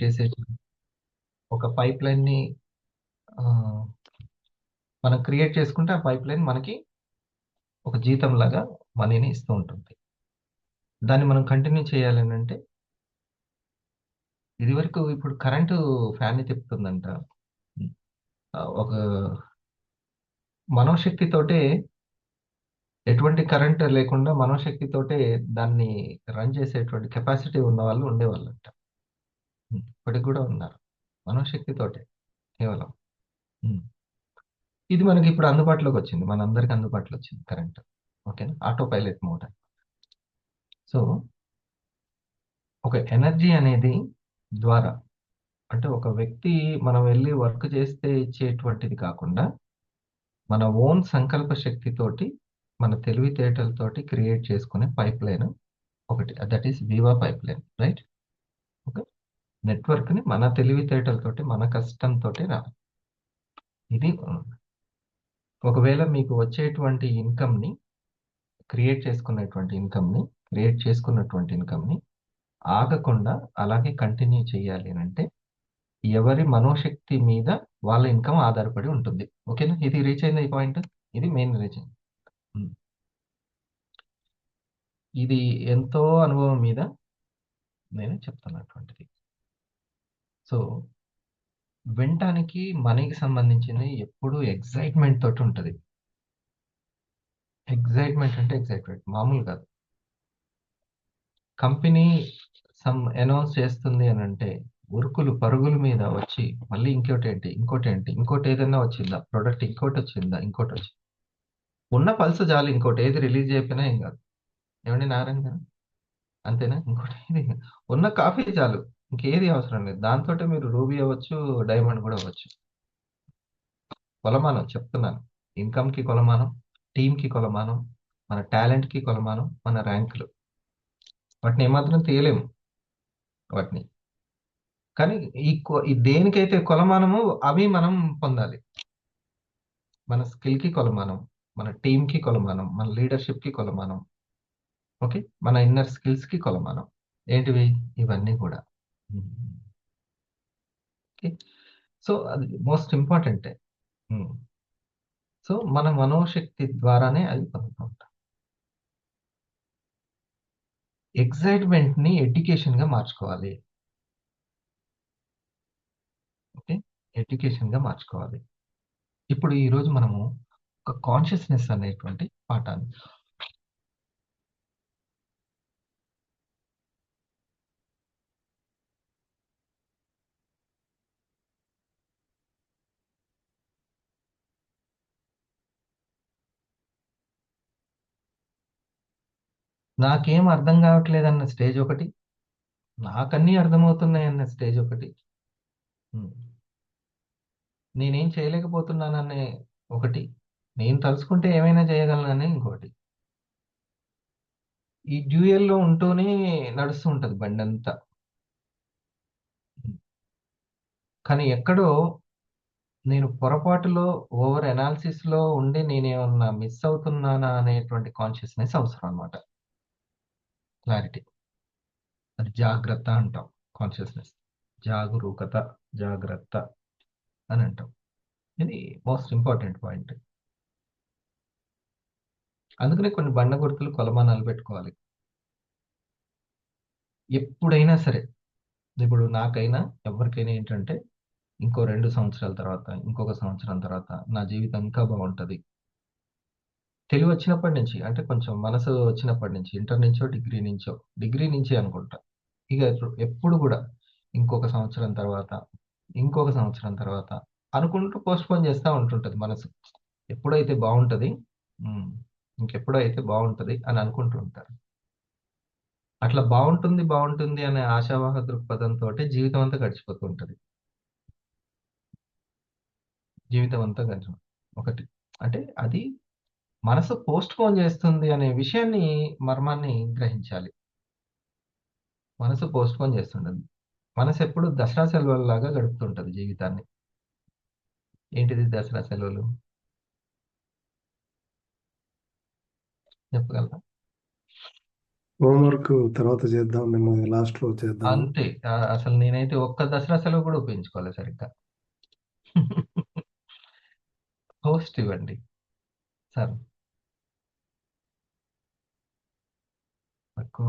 చేసే ఒక పైప్ లైన్ని మనం క్రియేట్ చేసుకుంటే ఆ పైప్ లైన్ మనకి ఒక జీతం లాగా మనీని ఇస్తూ ఉంటుంది. దాన్ని మనం కంటిన్యూ చేయాలని అంటే ఇది వరకు ఇప్పుడు కరెంటు ఫ్యాన్ని తిప్పుతుందంట. ఒక మనోశక్తితోటే ఎటువంటి కరెంట్ లేకుండా మనోశక్తితోటే దాన్ని రన్ చేసేటువంటి కెపాసిటీ ఉన్న వాళ్ళు ఉండేవాళ్ళంట. ఇప్పటికి కూడా ఉన్నారు. మనోశక్తితోటే కేవలం. ఉమ్. ఇది మనకి ఇప్పుడు అందుబాటులోకి వచ్చింది. మనందరికి అందుబాటులో వచ్చింది కరెంట్. ఓకేనా? Auto pilot mode. సో ఒక ఎనర్జీ అనేది ద్వారా అంటే ఒక వ్యక్తి మనం వెళ్ళి వర్క్ చేస్తే ఇచ్చేటువంటిది కాకుండా మన ఓన్ సంకల్ప శక్తితోటి మన తెలివితేటలతోటి క్రియేట్ చేసుకునే పైప్ లైన్ ఒకటి. That is viva pipe line, right? Okay. Network ని మన తెలివితేటలతోటి మన కష్టంతో రావాలి. ఇది ఒకవేళ మీకు వచ్చేటువంటి ఇన్కమ్ ని క్రియేట్ చేసుకున్నటువంటి ఇన్కమ్ ని ఆగకుండా అలాగే కంటిన్యూ చేయాలి అని అంటే ఎవరి మనోశక్తి మీద వాళ్ళ ఇన్కమ్ ఆధారపడి ఉంటుంది. ఓకేనా? ఇది రీచ్ అయింది ఈ పాయింట్. ఇది మెయిన్ రీచ్ అయింది. ఉమ్. ఇది ఎంతో అనుభవం మీద నేను చెప్తున్నటువంటిది. సో వినటానికి మనీకి సంబంధించింది ఎప్పుడు ఎక్సైట్మెంట్ తోటి ఉంటుంది. ఎక్సైట్మెంట్ అంటే ఎక్సైట్మెంట్ మామూలు కాదు. కంపెనీ అనౌన్స్ చేస్తుంది అని అంటే ఉరుకులు పరుగుల మీద వచ్చి మళ్ళీ ఇంకోటి ఏదైనా వచ్చిందా ప్రొడక్ట్, ఇంకోటి వచ్చింది ఉన్న పల్స్ చాలు, ఇంకోటి ఏది రిలీజ్ అయిపోయినా ఏం కాదు. ఏమండి నారాయణ గారు? అంతేనా? ఇంకోటి ఏది ఉన్న కాఫీ చాలు, ఇంకేది అవసరం లేదు. దాంతో మీరు రూబీ అవ్వచ్చు, డైమండ్ కూడా అవ్వచ్చు. కొలమానం చెప్తున్నాను. ఇన్కమ్ కి కొలమానం, టీమ్ కి కొలమానం, మన టాలెంట్ కి కొలమానం, మన ర్యాంకులు. వాటిని ఏమాత్రం తీయలేము వాటిని. కానీ ఈ దేనికైతే కొలమానమో అవి మనం పొందాలి. మన స్కిల్ కి కొలమానం, మన టీమ్ కి కొలమానం, మన లీడర్షిప్ కి కొలమానం. ఓకే. మన ఇన్నర్ స్కిల్స్ కి కొలమానం. ఏంటివి? ఇవన్నీ కూడా. ఓకే. సో అది మోస్ట్ ఇంపార్టెంటే. సో మన మనోశక్తి ద్వారానే అది పొందుతూ ఉంటాం. ఎక్సైట్మెంట్ ని ఎడ్యుకేషన్ గా మార్చుకోవాలి. ఓకే. ఎడ్యుకేషన్ గా మార్చుకోవాలి. ఇప్పుడు ఈ రోజు మనము ఒక కాన్షియస్నెస్ అనేటువంటి పాఠాన్ని నాకేం అర్థం కావట్లేదన్న స్టేజ్ ఒకటి, నాకన్నీ అర్థమవుతున్నాయన్న స్టేజ్ ఒకటి, ఉమ్, నేనేం చేయలేకపోతున్నాననే ఒకటి, నేను తలుచుకుంటే ఏమైనా చేయగలనని ఇంకోటి. ఈ డ్యూయల్లో ఉంటూనే నడుస్తూ ఉంటది బండి అంతా. కానీ ఎక్కడో నేను పొరపాటులో ఓవర్ అనాలిసిస్ లో ఉండి నేనేమన్నా మిస్ అవుతున్నానా అనేటువంటి కాన్షియస్నెస్ అవసరం అనమాట. క్లారిటీ. అది జాగ్రత్త అంటాం. కాన్షియస్నెస్ జాగరూకత, జాగ్రత్త అని అంటాం. ఇది మోస్ట్ ఇంపార్టెంట్ పాయింట్. అందుకనే కొన్ని బండ గుర్తులు కొలమానాలు పెట్టుకోవాలి ఎప్పుడైనా సరే. ఇప్పుడు నాకైనా ఎవరికైనా ఏంటంటే ఇంకో 2 సంవత్సరాల తర్వాత, ఇంకొక సంవత్సరం తర్వాత నా జీవితం ఇంకా బాగుంటది. తెలివి వచ్చినప్పటి నుంచి అంటే కొంచెం మనసు వచ్చినప్పటి నుంచి, డిగ్రీ నుంచే అనుకుంటా. ఇక ఎప్పుడు కూడా ఇంకొక సంవత్సరం తర్వాత అనుకుంటూ పోస్ట్ పోన్ చేస్తూ ఉంటుంటది మనసు. ఎప్పుడైతే బాగుంటది, ఉమ్, ఇంకెప్పుడైతే బాగుంటది అని అనుకుంటూ ఉంటారు. అట్లా బాగుంటుంది బాగుంటుంది అనే ఆశావాహ దృక్పథంతో జీవితం అంతా గడిచిపోతూ ఉంటది. జీవితం అంతా గడిచి ఒకటి అంటే అది మనసు పోస్ట్ పోన్ చేస్తుంది అనే విషయాన్ని, మర్మాన్ని గ్రహించాలి. మనసు పోస్ట్ పోన్ చేస్తుండదు. మనసు ఎప్పుడు దసరా సెలవుల్లాగా గడుపుతుంటది జీవితాన్ని. ఏంటిది దసరా సెలవులు? చెప్పగలరా? హోంవర్క్ తర్వాత చేద్దాం, నిన్న లాస్ట్ లో చేద్దాము. అంతే. అసలు నేనైతే ఒక్క దసరా సెలవు కూడా ఉపయోగించుకోలేదు సరిగ్గా. హోస్ట్ ఇవ్వండి సార్. తక్కువ.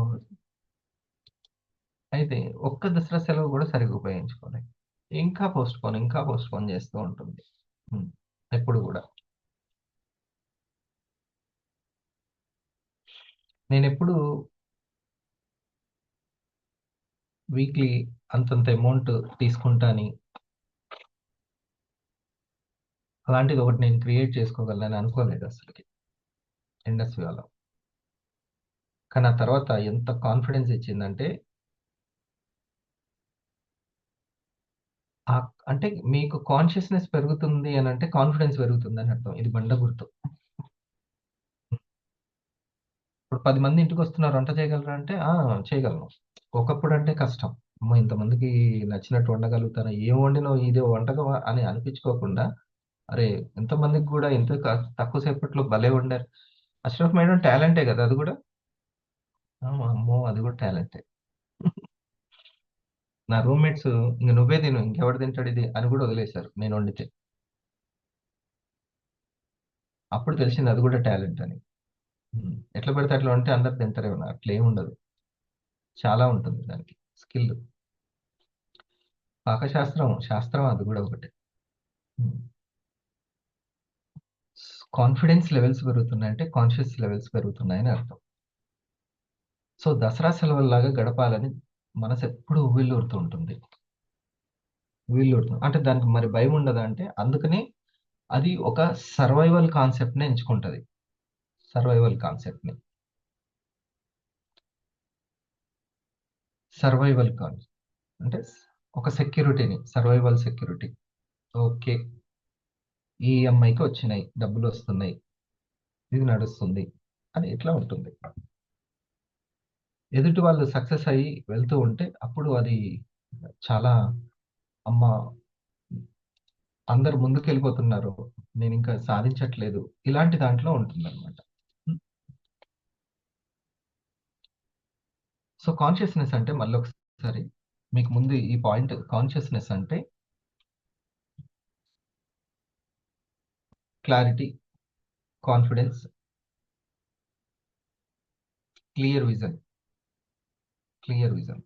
అయితే ఒక్క దసరా సెలవు కూడా సరిగ్గా ఉపయోగించుకోలేదు. ఇంకా పోస్ట్ పోన్ చేస్తూ ఉంటుంది. ఉమ్. ఎప్పుడు కూడా నేను ఎప్పుడు వీక్లీ అంతంత అమౌంట్ తీసుకుంటాని, అలాంటిది ఒకటి నేను క్రియేట్ చేసుకోగలను అనుకోలేదు అసలుకి ఇండస్ట్రీలో. కానీ ఆ తర్వాత ఎంత కాన్ఫిడెన్స్ ఇచ్చిందంటే, ఆ అంటే మీకు కాన్షియస్నెస్ పెరుగుతుంది అని అంటే కాన్ఫిడెన్స్ పెరుగుతుంది అని అర్థం. ఇది బండ గుర్తు. ఇప్పుడు 10 మంది ఇంటికి వస్తున్నారు, వంట చేయగలరా అంటే చేయగలను. ఒకప్పుడు అంటే కష్టం. అమ్మో, ఇంతమందికి నచ్చినట్టు వండగలుగుతాను, ఏం వండినో ఇది వంటకమా అని అనిపించుకోకుండా, అరే ఎంతమందికి కూడా ఇంత తక్కువ సేపట్లో భలే వండారు. అష్రఫ్ మేడం టాలెంటే కదా అది కూడా. అమ్మో, అది కూడా టాలెంటే. నా రూమ్మేట్స్ ఇంక నువ్వే తిను, ఇంకెవడు తింటాడు ఇది అని కూడా వదిలేశారు నేను వండితే. అప్పుడు తెలిసింది అది కూడా టాలెంట్ అని. ఎట్లా పడితే అట్లా ఉంటే అందరు తింటారేమో, అట్లా ఏమి ఉండదు. చాలా ఉంటుంది దానికి స్కిల్. పాకశాస్త్రం శాస్త్రం అది కూడా ఒకటి. కాన్ఫిడెన్స్ లెవెల్స్ పెరుగుతున్నాయంటే కాన్షియస్ లెవెల్స్ పెరుగుతున్నాయని అర్థం. సో దసరా సెలవుల్లాగా గడపాలని మనసు ఎప్పుడు ఉవ్విళ్ళూరుతూ ఉంటుంది. ఉవ్విళ్ళూరుతుంది అంటే దానికి మరి భయం ఉండదా అంటే, అందుకనే అది ఒక సర్వైవల్ కాన్సెప్ట్ని ఎంచుకుంటది. సర్వైవల్ కాన్సెప్ట్ని. సర్వైవల్ కాన్సెప్ట్ అంటే ఒక సెక్యూరిటీని, సర్వైవల్ సెక్యూరిటీ. ఓకే, ఈ ఈఎంఐకి వచ్చినాయి, డబ్బులు వస్తున్నాయి, ఇది నడుస్తుంది అని ఇట్లా ఉంటుంది. ఎదుటి వాళ్ళు సక్సెస్ అయ్యి వెళ్తూ ఉంటే అప్పుడు అది చాలా, అమ్మ అందరు ముందుకెళ్ళిపోతున్నారు, నేను ఇంకా సాధించట్లేదు, ఇలాంటి దాంట్లో ఉంటుందన్నమాట. సో కాన్షియస్నెస్ అంటే మళ్ళీ ఒకసారి మీకు ముందు ఈ పాయింట్, కాన్షియస్నెస్ అంటే clarity, confidence, clear vision. Clear vision.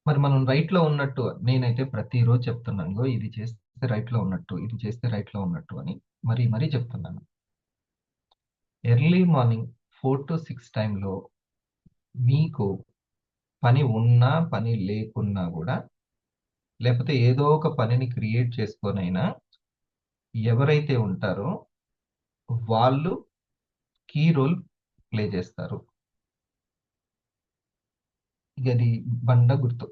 మరి మనం రైట్ లో ఉన్నట్టు నేనైతే ప్రతిరోజు చెప్తున్నాను, "గో, ఇది చేస్తే రైట్ లో ఉన్నట్టు, ఇది చేస్తే రైట్ లో ఉన్నట్టు" అని మరీ మరీ చెప్తున్నాను. ఎర్లీ మార్నింగ్ 4 to 6 టైంలో మీకు పని ఉన్నా పని లేకున్నా కూడా, లేకపోతే ఏదో ఒక పనిని క్రియేట్ చేసుకొనైనా, ఎవరైతే ఉంటారో వాళ్ళు కీ రోల్ ప్లే చేస్తారు. ఇక అది బండ గుర్తు.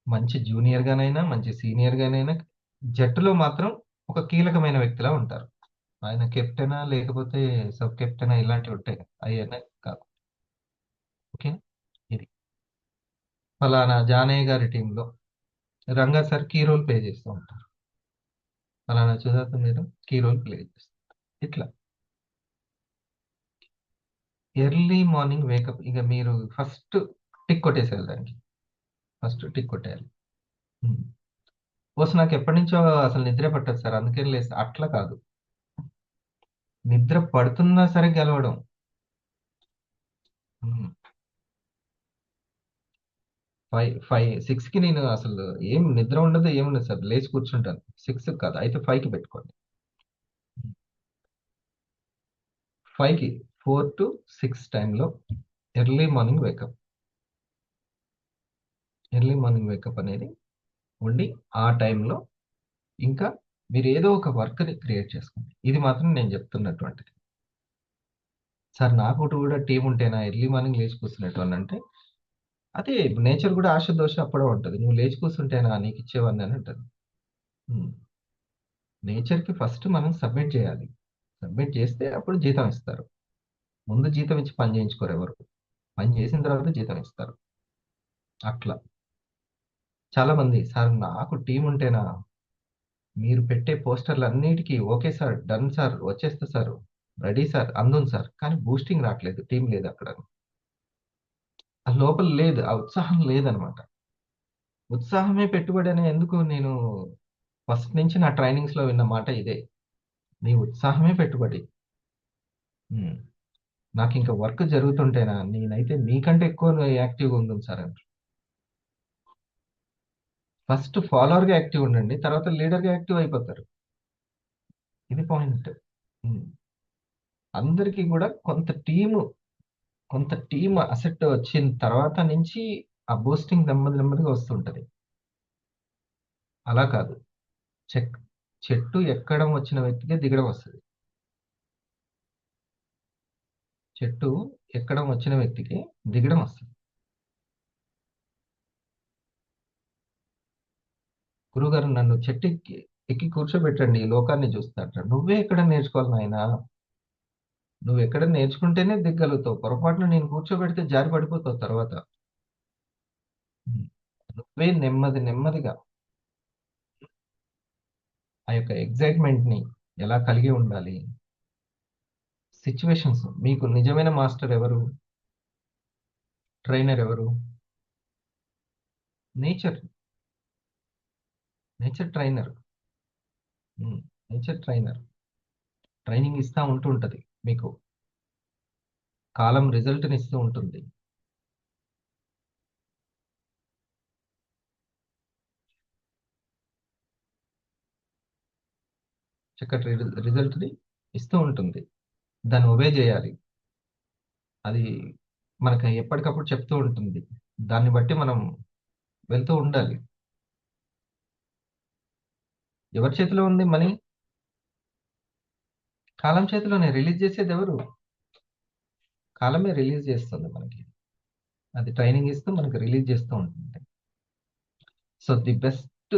మంచి జూనియర్ గానైనా మంచి సీనియర్ గానైనా జట్టులో మాత్రం ఒక కీలకమైన వ్యక్తిలా ఉంటారు. ఆయన కెప్టెనా లేకపోతే సబ్ కెప్టెనా ఇలాంటివి ఉంటాయి కదా, అయ్యనే కాదు. ఓకే. ఇది ఫలానా జానయ్య గారి టీంలో Ranga sir key role play చేస్తూ ఉంటారు, ఫలానా Sujatha madam key role play చేస్తారు. ఇట్లా ఎర్లీ మార్నింగ్ వేకప్, ఇక మీరు ఫస్ట్ టిక్ కొట్టేసేయాలి దానికి. First tick కొట్టేయాలి. పోస్ట్ నాకు ఎప్పటి నుంచో అసలు నిద్రే పట్టదు సార్, అందుకే లేదు అట్లా కాదు. నిద్ర పడుతున్నా సరే గెలవడం. ఉమ్. 6కి నేను అసలు ఏం నిద్ర ఉండదు, ఏముండదు సార్, లేచి కూర్చుంటాను. 6 కాదు, అయితే 5కి పెట్టుకోండి. 5కి, 4 to 6 టైంలో early morning wake up. Early morning wake up అనేది ఉండి, ఆ టైంలో ఇంకా మీరు ఏదో ఒక వర్క్ని క్రియేట్ చేసుకోండి. ఇది మాత్రం నేను చెప్తున్నటువంటిది. సార్ నాకు కూడా టీం ఉంటేనా ఎర్లీ మార్నింగ్ లేచి కూర్చునేటోని అంటే, అదే నేచర్ కూడా ఆశ దోష అప్పుడే ఉంటుంది. నువ్వు లేచి కూర్చుంటేనా నీకు ఇచ్చేవాడిని అని ఉంటుంది. నేచర్కి ఫస్ట్ మనం సబ్మిట్ చేయాలి. సబ్మిట్ చేస్తే అప్పుడు జీతం ఇస్తారు. ముందు జీతం ఇచ్చి పని చేయించుకోరు ఎవరు. పని చేసిన తర్వాత జీతం ఇస్తారు. అట్లా. చాలా మంది సార్ నాకు టీం ఉంటేనా, మీరు పెట్టే పోస్టర్లు అన్నిటికీ ఓకే సార్, డన్ సార్, వచ్చేస్తా సార్, రెడీ సార్, అందును సార్, కానీ బూస్టింగ్ రావట్లేదు, టీం లేదు అక్కడ. ఆ లోపల లేదు, ఆ ఉత్సాహం లేదనమాట. ఉత్సాహమే పెట్టుబడి అని ఎందుకు నేను ఫస్ట్ నుంచి నా ట్రైనింగ్స్ లో విన్న మాట ఇదే. నీ ఉత్సాహమే పెట్టుబడి. ఉమ్. నాకు ఇంకా వర్క్ జరుగుతుంటేనా నేనైతే మీకంటే ఎక్కువ యాక్టివ్గా ఉంటుంది సార్ అని. ఫస్ట్ ఫాలోవర్ గా యాక్టివ్ ఉండండి, తర్వాత లీడర్ గా యాక్టివ్ అయిపోతారు. ఇది పాయింట్. అందరికీ కూడా కొంత టీమ్ అసెట్ వచ్చిన తర్వాత నుంచి ఆ బూస్టింగ్ నెమ్మది నెమ్మదిగా వస్తుంటది. అలా కాదు, చెక్ చెట్టు ఎక్కడం వచ్చిన వ్యక్తికే దిగడం వస్తుంది. చెట్టు ఎక్కడం వచ్చిన వ్యక్తికి దిగడం వస్తుంది. గురుగారు నన్ను చెట్టు ఎక్కి కూర్చోబెట్టండి, ఈ లోకాన్ని చూస్తాడు. నువ్వే ఎక్కడ నేర్చుకోవాలి నాయనా? నువ్వు ఎక్కడ నేర్చుకుంటేనే దిగ్గలుగుతావు. పొరపాటున నేను కూర్చోబెడితే జారి పడిపోతావు తర్వాత. నువ్వే నెమ్మది నెమ్మదిగా ఆ యొక్క ఎగ్జైట్మెంట్ ని ఎలా కలిగి ఉండాలి. సిచ్యువేషన్స్, మీకు నిజమైన మాస్టర్ ఎవరు, ట్రైనర్ ఎవరు? Nature. Nature trainer. Nature trainer training ఇస్తా ఉంటది మీకు. కాలం రిజల్ట్ ని ఇస్తూ ఉంటుంది. చక్కటి రిజల్ట్ ని ఇస్తూ ఉంటుంది. దాన్ని ఒబే చేయాలి. అది మనకి ఎప్పటికప్పుడు చెప్తూ ఉంటుంది. దాన్ని బట్టి మనం వెళ్తూ ఉండాలి. ఎవరి చేతిలో ఉంది మనీ? కాలం చేతిలోనే. రిలీజ్ చేసేది ఎవరు? కాలమే రిలీజ్ చేస్తుంది మనకి. అది ట్రైనింగ్ ఇస్తూ మనకి రిలీజ్ చేస్తూ ఉంటుంది. సో ది బెస్ట్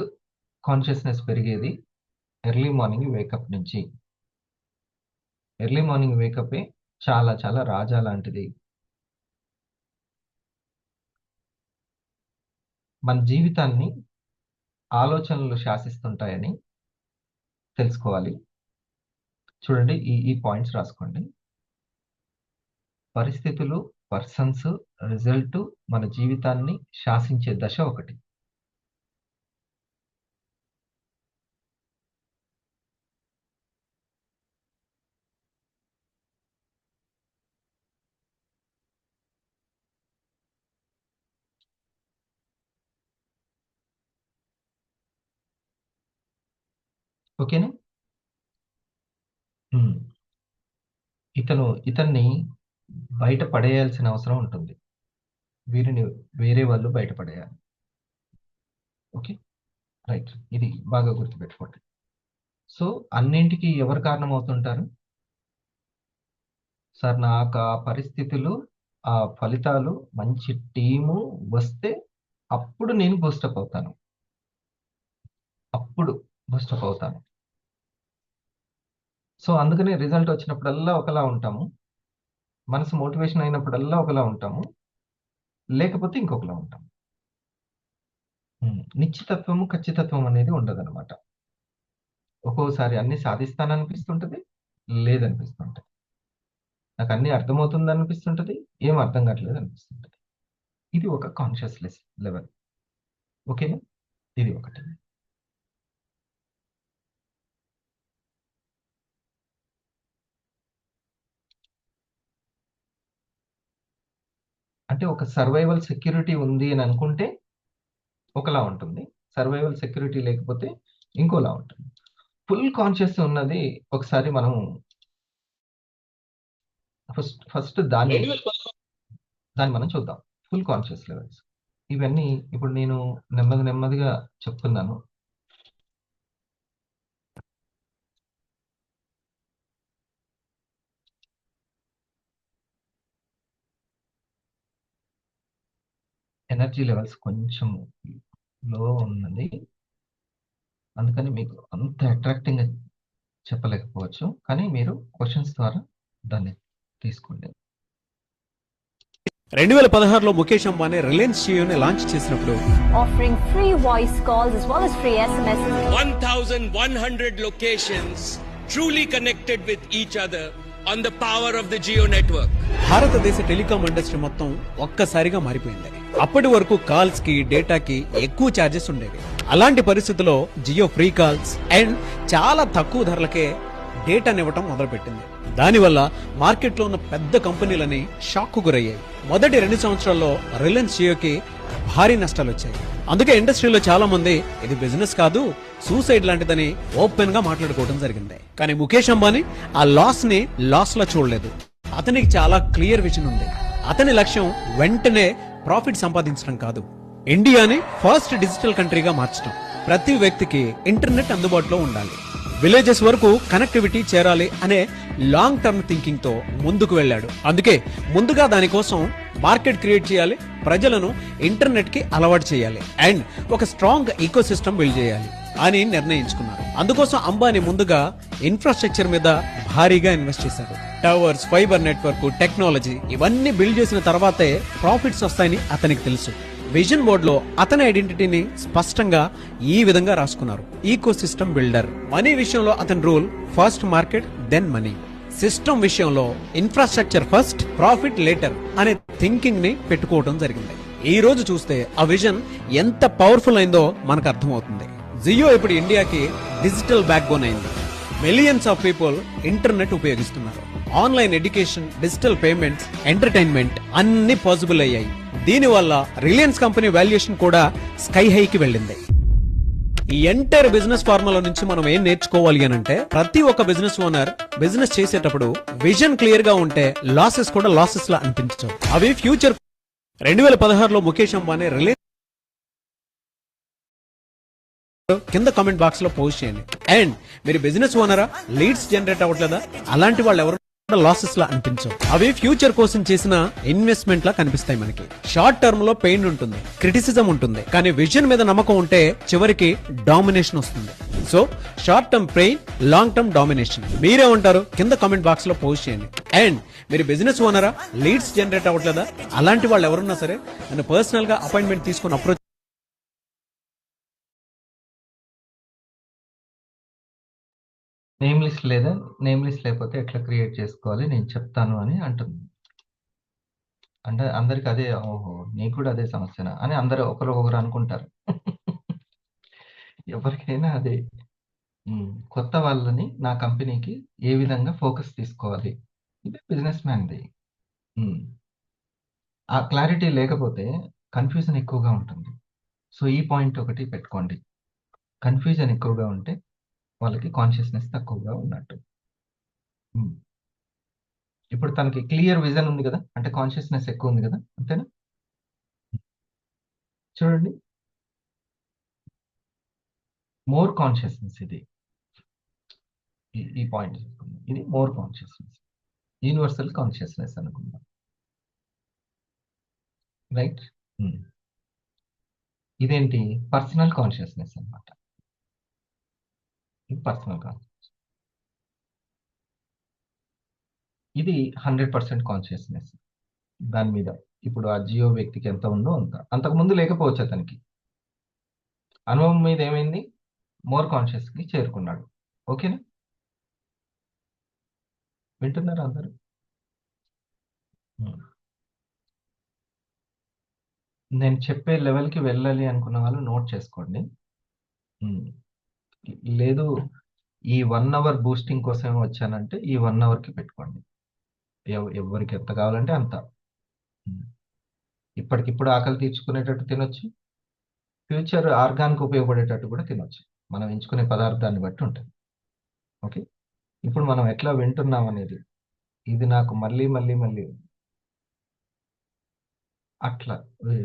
కాన్షియస్నెస్ పెరిగేది ఎర్లీ మార్నింగ్ వేకప్ నుంచి. ఎర్లీ మార్నింగ్ వేకప్ చాలా చాలా రాజా లాంటిది. మన జీవితాన్ని ఆలోచనలు శాసిస్తుంటాయని తెలుసుకోవాలి. చూడండి, ఈ ఈ పాయింట్స్ రాసుకోండి. పరిస్థితులు, పర్సన్స్, రిజల్ట్ మన జీవితాన్ని శాసించే దశ ఒకటి. ఓకేనా? ఉమ్. ఇతన్ని బయట పడేయాల్సిన అవసరం ఉంటుంది. వీరిని వేరే వాళ్ళు బయటపడేయాలి. Okay, right. ఇది బాగా గుర్తుపెట్టుకోండి. సో అన్నింటికి ఎవరు కారణం అవుతుంటారు? సార్ నాకు ఆ పరిస్థితులు, ఆ ఫలితాలు, మంచి టీము వస్తే అప్పుడు నేను బూస్టప్ అవుతాను. అప్పుడు బూస్టప్ అవుతాను. సో అందుకనే రిజల్ట్ వచ్చినప్పుడల్లా ఒకలా ఉంటాము. మనసు మోటివేషన్ అయినప్పుడల్లా ఒకలా ఉంటాము, లేకపోతే ఇంకొకలా ఉంటాము. నిశ్చితత్వము, ఖచ్చితత్వం అనేది ఉండదన్నమాట. ఒక్కోసారి అన్ని సాధిస్తాననిపిస్తుంటది, లేదనిపిస్తుంటది. నాకు అన్ని అర్థమవుతుంది అనిపిస్తుంటది, ఏం అర్థం కావట్లేదు అనిపిస్తుంటది. ఇది ఒక కాన్షియస్నెస్ లెవెల్. ఓకేనా? ఇది ఒకటి. అంటే ఒక సర్వైవల్ సెక్యూరిటీ ఉంది అని అనుకుంటే ఒకలా ఉంటుంది, సర్వైవల్ సెక్యూరిటీ లేకపోతే ఇంకోలా ఉంటుంది. ఫుల్ కాన్షియస్ ఉన్నది ఒకసారి మనం ఫస్ట్ ఫస్ట్ దాన్ని మనం చూద్దాం. ఫుల్ కాన్షియస్ లెవెల్స్ ఇవన్నీ ఇప్పుడు నేను నెమ్మది నెమ్మదిగా చెప్తున్నాను. ఎనర్జీ లెవెల్స్ కొంచెం లో ఉన్నది, అందుకని మీకు అంత అట్రాక్టింగ్ చెప్పలేకపోవచ్చు, కానీ మీరు క్వశ్చన్స్ ద్వారా దాన్ని తీసుకోండి. 2016లో ముఖేష్ అంబానీ రిలయన్స్ జియోని లాంచ్ చేసినప్పుడు offering free voice calls as well as free SMSs. 1,100 locations truly connected with each other on the power of the Geo network. భారతదేశ టెలికాం ఇండస్ట్రీ మొత్తం ఒక్కసారిగా మారిపోయింది. అప్పటి వరకు కాల్స్ కి డేటాకి ఎక్కువ ఛార్జెస్ ఉండేవి. అలాంటి పరిస్థితుల్లో జియో ఫ్రీ కాల్స్ అండ్ చాలా తక్కువ ధరలకే డేటానివ్వటం మొదలుపెట్టింది. దానివల్ల మార్కెట్లో ఉన్న పెద్ద కంపెనీలని షాక్ గురయ్యాయి. మొదటి 2 సంవత్సరాల్లో రిలయన్స్ జియోకి భారీ నష్టాలు వచ్చాయి. అందుకే ఇండస్ట్రీలో చాలా మంది ఇది బిజినెస్ కాదు, సూసైడ్ లాంటిదని ఓపెన్ గా మాట్లాడుకోవడం జరిగింది. కానీ ముఖేష్ అంబానీ ఆ లాస్ ని లాస్ లా చూడలేదు. అతనికి చాలా క్లియర్ విజన్ ఉంది. అతని లక్ష్యం వెంటనే ప్రాఫిట్ సంపాదించడం కాదు, ఇండియాని ఫస్ట్ డిజిటల్ కంట్రీగా మార్చడం. ప్రతి వ్యక్తికి ఇంటర్నెట్ అందుబాటులో ఉండాలి, విలేజెస్ వరకు కనెక్టివిటీ చేరాలి అనే లాంగ్ టర్మ్ థింకింగ్ తో ముందుకు వెళ్ళాడు. అందుకే ముందుగా దానికోసం మార్కెట్ క్రియేట్ చేయాలి, ప్రజలను ఇంటర్నెట్ కి అలవాటు చేయాలి అండ్ ఒక స్ట్రాంగ్ ఈకో సిస్టమ్ బిల్డ్ చేయాలి అని నిర్ణయించుకున్నారు. అందుకోసం అంబానీ ముందుగా ఇన్ఫ్రాస్ట్రక్చర్ మీద భారీగా ఇన్వెస్ట్ చేశారు. టవర్స్, ఫైబర్ నెట్వర్క్, టెక్నాలజీ ఇవన్నీ బిల్డ్ చేసిన తర్వాతే ప్రాఫిట్స్ వస్తాయని అతనికి తెలుసు. విజన్ బోర్డ్ లో అతని ఐడెంటిటీని స్పష్టంగా ఈ విధంగా రాసుకున్నారు: ఈకో సిస్టమ్ బిల్డర్. మనీ విషయంలో అతని rule first market then money. System విషయంలో ఇన్ఫ్రాస్ట్రక్చర్ ఫస్ట్, ప్రాఫిట్ లేటర్ అనే థింకింగ్ ని పెట్టుకోవడం జరిగింది. ఈ రోజు చూస్తే ఆ విజన్ ఎంత పవర్ఫుల్ అయిందో మనకు అర్థమవుతుంది. జియో ఇప్పుడు ఇండియాకి డిజిటల్ బ్యాక్ బోన్ అయింది. మిలియన్స్ ఆఫ్ పీపుల్ ఇంటర్నెట్ ఉపయోగిస్తున్నారు. Online education, digital payments, entertainment అన్ని పాసిబుల్ అయ్యాయి. దీనివల్ల రిలయన్స్ కంపెనీ వాల్యుయేషన్ కూడా స్కై హైకి వెళ్ళింది. ఈ ఎంటైర్ బిజినెస్ ఫార్ములా నుంచి మనం ఏం నేర్చుకోవాలి అని అంటే, ప్రతి ఒక్క బిజినెస్ ఓనర్ బిజినెస్ చేసేటప్పుడు విజన్ క్లియర్ గా ఉంటే లాసెస్ కూడా లాసెస్ లా అనిపించవు. అవి ఫ్యూచర్. 2016లో ముఖేష్ అంబానీ రిలయన్స్ కింద కామెంట్ బాక్స్ లో పోస్ట్ చేయండి. అండ్ మీరు బిజినెస్ ఓనరా, లీడ్స్ జనరేట్ అవ్వట్లేదా, అలాంటి వాళ్ళు ఎవరు లాసెస్ లా అనిపించవు. అవి ఫ్యూచర్ కోసం చేసిన ఇన్వెస్ట్మెంట్ లా కనిపిస్తాయి. మనకి షార్ట్ టర్మ్ లో పెయిన్ ఉంటుంది, క్రిటిసిజం ఉంటుంది, కానీ విజన్ మీద నమ్మకం ఉంటే చివరికి డామినేషన్ వస్తుంది. So short term pain, long term domination. మీరే ఉంటారు కింద కామెంట్ బాక్స్ లో పోస్ట్ చేయండి. అండ్ మీరు బిజినెస్ ఓనరా, లీడ్స్ జనరేట్ అవ్వట్లేదా, అలాంటి వాళ్ళు ఎవరున్నా సరే నన్ను పర్సనల్ గా అపాయింట్మెంట్ తీసుకుని అప్రోచ్. నేమ్ లిస్ట్ లేదా, నేమ్ లిస్ట్ లేకపోతే ఎట్లా క్రియేట్ చేసుకోవాలి నేను చెప్తాను అని అంటుంది. అంటే అందరికి అదే, ఓహో నీకు కూడా అదే సమస్యనా అని అందరూ ఒకరు అనుకుంటారు. ఎవరికైనా అదే. కొత్త వాళ్ళని నా కంపెనీకి ఏ విధంగా ఫోకస్ తీసుకోవాలి, ఇది బిజినెస్ మ్యాన్ది. ఆ క్లారిటీ లేకపోతే కన్ఫ్యూజన్ ఎక్కువగా ఉంటుంది. సో ఈ పాయింట్ ఒకటి పెట్టుకోండి. కన్ఫ్యూజన్ ఎక్కువగా ఉంటే వాళ్ళకి కాన్షియస్నెస్ తక్కువగా ఉన్నట్టు. ఇప్పుడు తనకి క్లియర్ విజన్ ఉంది కదా, అంటే కాన్షియస్నెస్ ఎక్కువ ఉంది కదా, అంతేనా? చూడండి, మోర్ కాన్షియస్నెస్ ఇది. ఈ పాయింట్ చూసుకుందాం. ఇది మోర్ కాన్షియస్నెస్, యూనివర్సల్ కాన్షియస్నెస్ అనుకుందాం, రైట్? ఇదేంటి? పర్సనల్ కాన్షియస్నెస్ అన్నమాట. ఇది పర్సనల్ కాన్షియస్నెస్. ఇది 100% కాన్షియస్నెస్ దాని మీద. ఇప్పుడు ఆ జియో వ్యక్తికి ఎంత ఉందో అంత. అంతకుముందు లేకపోవచ్చు అతనికి. అనుభవం మీద ఏమైంది? మోర్ కాన్షియస్ కి చేరుకున్నాడు. ఓకేనా? వింటున్నారా అందరు? నేను చెప్పే లెవెల్కి వెళ్ళాలి అనుకున్న వాళ్ళు నోట్ చేసుకోండి. లేదు ఈ 1 అవర్ బూస్టింగ్ కోసమే వచ్చానంటే ఈ 1 అవర్కి పెట్టుకోండి. ఎవరికి ఎంత కావాలంటే అంత. ఇప్పటికిప్పుడు ఆకలి తీర్చుకునేటట్టు తినొచ్చు, ఫ్యూచర్ ఆర్గాన్కి ఉపయోగపడేటట్టు కూడా తినొచ్చు. మనం ఎంచుకునే పదార్థాన్ని బట్టి ఉంటుంది. ఓకే, ఇప్పుడు మనం ఎట్లా వింటున్నాం అనేది, ఇది నాకు మళ్ళీ మళ్ళీ మళ్ళీ అట్లా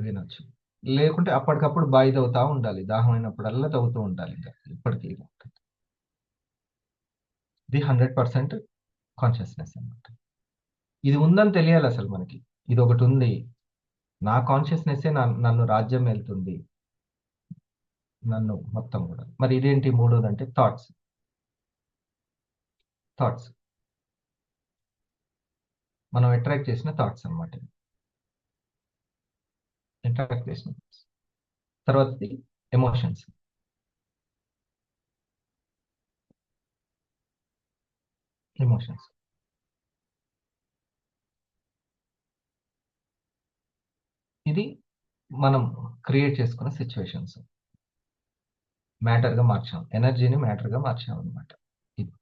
వినొచ్చు. లేకుంటే అప్పటికప్పుడు బాయి తవ్వుతా ఉండాలి, దాహం అయినప్పుడల్లా తవ్వుతూ ఉండాలి. ఇంకా ఇప్పటికీ ఇది 100% కాన్షియస్నెస్ అన్నమాట. ఇది ఉందని తెలియాలి అసలు మనకి. ఇది ఒకటి ఉంది, నా కాన్షియస్నెస్సే నన్ను రాజ్యం వెళ్తుంది, నన్ను మొత్తం కూడా. మరి ఇదేంటి? మూడోది అంటే థాట్స్. థాట్స్ మనం అట్రాక్ట్ చేసిన థాట్స్ అన్నమాట. ఇంటరాక్ట్ చేసిన తర్వాతది ఎమోషన్స్. ఇది మనం క్రియేట్ చేసుకున్న సిచ్యువేషన్స్, మ్యాటర్గా మార్చాం, ఎనర్జీని మ్యాటర్గా మార్చాం అనమాట. ఇది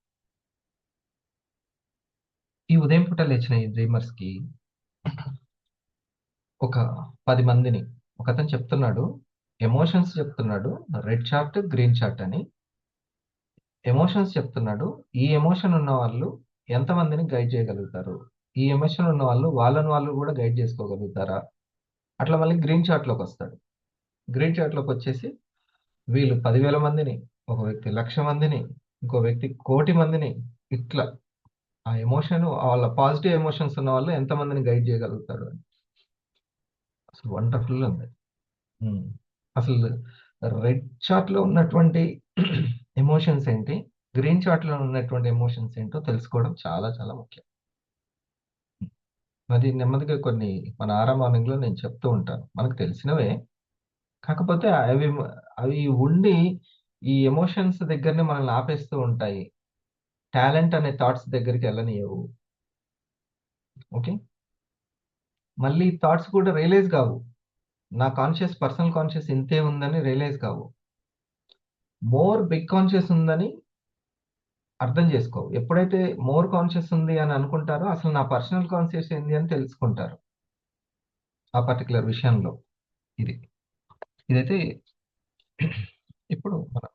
ఈ ఉదయం పూట లేచిన ఈ డ్రీమర్స్కి ఒక 10 మందిని ఒకతను చెప్తున్నాడు, ఎమోషన్స్ చెప్తున్నాడు, రెడ్ చార్ట్ గ్రీన్ చార్ట్ అని ఎమోషన్స్ చెప్తున్నాడు. ఈ ఎమోషన్ ఉన్న వాళ్ళు ఎంతమందిని గైడ్ చేయగలుగుతారు, ఈ ఎమోషన్ ఉన్న వాళ్ళు వాళ్ళని వాళ్ళు కూడా గైడ్ చేసుకోగలుగుతారా, అట్లా మళ్ళీ గ్రీన్ చార్ట్లోకి వస్తాడు. గ్రీన్ చార్ట్లోకి వచ్చేసి వీళ్ళు 10,000 మందిని, ఒక వ్యక్తి 1,00,000 మందిని, ఇంకో వ్యక్తి 1,00,00,000 మందిని, ఇట్లా ఆ ఎమోషన్ వాళ్ళ పాజిటివ్ ఎమోషన్స్ ఉన్న వాళ్ళు ఎంతమందిని గైడ్ చేయగలుగుతాడు అని. అసలు వండర్ఫుల్ ఉంది. అసలు రెడ్ చార్ట్లో ఉన్నటువంటి ఎమోషన్స్ ఏంటి, గ్రీన్ చార్ట్లో ఉన్నటువంటి ఎమోషన్స్ ఏంటో తెలుసుకోవడం చాలా చాలా ముఖ్యం. అది నెమ్మదిగా కొన్ని మన ఆరా మార్నింగ్లో నేను చెప్తూ ఉంటాను, మనకు తెలిసినవే. కాకపోతే అవి ఉండి ఈ ఎమోషన్స్ దగ్గరనే మనల్ని ఆపేస్తూ ఉంటాయి, టాలెంట్ అనే థాట్స్ దగ్గరికి వెళ్ళనియవు. ఓకే, మళ్ళీ థాట్స్ కూడా రియలైజ్ కావు, నా కాన్షియస్ పర్సనల్ కాన్షియస్ ఇంతే ఉందని రియలైజ్ కావు, మోర్ బిగ్ కాన్షియస్ ఉందని అర్థం చేసుకోవు. ఎప్పుడైతే మోర్ కాన్షియస్ ఉంది అని అనుకుంటారో అసలు నా పర్సనల్ కాన్షియస్ ఏంది అని తెలుసుకుంటారు ఆ పర్టికులర్ విషయంలో. ఇదైతే ఇప్పుడు మనం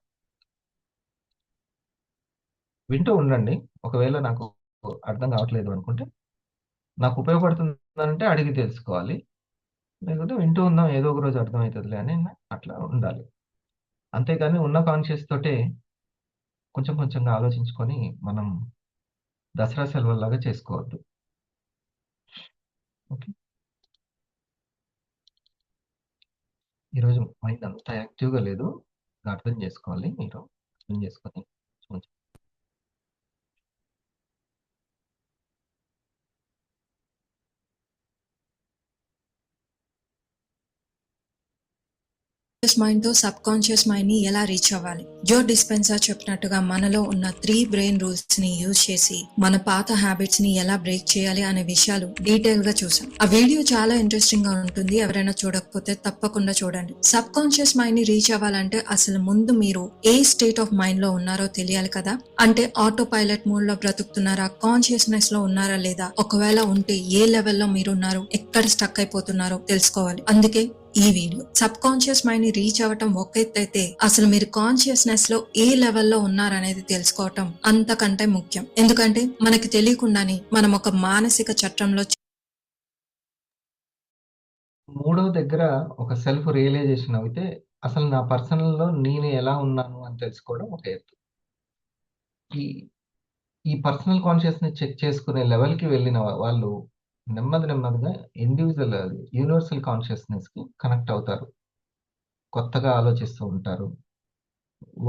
వింటూ ఉండండి. ఒకవేళ నాకు అర్థం కావట్లేదు అనుకుంటే, నాకు ఉపయోగపడుతుందంటే అడిగి తెలుసుకోవాలి, లేకపోతే వింటూ ఉందాం ఏదో ఒక రోజు అర్థమవుతుందిలే అని అట్లా ఉండాలి. అంతేగాని ఉన్న కాన్షియస్ తోటే కొంచెం కొంచెంగా ఆలోచించుకొని మనం దసరా సెలవులాగా చేసుకోవద్దు. ఓకే, ఈరోజు మైండ్ అంత యాక్టివ్గా లేదు, అర్థం చేసుకోవాలి. మీరు అర్థం చేసుకొని మైండ్ తో సబ్ కాన్షియస్ మైండ్ ని ఎలా రీచ్ అవ్వాలి. జో డిస్పెన్సా చెప్పినట్టుగా మనలో ఉన్న 3 బ్రెయిన్ రూల్స్ ని యూజ్ చేసి మన పాత హ్యాబిట్స్ ని ఎలా బ్రేక్ చేయాలి అనే విషయాలు డీటెయిల్ గా చూసాం. ఆ వీడియో చాలా ఇంట్రెస్టింగ్ గా ఉంటుంది, ఎవరైనా చూడకపోతే తప్పకుండా చూడండి. సబ్ కాన్షియస్ మైండ్ ని రీచ్ అవ్వాలంటే అసలు ముందు మీరు ఏ స్టేట్ ఆఫ్ మైండ్ లో ఉన్నారో తెలియాలి కదా. అంటే ఆటో పైలట్ మోడ్ లో బ్రతుకుతున్నారా, కాన్షియస్నెస్ లో ఉన్నారా లేదా, ఒకవేళ ఉంటే ఏ లెవెల్లో మీరు ఉన్నారు, ఎక్కడ స్టక్ అయిపోతున్నారో తెలుసుకోవాలి. అందుకే ఈ వీడియో. సబ్ కాన్షియస్ మైండ్ ని రీచ్ అవ్వటం ఒక ఎత్తైతే అసలు మీరు కాన్షియస్నెస్ లో ఏ లెవెల్లో ఉన్నారనేది తెలుసుకోవటం అంతకంటే ముఖ్యం. ఎందుకంటే మనకి తెలియకుండానే మనం ఒక మానసిక చట్రంలో. మూడో దగ్గర ఒక సెల్ఫ్ రియలైజేషన్ అయితే అసలు నా పర్సనల్ లో నేను ఎలా ఉన్నాను అని తెలుసుకోవడం ఒక ఎత్తు. ఈ పర్సనల్ కాన్షియస్ ని చెక్ చేసుకునే లెవెల్ కి వెళ్ళిన వాళ్ళు నెమ్మదిగా ఇండివిజువల్ యూనివర్సల్ కాన్షియస్నెస్ కి కనెక్ట్ అవుతారు, కొత్తగా ఆలోచిస్తూ ఉంటారు.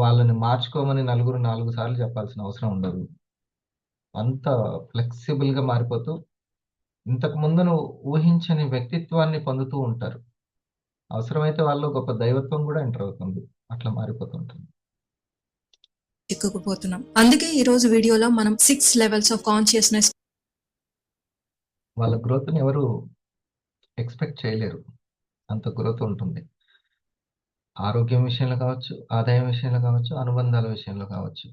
వాళ్ళని మార్చుకోమని 4 సార్లు చెప్పాల్సిన అవసరం ఉండదు, అంత ఫ్లెక్సిబుల్ గా మారిపోతూ ఇంతకు ముందు నువ్వు ఊహించని వ్యక్తిత్వాన్ని పొందుతూ ఉంటారు. అవసరమైతే వాళ్ళు గొప్ప దైవత్వం కూడా ఎంటర్ అవుతుంది, అట్లా మారిపోతుంటుంది. చిక్కుకుపోతున్నాం. అందుకే ఈ రోజు వీడియోలో మనం 6 లెవెల్స్ ఆఫ్ కాన్షియస్నెస్. వాళ్ళ గ్రోత్ని ఎవరు ఎక్స్పెక్ట్ చేయలేరు, అంత గ్రోత్ ఉంటుంది. ఆరోగ్యం విషయంలో కావచ్చు, ఆదాయం విషయంలో కావచ్చు, అనుబంధాల విషయంలో కావచ్చు.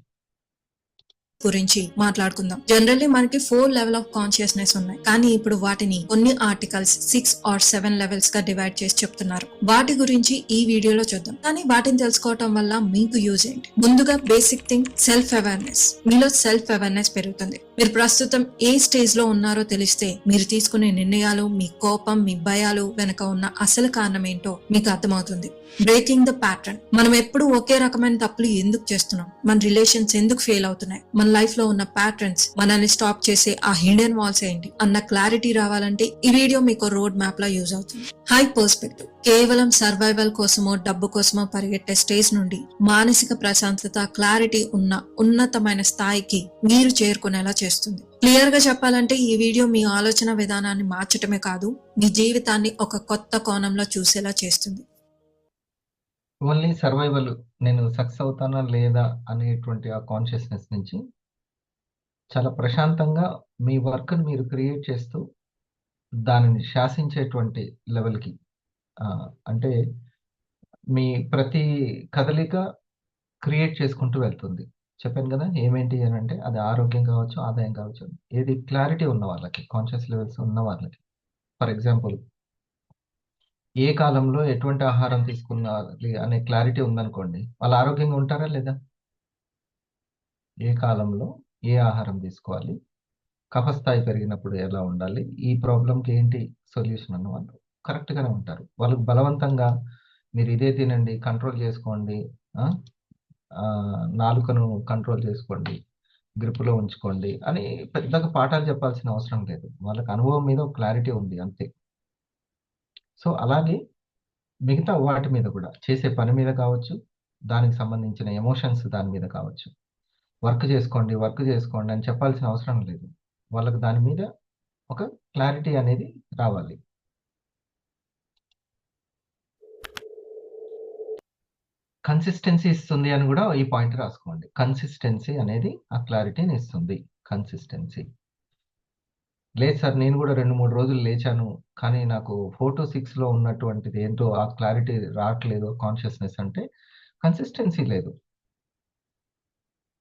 గురించి మాట్లాడుకుందాం. జనరల్లీ మనకి 4 లెవెల్ ఆఫ్ కాన్షియస్నెస్ ఉన్నాయి, కానీ ఇప్పుడు వాటిని కొన్ని ఆర్టికల్స్ 6 or 7 లెవెల్స్ గా డివైడ్ చేసి చెప్తున్నారు. వాటి గురించి ఈ వీడియోలో చూద్దాం. కానీ వాటిని తెలుసుకోవటం వల్ల మీకు యూజ్ ఏంటి? ముందుగా బేసిక్ థింగ్ సెల్ఫ్ అవేర్నెస్. మీలో సెల్ఫ్ అవేర్నెస్ పెరుగుతుంది. మీరు ప్రస్తుతం ఏ స్టేజ్ లో ఉన్నారో తెలిస్తే మీరు తీసుకునే నిర్ణయాలు, మీ కోపం, మీ భయాలు వెనక ఉన్న అసలు కారణం ఏంటో మీకు అర్థమవుతుంది. Breaking the pattern. మనం ఎప్పుడు ఒకే రకమైన తప్పులు ఎందుకు చేస్తున్నాం, మన రిలేషన్స్ ఎందుకు ఫెయిల్ అవుతున్నాయి, మన లైఫ్ లో ఉన్న ప్యాటర్న్స్, మనల్ని స్టాప్ చేసే ఆ హిడెన్ వాల్స్ ఏంటి అన్న క్లారిటీ రావాలంటే ఈ వీడియో మీకు రోడ్ మ్యాప్ లా యూజ్ అవుతుంది. High perspective. కేవలం సర్వైవల్ కోసమో డబ్బు కోసమో పరిగెట్టే స్టేజ్ నుండి మానసిక ప్రశాంతత, క్లారిటీ ఉన్న ఉన్నతమైన స్థాయికి మీరు చేరుకునేలా చేస్తుంది. క్లియర్ గా చెప్పాలంటే ఈ వీడియో మీ ఆలోచన విధానాన్ని మార్చటమే కాదు, మీ జీవితాన్ని ఒక కొత్త కోణంలో చూసేలా చేస్తుంది. ఓన్లీ సర్వైవల్, నేను సక్సెస్ అవుతానా లేదా అనేటువంటి ఆ కాన్షియస్నెస్ నుంచి చాలా ప్రశాంతంగా మీ వర్క్ని మీరు క్రియేట్ చేస్తూ దానిని శాసించేటువంటి లెవెల్కి, అంటే మీ ప్రతి కదలిక క్రియేట్ చేసుకుంటూ వెళ్తుంది. చెప్పాను కదా ఏమేంటి అని అంటే, అది ఆరోగ్యం కావచ్చు, ఆదాయం కావచ్చు, ఏది క్లారిటీ ఉన్న వాళ్ళకి, కాన్షియస్ లెవెల్స్ ఉన్న వాళ్ళకి. ఫర్ ఎగ్జాంపుల్, ఏ కాలంలో ఎటువంటి ఆహారం తీసుకున్నది అనే క్లారిటీ ఉందనుకోండి, వాళ్ళు ఆరోగ్యంగా ఉంటారా లేదా? ఏ కాలంలో ఏ ఆహారం తీసుకోవాలి, కఫస్థాయి పెరిగినప్పుడు ఎలా ఉండాలి, ఈ ప్రాబ్లంకి ఏంటి సొల్యూషన్ అన్న వాళ్ళు కరెక్ట్గానే ఉంటారు. వాళ్ళకి బలవంతంగా మీరు ఇదే తినండి, కంట్రోల్ చేసుకోండి, నాలుకను కంట్రోల్ చేసుకోండి, గ్రిప్లో ఉంచుకోండి అని పెద్దగా పాఠాలు చెప్పాల్సిన అవసరం లేదు. వాళ్ళకి అనుభవం మీద ఒక క్లారిటీ ఉంది అంతే. సో అలాగే మిగతా వాటి మీద కూడా, చేసే పని మీద కావచ్చు, దానికి సంబంధించిన ఎమోషన్స్ దాని మీద కావచ్చు, వర్క్ చేసుకోండి అని చెప్పాల్సిన అవసరం లేదు. వాళ్ళకి దాని మీద ఒక క్లారిటీ అనేది రావాలి. కన్సిస్టెన్సీ ఇస్తుంది అని కూడా ఈ పాయింట్ రాసుకోండి. కన్సిస్టెన్సీ అనేది ఆ క్లారిటీని ఇస్తుంది. కన్సిస్టెన్సీ లేదు సార్, నేను కూడా 2-3 రోజులు లేచాను, కానీ నాకు 4 to 6లో ఉన్నటువంటిది ఏంటో ఆ క్లారిటీ రావట్లేదు, కాన్షియస్నెస్ అంటే కన్సిస్టెన్సీ లేదు.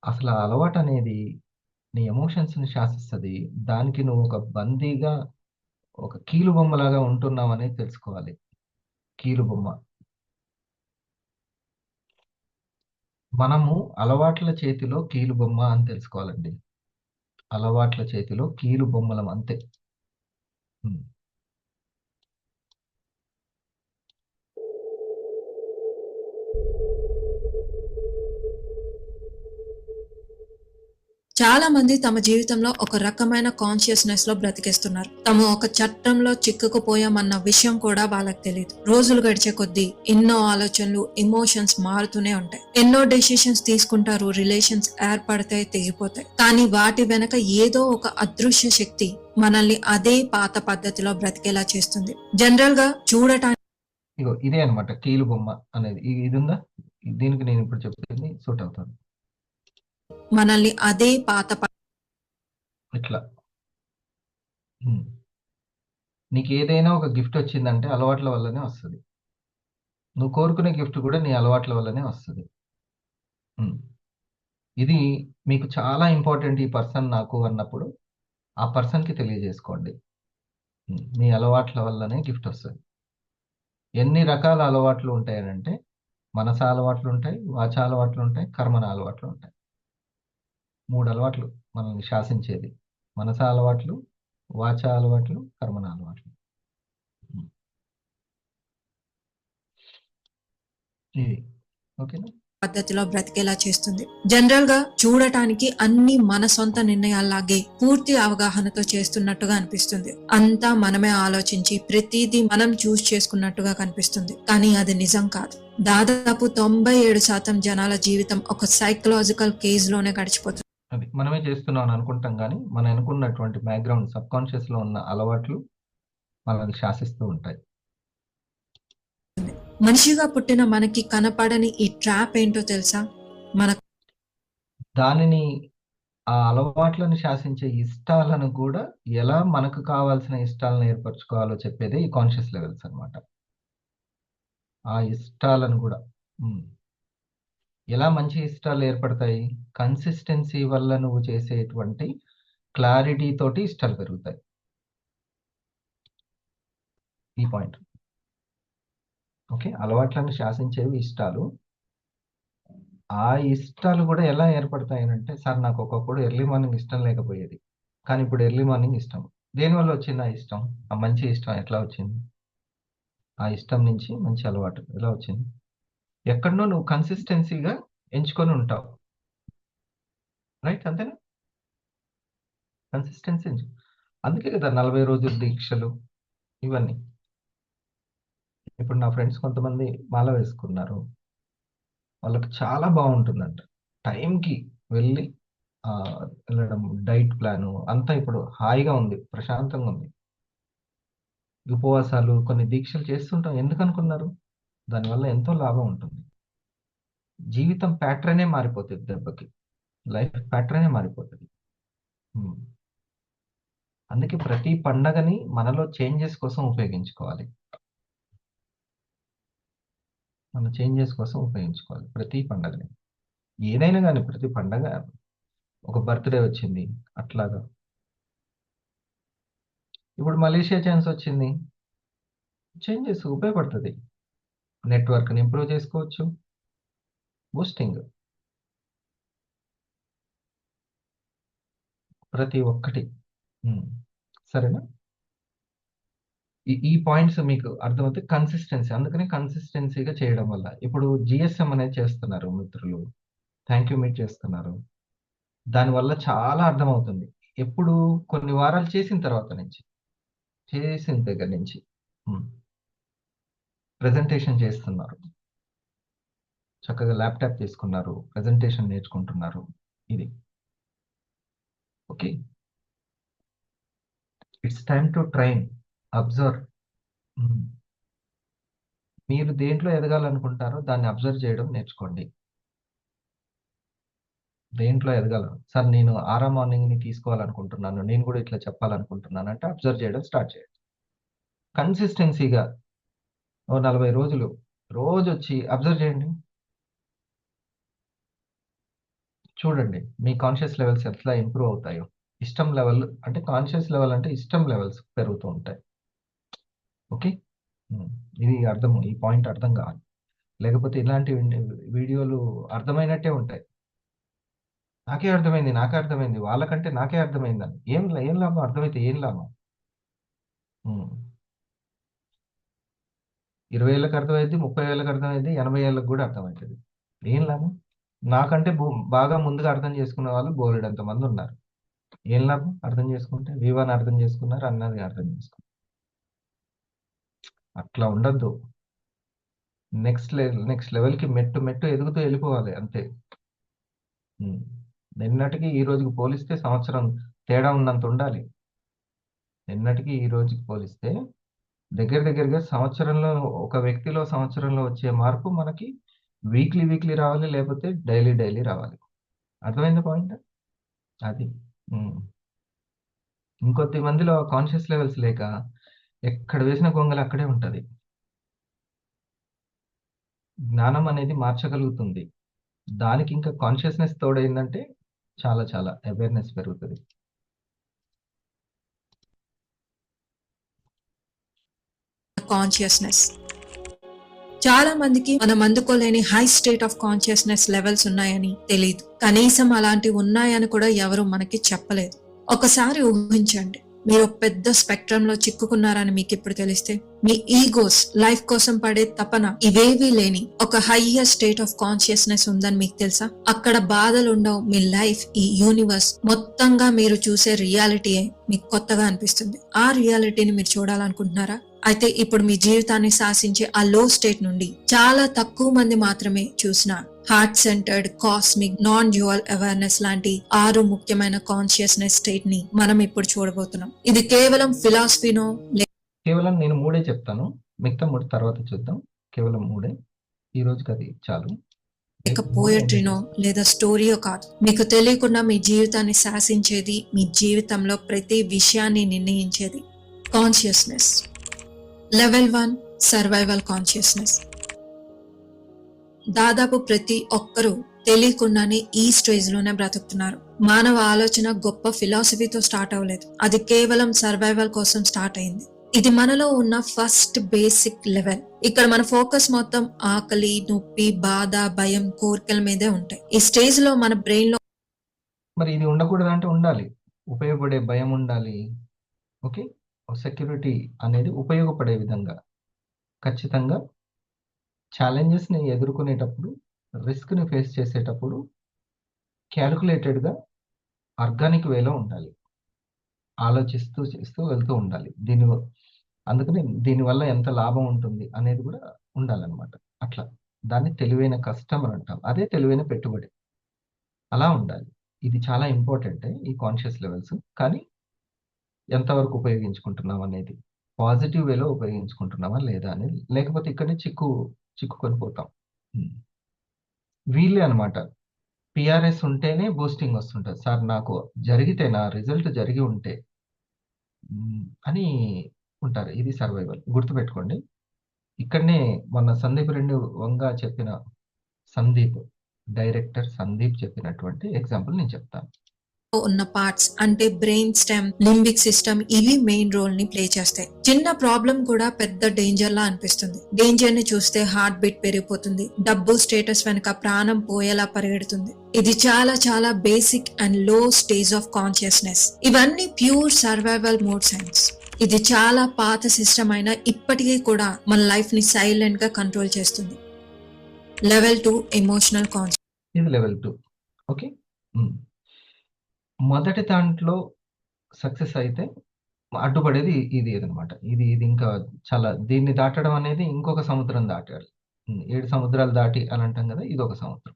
అసలు ఆ అలవాటు అనేది నీ ఎమోషన్స్ని శాసిస్తుంది. దానికి నువ్వు ఒక బందీగా, ఒక కీలు బొమ్మలాగా ఉంటున్నావు అనేది తెలుసుకోవాలి. కీలు బొమ్మ. మనము అలవాట్ల చేతిలో కీలు బొమ్మ అని తెలుసుకోవాలండి. అలవాట్ల చేతిలో కీలు బొమ్మలం అంతే. చాలా మంది తమ జీవితంలో ఒక రకమైన కాన్షియస్నెస్ లో బ్రతికేస్తున్నారు. తాము ఒక చట్టంలో చిక్కుకుపోయామన్న విషయం కూడా వాళ్ళకి తెలియదు. రోజులు గడిచే కొద్దీ ఎన్నో ఆలోచనలు, ఎమోషన్స్ మారుతూనే ఉంటాయి. ఎన్నో డెసిషన్స్ తీసుకుంటారు, రిలేషన్స్ ఏర్పడతాయి, తెగిపోతాయి. కానీ వాటి వెనక ఏదో ఒక అదృశ్య శక్తి మనల్ని అదే పాత పద్ధతిలో బ్రతికేలా చేస్తుంది. జనరల్ గా చూడటానికి ఇగో ఇదే అనమాట కీలు బొమ్మ అనేది. ఇది ఉందా, దీనికి నేను ఇప్పుడు చెప్తుంది సూట్ అవుతుంది. మనల్ని అదే పాత ఇట్లా నీకు ఏదైనా ఒక గిఫ్ట్ వచ్చిందంటే అలవాట్ల వల్లనే వస్తుంది. నువ్వు కోరుకునే గిఫ్ట్ కూడా నీ అలవాట్ల వల్లనే వస్తుంది. ఇది మీకు చాలా ఇంపార్టెంట్, ఈ పర్సన్ నాకు అన్నప్పుడు ఆ పర్సన్కి తెలియజేసుకోండి. మీ అలవాట్ల వల్లనే గిఫ్ట్ వస్తుంది. ఎన్ని రకాల అలవాట్లు ఉంటాయనంటే, మనస అలవాట్లు ఉంటాయి, వాచ అలవాట్లు ఉంటాయి, కర్మన అలవాట్లు ఉంటాయి. 3 అలవాట్లు మనల్ని శాసించేది: మనస అలవాట్లు, వాచ అలవాట్లు, కర్మన అలవాట్లు. ఇది ఓకేనా? పద్ధతిలో బ్రతికేలా చేస్తుంది. జనరల్ గా చూడటానికి అన్ని మన సొంత నిర్ణయాల్లాగే పూర్తి అవగాహనతో చేస్తున్నట్టుగా అనిపిస్తుంది. అంతా మనమే ఆలోచించి ప్రతిదీ మనం చూస్ చేసుకున్నట్టుగా కనిపిస్తుంది. కానీ అది నిజం కాదు. దాదాపు 97% జనాల జీవితం ఒక సైకలాజికల్ కేజ్ లోనే గడిచిపోతుంది. అది మనమే చేస్తున్నాం అని అనుకుంటాం, కానీ మనం అనుకున్నటువంటి బ్యాక్గ్రౌండ్ సబ్ కాన్షియస్ లో ఉన్న అలవాట్లు మనల్ని శాసిస్తూ ఉంటాయి. మనిషిగా పుట్టిన మనకి కనపడని ఈ ట్రాప్ ఏంటో తెలుసా? దానిని, ఆ అలవాట్లను శాసించే ఇష్టాలను కూడా ఎలా మనకు కావాల్సిన ఇష్టాలను ఏర్పరచుకోవాలో చెప్పేదే ఈ కాన్షియస్ లెవెల్స్ అన్నమాట. ఆ ఇష్టాలను కూడా ఎలా మంచి ఇష్టాలు ఏర్పడతాయి? కన్సిస్టెన్సీ వల్ల నువ్వు చేసేటువంటి క్లారిటీ తోటి ఇష్టాలు పెరుగుతాయి. ఈ పాయింట్ ఓకే. అలవాట్లను శాసించేవి ఇష్టాలు. ఆ ఇష్టాలు కూడా ఎలా ఏర్పడతాయి అంటే, సార్ నాకు ఒకప్పుడు ఎర్లీ మార్నింగ్ ఇష్టం లేకపోయేది, కానీ ఇప్పుడు ఎర్లీ మార్నింగ్ ఇష్టం. దేనివల్ల వచ్చింది ఆ ఇష్టం? ఆ మంచి ఇష్టం ఎట్లా వచ్చింది? ఆ ఇష్టం నుంచి మంచి అలవాటు ఎలా వచ్చింది? ఎక్కడనో నువ్వు కన్సిస్టెన్సీగా ఎంచుకొని ఉంటావు, రైట్? అంతేనా? కన్సిస్టెన్సీ. అందుకే కదా 40 రోజుల దీక్షలు ఇవన్నీ. ఇప్పుడు నా ఫ్రెండ్స్ కొంతమంది మాల వేసుకున్నారు, వాళ్ళకి చాలా బాగుంటుందంట. టైంకి వెళ్ళి వెళ్ళడం, డైట్ ప్లాను అంతా ఇప్పుడు హాయిగా ఉంది, ప్రశాంతంగా ఉంది. ఉపవాసాలు, కొన్ని దీక్షలు చేస్తుంటాం. ఎందుకు అనుకున్నారు? దానివల్ల ఎంతో లాభం ఉంటుంది. జీవితం ప్యాటర్నే మారిపోతుంది దెబ్బకి. లైఫ్ ప్యాటర్నే మారిపోతుంది. ఉమ్. అందుకే ప్రతి పండగని మనలో చేంజెస్ కోసం ఉపయోగించుకోవాలి. మన చేంజెస్ కోసం ఉపయోగించుకోవాలి ప్రతి పండగని. ఏదైనా కానీ ప్రతి పండగ, ఒక బర్త్డే వచ్చింది అట్లాగా. ఇప్పుడు మలేషియా ఛాన్స్ వచ్చింది, చేంజెస్ ఉపయోగపడుతుంది. నెట్వర్క్ని ఇంప్రూవ్ చేసుకోవచ్చు, బూస్టింగ్ ప్రతి ఒక్కటి. సరేనా? ఈ పాయింట్స్ మీకు అర్థమైతే కన్సిస్టెన్సీ, అందుకని కన్సిస్టెన్సీగా చేయడం వల్ల ఇప్పుడు జిఎస్ఎం అనేది చేస్తున్నారు మిత్రులు, థ్యాంక్ యూ మీట్ చేస్తున్నారు. దానివల్ల చాలా అర్థమవుతుంది. ఎప్పుడు కొన్ని వారాలు చేసిన తర్వాత నుంచి, చేసిన దగ్గర నుంచి ప్రజెంటేషన్ చేస్తున్నారు, చక్కగా ల్యాప్టాప్ తీసుకున్నారు, ప్రజెంటేషన్ నేర్చుకుంటున్నారు. ఇది okay. It's time to train, observe. మీరు దేంట్లో ఎదగాలనుకుంటారో దాన్ని అబ్జర్వ్ చేయడం నేర్చుకోండి. దేంట్లో ఎదగాలను సార్, నేను 6 మార్నింగ్ని తీసుకోవాలనుకుంటున్నాను, నేను కూడా ఇట్లా చెప్పాలనుకుంటున్నాను అంటే అబ్జర్వ్ చేయడం స్టార్ట్ చేయండి. కన్సిస్టెన్సీగా 40 రోజులు రోజు వచ్చి అబ్జర్వ్ చేయండి. చూడండి మీ కాన్షియస్ లెవెల్స్ ఎట్లా ఇంప్రూవ్ అవుతాయో. ఇష్టం లెవెల్ అంటే, కాన్షియస్ లెవెల్ అంటే ఇష్టం లెవెల్స్ పెరుగుతూ ఉంటాయి. ఓకే, ఇది అర్థం, ఈ పాయింట్ అర్థం కావాలి. లేకపోతే ఇలాంటి వీడియోలు అర్థమైనట్టే ఉంటాయి. నాకే అర్థమైంది, వాళ్ళకంటే నాకే అర్థమైందని. ఏం లాభం? అర్థమైతే ఏం లాభం? 20 ఏళ్ళకి అర్థమైంది, 30 ఏళ్ళకి అర్థమైంది, 80 ఏళ్ళకి కూడా అర్థమవుతుంది. ఏం లాభం? నాకంటే బాగా ముందుగా అర్థం చేసుకునే వాళ్ళు బోలెడంత మంది ఉన్నారు. ఏం లాభం అర్థం చేసుకుంటే? వివాన్ అర్థం చేసుకున్నారు, అన్నది అర్థం చేసుకున్నారు. అట్లా ఉండద్దు. నెక్స్ట్ లెవెల్కి మెట్టు ఎదుగుతూ వెళ్ళిపోవాలి అంతే. నిన్నటికి ఈ రోజుకి పోలిస్తే సంవత్సరం తేడా ఉన్నంత ఉండాలి. నిన్నటికి ఈ రోజుకి పోలిస్తే దగ్గరగా సంవత్సరంలో, ఒక వ్యక్తిలో సంవత్సరంలో వచ్చే మార్పు మనకి వీక్లీ రావాలి, లేకపోతే డైలీ రావాలి. అర్థమైంది పాయింట్? అది. ఇంకొద్ది మందిలో కాన్షియస్ లెవెల్స్ లేక ఎక్కడ వేసిన గొంగలు అక్కడే ఉంటది. జ్ఞానం అనేది మార్చగలుగుతుంది. దానికి ఇంకా కాన్షియస్నెస్ తోడైందంటే చాలా అవేర్నెస్ పెరుగుతుంది. కాన్షియస్నెస్ చాలా మందికి మనం అందుకోలేని high state of consciousness levels ఉన్నాయని తెలియదు. కనీసం అలాంటివి ఉన్నాయని కూడా ఎవరు మనకి చెప్పలేదు. ఒకసారి ఊహించండి, మీరు పెద్ద స్పెక్ట్రమ్ లో చిక్కుకున్నారని మీకు ఇప్పుడు తెలిస్తే, మీ ఈగోస్, లైఫ్ కోసం పడే తపన ఇవేవీ లేని ఒక హైయర్ స్టేట్ ఆఫ్ కాన్షియస్నెస్ ఉందని మీకు తెలుసా? అక్కడ బాధలు ఉండవు. మీ లైఫ్, ఈ యూనివర్స్ మొత్తంగా మీరు చూసే రియాలిటీయే మీకు కొత్తగా అనిపిస్తుంది. ఆ రియాలిటీని మీరు చూడాలనుకుంటున్నారా? అయితే ఇప్పుడు మీ జీవితాన్ని శాసించే ఆ లో స్టేట్ నుండి చాలా తక్కువ మంది మాత్రమే చూసిన heart centred, cosmic, non dual awareness లాంటి 6 ముఖ్యమైన కాన్షియస్నెస్ స్టేట్ ని మనం ఇప్పుడు చూడబోతున్నాం. ఇది కేవలం ఫిలాసఫీనో, కేవలం నేను 3 చెప్తాను, మిగతా 3 తర్వాత చూద్దాం. కేవలం 3 ఈ రోజుకి, అది చాలు. లేక పోయట్రీనో లేదా స్టోరీయో కాదు. మీకు తెలియకుండా మీ జీవితాన్ని శాసించేది, మీ జీవితంలో ప్రతి విషయాన్ని నిర్ణయించేది కాన్షియస్నెస్. Level 1 survival consciousness. దాదాపు ప్రతి ఒక్కరూ తెలియకుండానే ఈ స్టేజ్ లోనే బ్రతుకుతున్నారు. మానవ ఆలోచన గొప్ప ఫిలాసఫీతో స్టార్ట్ అవ్వలేదు, అది కేవలం సర్వైవల్ కోసం స్టార్ట్ అయింది. ఇది మనలో ఉన్న ఫస్ట్ బేసిక్ లెవెల్. ఇక్కడ మన ఫోకస్ మొత్తం ఆకలి, నొప్పి, బాధ, భయం, కోరికల మీదే ఉంటాయి. ఈ స్టేజ్ లో మన బ్రెయిన్ లో మరి ఇది ఉండకూడదు అంటే ఉండాలి, ఉపయోగపడే భయం ఉండాలి. ఓకే, సెక్యూరిటీ అనేది ఉపయోగపడే విధంగా ఖచ్చితంగా ఛాలెంజెస్ని ఎదుర్కొనేటప్పుడు, రిస్క్ని ఫేస్ చేసేటప్పుడు క్యాలిక్యులేటెడ్గా, ఆర్గానిక్ వేలో ఉండాలి, ఆలోచిస్తూ చేస్తూ వెళ్తూ ఉండాలి. అందుకని దీనివల్ల ఎంత లాభం ఉంటుంది అనేది కూడా ఉండాలన్నమాట. అట్లా దాన్ని తెలివైన కష్టం అని అంటాం, అదే తెలివైన పెట్టుబడి. అలా ఉండాలి. ఇది చాలా ఇంపార్టెంటే ఈ కాన్షియస్ లెవెల్స్. కానీ ఎంతవరకు ఉపయోగించుకుంటున్నాం అనేది. పాజిటివ్ వేలో ఉపయోగించుకుంటున్నామా లేదా అనేది. లేకపోతే ఇక్కడనే చిక్కుకొని పోతాం. వీళ్ళే అన్నమాట. పిఆర్ఎస్ ఉంటేనే బూస్టింగ్ వస్తుంటది. సార్ నాకు జరిగితే నా రిజల్ట్ జరిగి ఉంటే అని ఉంటారు. ఇది సర్వైవల్. గుర్తుపెట్టుకోండి. ఇక్కడనే మొన్న సందీప్ రెండు వంగ చెప్పిన డైరెక్టర్ సందీప్ చెప్పినటువంటి ఎగ్జాంపుల్ నేను చెప్తాను. ఉన్న పార్ట్స్ అంటే బ్రెయిన్ స్టెమ్, లింబిక్ సిస్టమ్ ఇవి మెయిన్ రోల్ ని ప్లే చేస్తాయి. చిన్న ప్రాబ్లం కూడా పెద్ద డేంజర్ లా అనిపిస్తుంది. డేంజర్ ని చూస్తే హార్ట్ బీట్ పెరిగిపోతుంది, డబ్బు స్టేటస్ వెనుక ప్రాణం పోయేలా పరిగెడుతుంది. ఇది చాలా చాలా బేసిక్ అండ్ లో స్టేజ్ ఆఫ్ కాన్షియస్నెస్. ఇవన్నీ ప్యూర్ సర్వైవల్ మోడ్ సైన్స్. ఇది చాలా పాత సిస్టమ్ అయినా ఇప్పటికీ కూడా మన లైఫ్ ని సైలెంట్ గా కంట్రోల్ చేస్తుంది. Level 2 emotional conscious. ఇది లెవెల్ 2. ఓకే. మొదటి దాంట్లో సక్సెస్ అయితే అడ్డుపడేది ఇది అన్నమాట. ఇది ఇంకా చాలా దీన్ని దాటడం అనేది ఇంకొక సముద్రం దాటాలి. 7 సముద్రాలు దాటి అని అంటాం కదా, ఇది ఒక సముద్రం.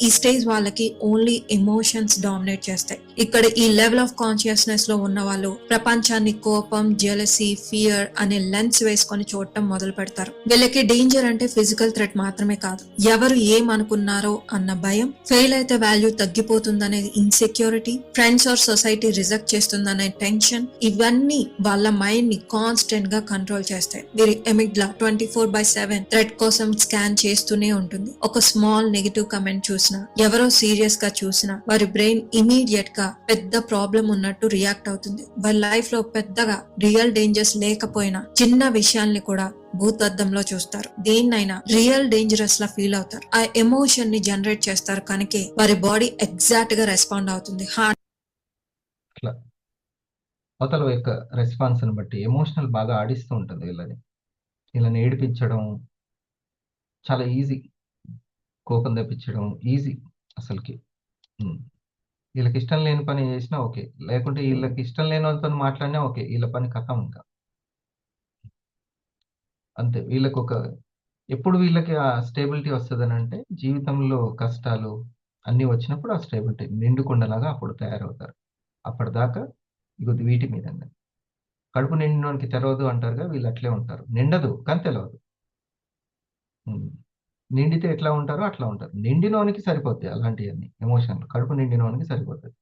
ఈ స్టేజ్ వాళ్ళకి ఓన్లీ ఎమోషన్స్ డామినేట్ చేస్తాయి. ఇక్కడ ఈ లెవెల్ ఆఫ్ కాన్షియస్నెస్ లో ఉన్న వాళ్ళు ప్రపంచాన్ని కోపం, జెలసీ, ఫియర్ అనే లెన్స్ వేసుకొని చూడటం మొదలు పెడతారు. వీళ్ళకి డేంజర్ అంటే ఫిజికల్ థ్రెట్ మాత్రమే కాదు, ఎవరు ఏమనుకున్నారో అన్న భయం, ఫెయిల్ అయితే వాల్యూ తగ్గిపోతుందనే insecurity, friends or society reject చేస్తుందనే టెన్షన్, ఇవన్నీ వాళ్ళ మైండ్ ని కాన్స్టెంట్ గా కంట్రోల్ చేస్తాయి. వీరి ఎమిగ్లా 24/7 థ్రెట్ కోసం స్కాన్ చేస్తూనే ఉంటుంది. ఒక స్మాల్ నెగటివ్ కమెంట్ చూసినా, ఎవరో సీరియస్ గా చూసినా వారి బ్రెయిన్ ఇమీడియట్ గా పెద్ద ప్రాబ్లం ఉన్నట్టు రియాక్ట్ అవుతుంది. వారి లైఫ్ లో పెద్దగా రియల్ డేంజర్స్ లేకపోయినా చిన్న విషయాల్ని కూడా భూతద్దంలో చూస్తారు. దేన్నైనా రియల్ డేంజరస్ లా ఫీల్ అవుతారు. ఆ ఎమోషన్ ని జనరేట్ చేస్తారు కనుకే వారి బాడీ ఎగ్జాక్ట్ గా రెస్పాండ్ అవుతుంది. హార్ట్ అవతల యొక్క రెస్పాన్స్ ని బట్టి ఎమోషనల్ బాగా ఆడిస్తూ ఉంటుంది. వీళ్ళని ఏడిపించడం చాలా ఈజీ, కోపం తెప్పించడం ఈజీ అసలుకి. వీళ్ళకి ఇష్టం లేని పని చేసినా ఓకే, లేకుంటే వీళ్ళకి ఇష్టం లేని వాళ్ళతో మాట్లాడినా ఓకే, వీళ్ళ పని కథం ఇంకా అంతే. ఎప్పుడు వీళ్ళకి ఆ స్టేబిలిటీ వస్తుంది అంటే జీవితంలో కష్టాలు అన్ని వచ్చినప్పుడు ఆ స్టేబిలిటీ నిండుకుండలాగా అప్పుడు తయారవుతారు. అప్పటిదాకా వీటి మీద కడుపు నిండినోనికి తెలవదు అంటారుగా, వీళ్ళు అట్లే ఉంటారు. నిండదు కానీ తెలవదు. నిండితే ఎట్లా ఉంటారో అట్లా ఉంటారు. నిండినోనికి సరిపోతాయి అలాంటివన్నీ ఎమోషన్లు. కడుపు నిండినోనికి సరిపోతుంది.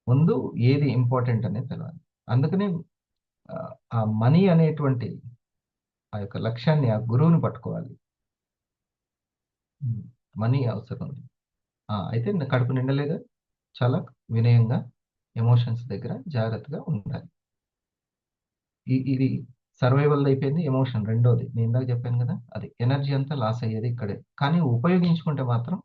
ముందు ఏది ఇంపార్టెంట్ అనేది తెలవాలి. అందుకనే ఆ మనీ అనేటువంటి ఆ యొక్క లక్ష్యాన్ని, ఆ గురువుని పట్టుకోవాలి. మనీ అవసరం ఉంది. అయితే కడుపు నిండలేదా, చాలా వినయంగా ఎమోషన్స్ దగ్గర జాగ్రత్తగా ఉండాలి. ఇది సర్వైవల్ అయిపోయింది. ఎమోషన్ రెండోది నేను ఇందాక చెప్పాను కదా, అది ఎనర్జీ అంతా లాస్ అయ్యేది ఇక్కడే. కానీ ఉపయోగించుకుంటే మాత్రం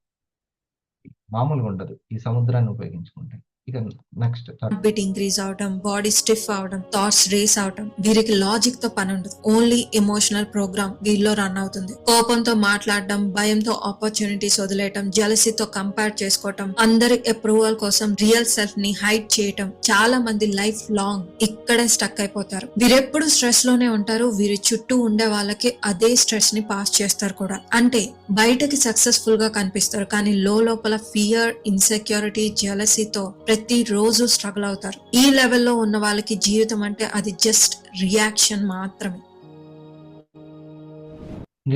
మామూలుగా ఉండదు ఈ సముద్రాన్ని ఉపయోగించుకుంటే. ఇక నెక్స్ట్ బీట్ ఇంక్రీజ్ అవడం, బాడీ స్టిఫ్ అవడం, థాట్స్ రేస్ అవడం. వీరికి లాజిక్ తో పని ఉండదు, ఓన్లీ ఎమోషనల్ ప్రోగ్రామ్ వీళ్ళలో రన్ అవుతుంది. కోపంతో మాట్లాడడం, భయంతో ఆపర్చునిటీస్ వదిలేయటం, జెలసీతో కంపేర్ చేసుకోవటం, అందరి అప్రూవల్ కోసం రియల్ సెల్ఫ్ ని హైడ్ చేయటం. చాలా మంది లైఫ్ లాంగ్ ఇక్కడే స్టక్ అయిపోతారు. వీరెప్పుడు స్ట్రెస్ లోనే ఉంటారు. వీరి చుట్టూ ఉండే వాళ్ళకి అదే స్ట్రెస్ ని పాస్ చేస్తారు కూడా. అంటే బయటకి సక్సెస్ఫుల్ గా కనిపిస్తారు, కానీ లోపల ఫియర్, ఇన్సెక్యూరిటీ, జెలసీతో ప్రతి రోజు స్ట్రగుల్ అవుతారు. ఈ లెవెల్లో ఉన్న వాళ్ళకి జీవితం అంటే అది జస్ట్ రియాక్షన్ మాత్రమే.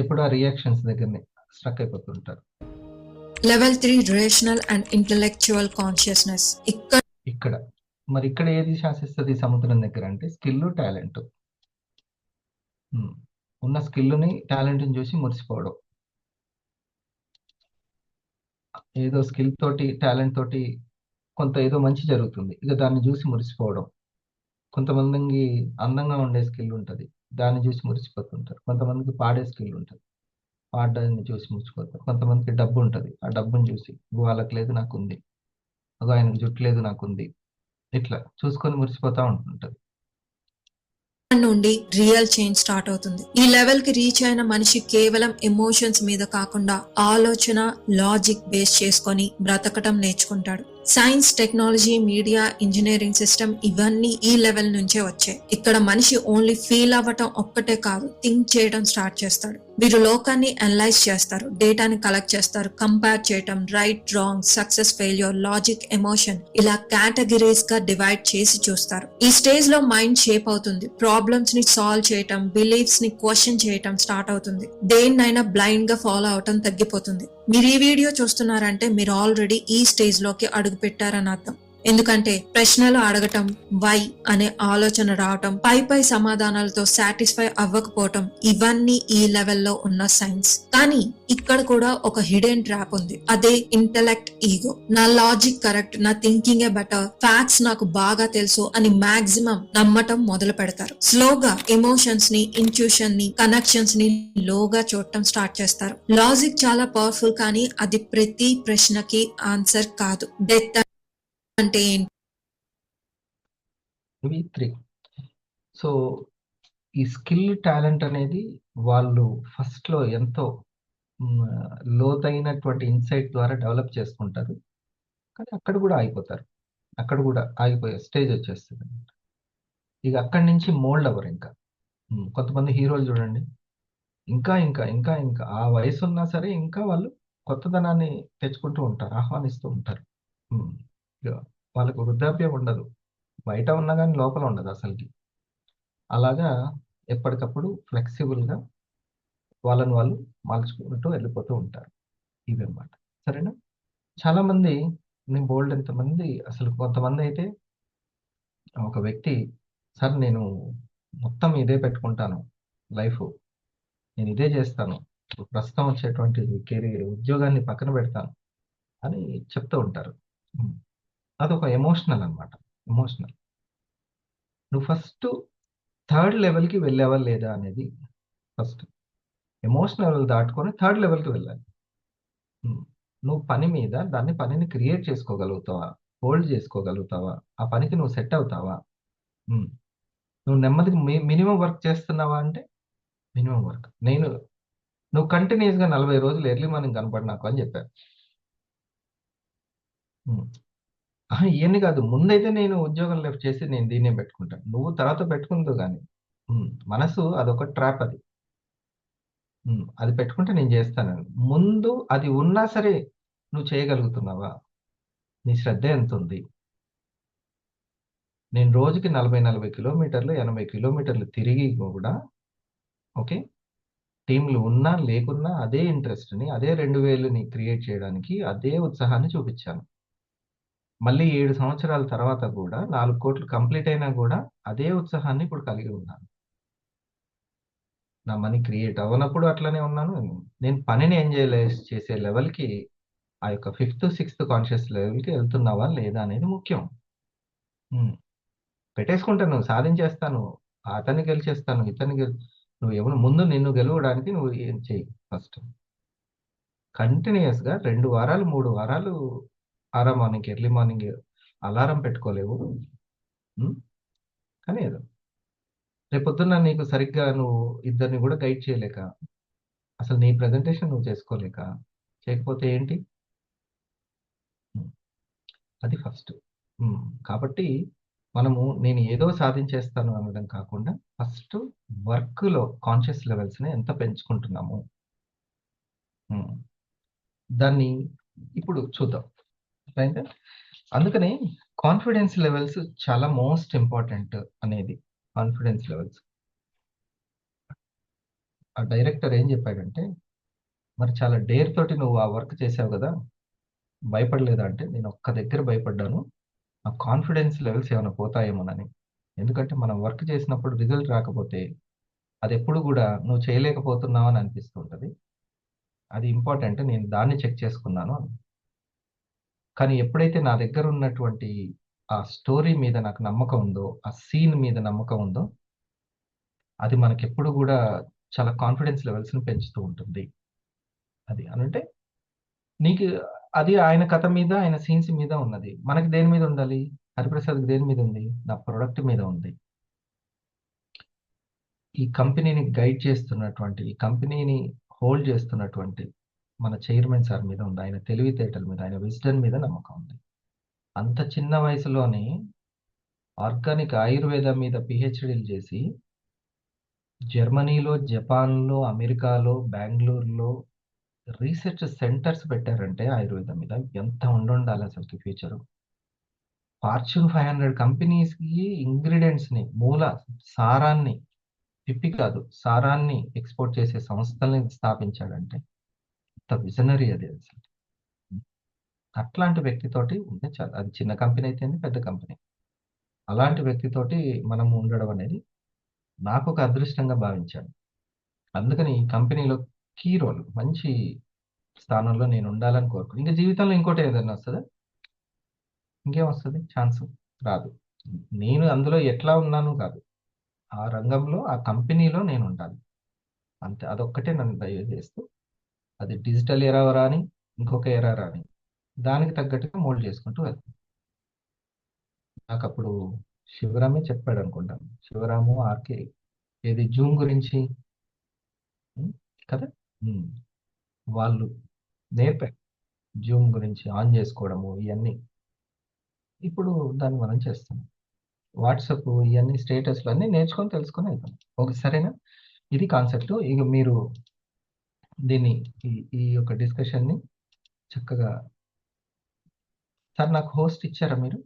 ఎప్పుడు ఆ రియాక్షన్స్ దగ్గరనే స్ట్రక్ అయిపోతుంటారు. Level 3 rational and intellectual consciousness. ఇక్కడ ఏది శాసిస్తుంది సముద్రం దగ్గర అంటే స్కిల్, టాలెంట్. ఉన్న స్కిల్ని, టాలెంట్ని చూసి మురిసిపోవడం. ఏదో స్కిల్ తోటి, టాలెంట్ తోటి కొంత ఏదో మంచి జరుగుతుంది, ఇక దాన్ని చూసి మురిసిపోవడం. కొంతమందికి అందంగా ఉండే స్కిల్ ఉంటుంది, దాన్ని చూసి మురిసిపోతుంటారు. కొంతమందికి పాడే స్కిల్ ఉంటుంది, పాడడాన్ని చూసి మురిసిపోతారు. కొంతమందికి డబ్బు ఉంటుంది, ఆ డబ్బుని చూసి వాళ్ళకి లేదు నాకుంది, ఆయనకు జుట్టు లేదు నాకుంది, ఇట్లా చూసుకొని మురిసిపోతా ఉంటుంటది. నుండి రియల్ చేంజ్ స్టార్ట్ అవుతుంది. ఈ లెవెల్ కి రీచ్ అయిన మనిషి కేవలం ఎమోషన్స్ మీద కాకుండా ఆలోచన, లాజిక్ బేస్ చేసుకొని బ్రతకటం నేర్చుకుంటాడు. Science, technology, media, engineering system ఇవన్నీ ఈ లెవెల్ నుంచే వచ్చాయి. ఇక్కడ మనిషి ఓన్లీ ఫీల్ అవ్వటం ఒక్కటే కాదు, థింక్ చేయడం స్టార్ట్ చేస్తాడు. వీరు లోకాన్ని అనలైజ్ చేస్తారు, డేటాని కలెక్ట్ చేస్తారు, కంపేర్ చేయటం, right wrong, success failure, logic, emotion ఇలా కేటగిరీస్ గా డివైడ్ చేసి చూస్తారు. ఈ స్టేజ్ లో మైండ్ షేప్ అవుతుంది, ప్రాబ్లమ్స్ ని సాల్వ్ చేయటం, బిలీఫ్స్ ని క్వశ్చన్ చేయటం స్టార్ట్ అవుతుంది. దేన్నైనా బ్లైండ్ గా ఫాలో అవటం తగ్గిపోతుంది. మీరు ఈ వీడియో చూస్తున్నారంటే మీరు ఆల్రెడీ ఈ స్టేజ్ లోకి అడుగు పెట్టారని అర్థం. ఎందుకంటే ప్రశ్నలు అడగటం, వై అనే ఆలోచన రావటం, పై సమాధానాలతో సాటిస్ఫై అవ్వకపోవటం ఇవన్నీ ఈ లెవెల్లో ఉన్న సైన్స్. కానీ ఇక్కడ కూడా ఒక హిడెన్ ట్రాప్ ఉంది, అదే ఇంటెలెక్ట్ ఈగో. నా లాజిక్ కరెక్ట్, నా థింకింగ్ ఏ బెటర్, ఫ్యాక్ట్స్ నాకు బాగా తెలుసు అని మాక్సిమం నమ్మటం మొదలు పెడతారు. స్లోగా ఎమోషన్స్ ని, ఇంట్యూషన్ ని, కనెక్షన్స్ ని లోగా చూడటం స్టార్ట్ చేస్తారు. లాజిక్ చాలా పవర్ఫుల్, కానీ అది ప్రతి ప్రశ్నకి ఆన్సర్ కాదు. డెత్ అంటే ఏంటి? ఇవి 3. సో ఈ స్కిల్ టాలెంట్ అనేది వాళ్ళు ఫస్ట్లో ఎంతో లోతైనటువంటి ఇన్సైట్ ద్వారా డెవలప్ చేసుకుంటారు, కానీ అక్కడ కూడా ఆగిపోతారు. అక్కడ కూడా ఆగిపోయే స్టేజ్ వచ్చేస్తుంది. ఇక అక్కడి నుంచి మోల్డ్ అవ్వరు ఇంకా. కొంతమంది హీరోలు చూడండి, ఇంకా ఇంకా ఇంకా ఇంకా ఆ వయసు ఉన్నా సరే ఇంకా వాళ్ళు కొత్తదనాన్ని తెచ్చుకుంటూ ఉంటారు, ఆహ్వానిస్తూ ఉంటారు. ఇక వాళ్ళకు వృద్ధాప్యం ఉండదు, బయట ఉన్నా కానీ లోపల ఉండదు అసలుకి. అలాగా ఎప్పటికప్పుడు ఫ్లెక్సిబుల్గా వాళ్ళని వాళ్ళు మలుచుకుంటూ వెళ్ళిపోతూ ఉంటారు. ఇదన్నమాట. సరేనా? చాలామంది, నేను బోల్డ్ ఎంతమంది, అసలు కొంతమంది అయితే ఒక వ్యక్తి, సార్ నేను మొత్తం ఇదే పెట్టుకుంటాను లైఫ్, నేను ఇదే చేస్తాను, ప్రస్తుతం వచ్చేటువంటి కెరీర్ ఉద్యోగాన్ని పక్కన పెడతాను అని చెప్తూ ఉంటారు. అదొక ఎమోషనల్ అనమాట. ఎమోషనల్. నువ్వు ఫస్ట్ 3rd లెవెల్కి వెళ్ళావా లేదా అనేది ఫస్ట్. ఎమోషనల్ లెవెల్ దాటుకొని 3rd లెవెల్కి వెళ్ళాలి. నువ్వు పనిని క్రియేట్ చేసుకోగలుగుతావా, హోల్డ్ చేసుకోగలుగుతావా, ఆ పనికి నువ్వు సెట్ అవుతావా, నువ్వు నెమ్మదిగా మినిమం వర్క్ చేస్తున్నావా అంటే మినిమం వర్క్. నువ్వు కంటిన్యూస్గా 40 రోజులు ఎర్లీ మార్నింగ్ కనపడి నాకు అని చెప్పాను. ఇవన్నీ కాదు, ముందైతే నేను ఉద్యోగం లెఫ్ట్ చేసి నేను దీన్నే పెట్టుకుంటాను, నువ్వు తర్వాత పెట్టుకుందో కానీ మనసు అదొక ట్రాప్. అది పెట్టుకుంటే నేను చేస్తానని ముందు అది ఉన్నా సరే నువ్వు చేయగలుగుతున్నావా, నీ శ్రద్ధ ఎంత ఉంది? నేను రోజుకి 40 కిలోమీటర్లు 80 కిలోమీటర్లు తిరిగి కూడా, ఓకే, టీంలు ఉన్నా లేకున్నా అదే ఇంట్రెస్ట్ని, అదే 2000ని క్రియేట్ చేయడానికి అదే ఉత్సాహాన్ని చూపించాను. మళ్ళీ 7 సంవత్సరాల తర్వాత కూడా 4 కోట్లు కంప్లీట్ అయినా కూడా అదే ఉత్సాహాన్ని ఇప్పుడు కలిగి ఉన్నాను. నా మనీ క్రియేట్ అవ్వనప్పుడు అట్లనే ఉన్నాను. నేను పనిని ఎంజాయ్ చేసే లెవెల్కి, ఆ యొక్క 5th 6th కాన్షియస్ లెవెల్కి వెళ్తున్నావా లేదా అనేది ముఖ్యం. పెట్టేసుకుంటాను, సాధించేస్తాను, అతన్ని గెలిచేస్తాను, నువ్వు ఎవరు ముందు నిన్ను గెలవడానికి నువ్వు ఏం చేయి. ఫస్ట్ కంటిన్యూస్గా 2 వారాలు 3 వారాలు మార్నింగ్ ఎర్లీ మార్నింగ్ అలారం పెట్టుకోలేవు, కానీ ఏదో రేపొద్దున్న నీకు సరిగ్గా నువ్వు ఇద్దరిని కూడా గైడ్ చేయలేక, అసలు నీ ప్రజెంటేషన్ నువ్వు చేసుకోలేక, చేయకపోతే ఏంటి? అది ఫస్ట్. కాబట్టి నేను ఏదో సాధించేస్తాను అనడం కాకుండా ఫస్ట్ వర్క్లో కాన్షియస్ లెవెల్స్ని ఎంత పెంచుకుంటున్నాము దాన్ని ఇప్పుడు చూద్దాం. రైట్? అందుకని కాన్ఫిడెన్స్ లెవెల్స్ చాలా మోస్ట్ ఇంపార్టెంట్ అనేది. కాన్ఫిడెన్స్ లెవెల్స్, ఆ డైరెక్టర్ ఏం చెప్పాడంటే, మరి చాలా డేర్ తోటి నువ్వు ఆ వర్క్ చేసావు కదా, భయపడలేదా అంటే, నేను ఒక్క దగ్గర భయపడ్డాను, ఆ కాన్ఫిడెన్స్ లెవెల్స్ ఏమైనా పోతాయేమోనని. ఎందుకంటే మనం వర్క్ చేసినప్పుడు రిజల్ట్ రాకపోతే అది ఎప్పుడు కూడా నువ్వు చేయలేకపోతున్నావు అని అనిపిస్తుంటుంది. అది ఇంపార్టెంట్, నేను దాన్ని చెక్ చేసుకున్నాను. కానీ ఎప్పుడైతే నా దగ్గర ఉన్నటువంటి ఆ స్టోరీ మీద నాకు నమ్మకం ఉందో, ఆ సీన్ మీద నమ్మకం ఉందో, అది మనకెప్పుడు కూడా చాలా కాన్ఫిడెన్స్ లెవెల్స్ని పెంచుతూ ఉంటుంది. అది అనంటే నీకు అది ఆయన కథ మీద, ఆయన సీన్స్ మీద ఉన్నది. మనకి దేని మీద ఉండాలి? హరిప్రసాద్కి దేని మీద ఉంది? నా ప్రొడక్ట్ మీద ఉంది. ఈ కంపెనీని గైడ్ చేస్తున్నటువంటి, ఈ కంపెనీని హోల్డ్ చేస్తున్నటువంటి మన చైర్మన్ సార్ మీద ఉంది, ఆయన తెలివితేటల మీద, ఆయన విజ్డమ్ మీద నమ్మకం ఉంది. అంత చిన్న వయసులోనే ఆర్గానిక్ ఆయుర్వేద మీద పిహెచ్డీలు చేసి జర్మనీలో, జపాన్లో, అమెరికాలో, బెంగళూరులో రీసెర్చ్ సెంటర్స్ పెట్టారంటే ఆయుర్వేదం మీద ఎంత ఉండాలి అసలుకి ఫ్యూచర్. ఫార్చ్యూన్ 500 కంపెనీస్ కి ఇంగ్రీడియంట్స్ ని, మూల సారాన్ని, పిప్పి కాదు సారాన్ని ఎక్స్పోర్ట్ చేసే సంస్థల్ని స్థాపించాడంటే ఎంత విజనరీ అది అసలు. అట్లాంటి వ్యక్తితోటి ఉంటే చాలు. అది చిన్న కంపెనీ అయితే పెద్ద కంపెనీ, అలాంటి వ్యక్తితోటి మనం ఉండడం అనేది నాకు ఒక అదృష్టంగా భావించాను. అందుకని ఈ కంపెనీలో కీ రోల్, మంచి స్థానంలో నేను ఉండాలని కోరుకున్నాను. ఇంకా జీవితంలో ఇంకోటి ఏదైనా వస్తుందా? ఇంకేం వస్తుంది? ఛాన్స్ రాదు. నేను అందులో ఎట్లా ఉన్నాను కాదు, ఆ రంగంలో ఆ కంపెనీలో నేను ఉండాలి అంతే. అదొక్కటే నన్ను దయ చేస్తూ, అది డిజిటల్ ఎరా రాని, ఇంకొక ఎరా రాని, దానికి తగ్గట్టుగా మోల్డ్ చేసుకుంటూ వెళ్తాను. నాకు అప్పుడు శివరామే చెప్పాడు అనుకుంటాను, శివరాము ఆర్కే, ఏది జూమ్ గురించి, ఉం? కదా, ఉం. వాళ్ళు నేర్పారు జూమ్ గురించి ఆన్ చేసుకోవడము ఇవన్నీ. ఇప్పుడు దాన్ని మనం చేస్తాం. వాట్సాప్ ఇవన్నీ స్టేటస్లు అన్నీ నేర్చుకొని తెలుసుకొని వెళ్తాం. ఓకే, సరేనా? ఇది కాన్సెప్ట్. ఇక మీరు దీన్ని, ఈ ఈ యొక్క డిస్కషన్ని చక్కగా, సార్ నాకు హోస్ట్ ఇచ్చారా మీరు?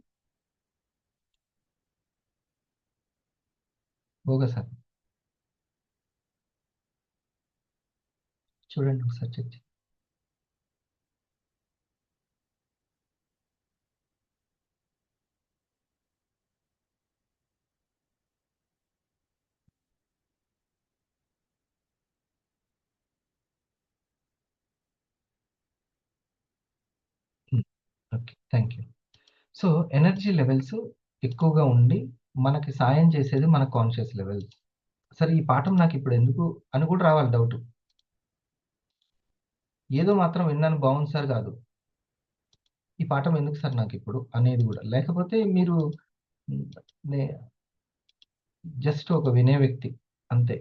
ఓకే సార్, చూడండి ఒకసారి చెక్ చేయండి. Okay, thank you. So energy levels ఎక్కువగా ఉండి మనకి సాయం చేసేది మన కాన్షియస్ లెవెల్స్. సరే, ఈ పాఠం నాకు ఇప్పుడు ఎందుకు అని కూడా రావాలి డౌట్. ఏదో మాత్రం విన్నాను బాగుంది సార్ కాదు, ఈ పాఠం ఎందుకు సార్ నాకు ఇప్పుడు అనేది కూడా. లేకపోతే మీరు జస్ట్ ఒక వినే వ్యక్తి అంతే.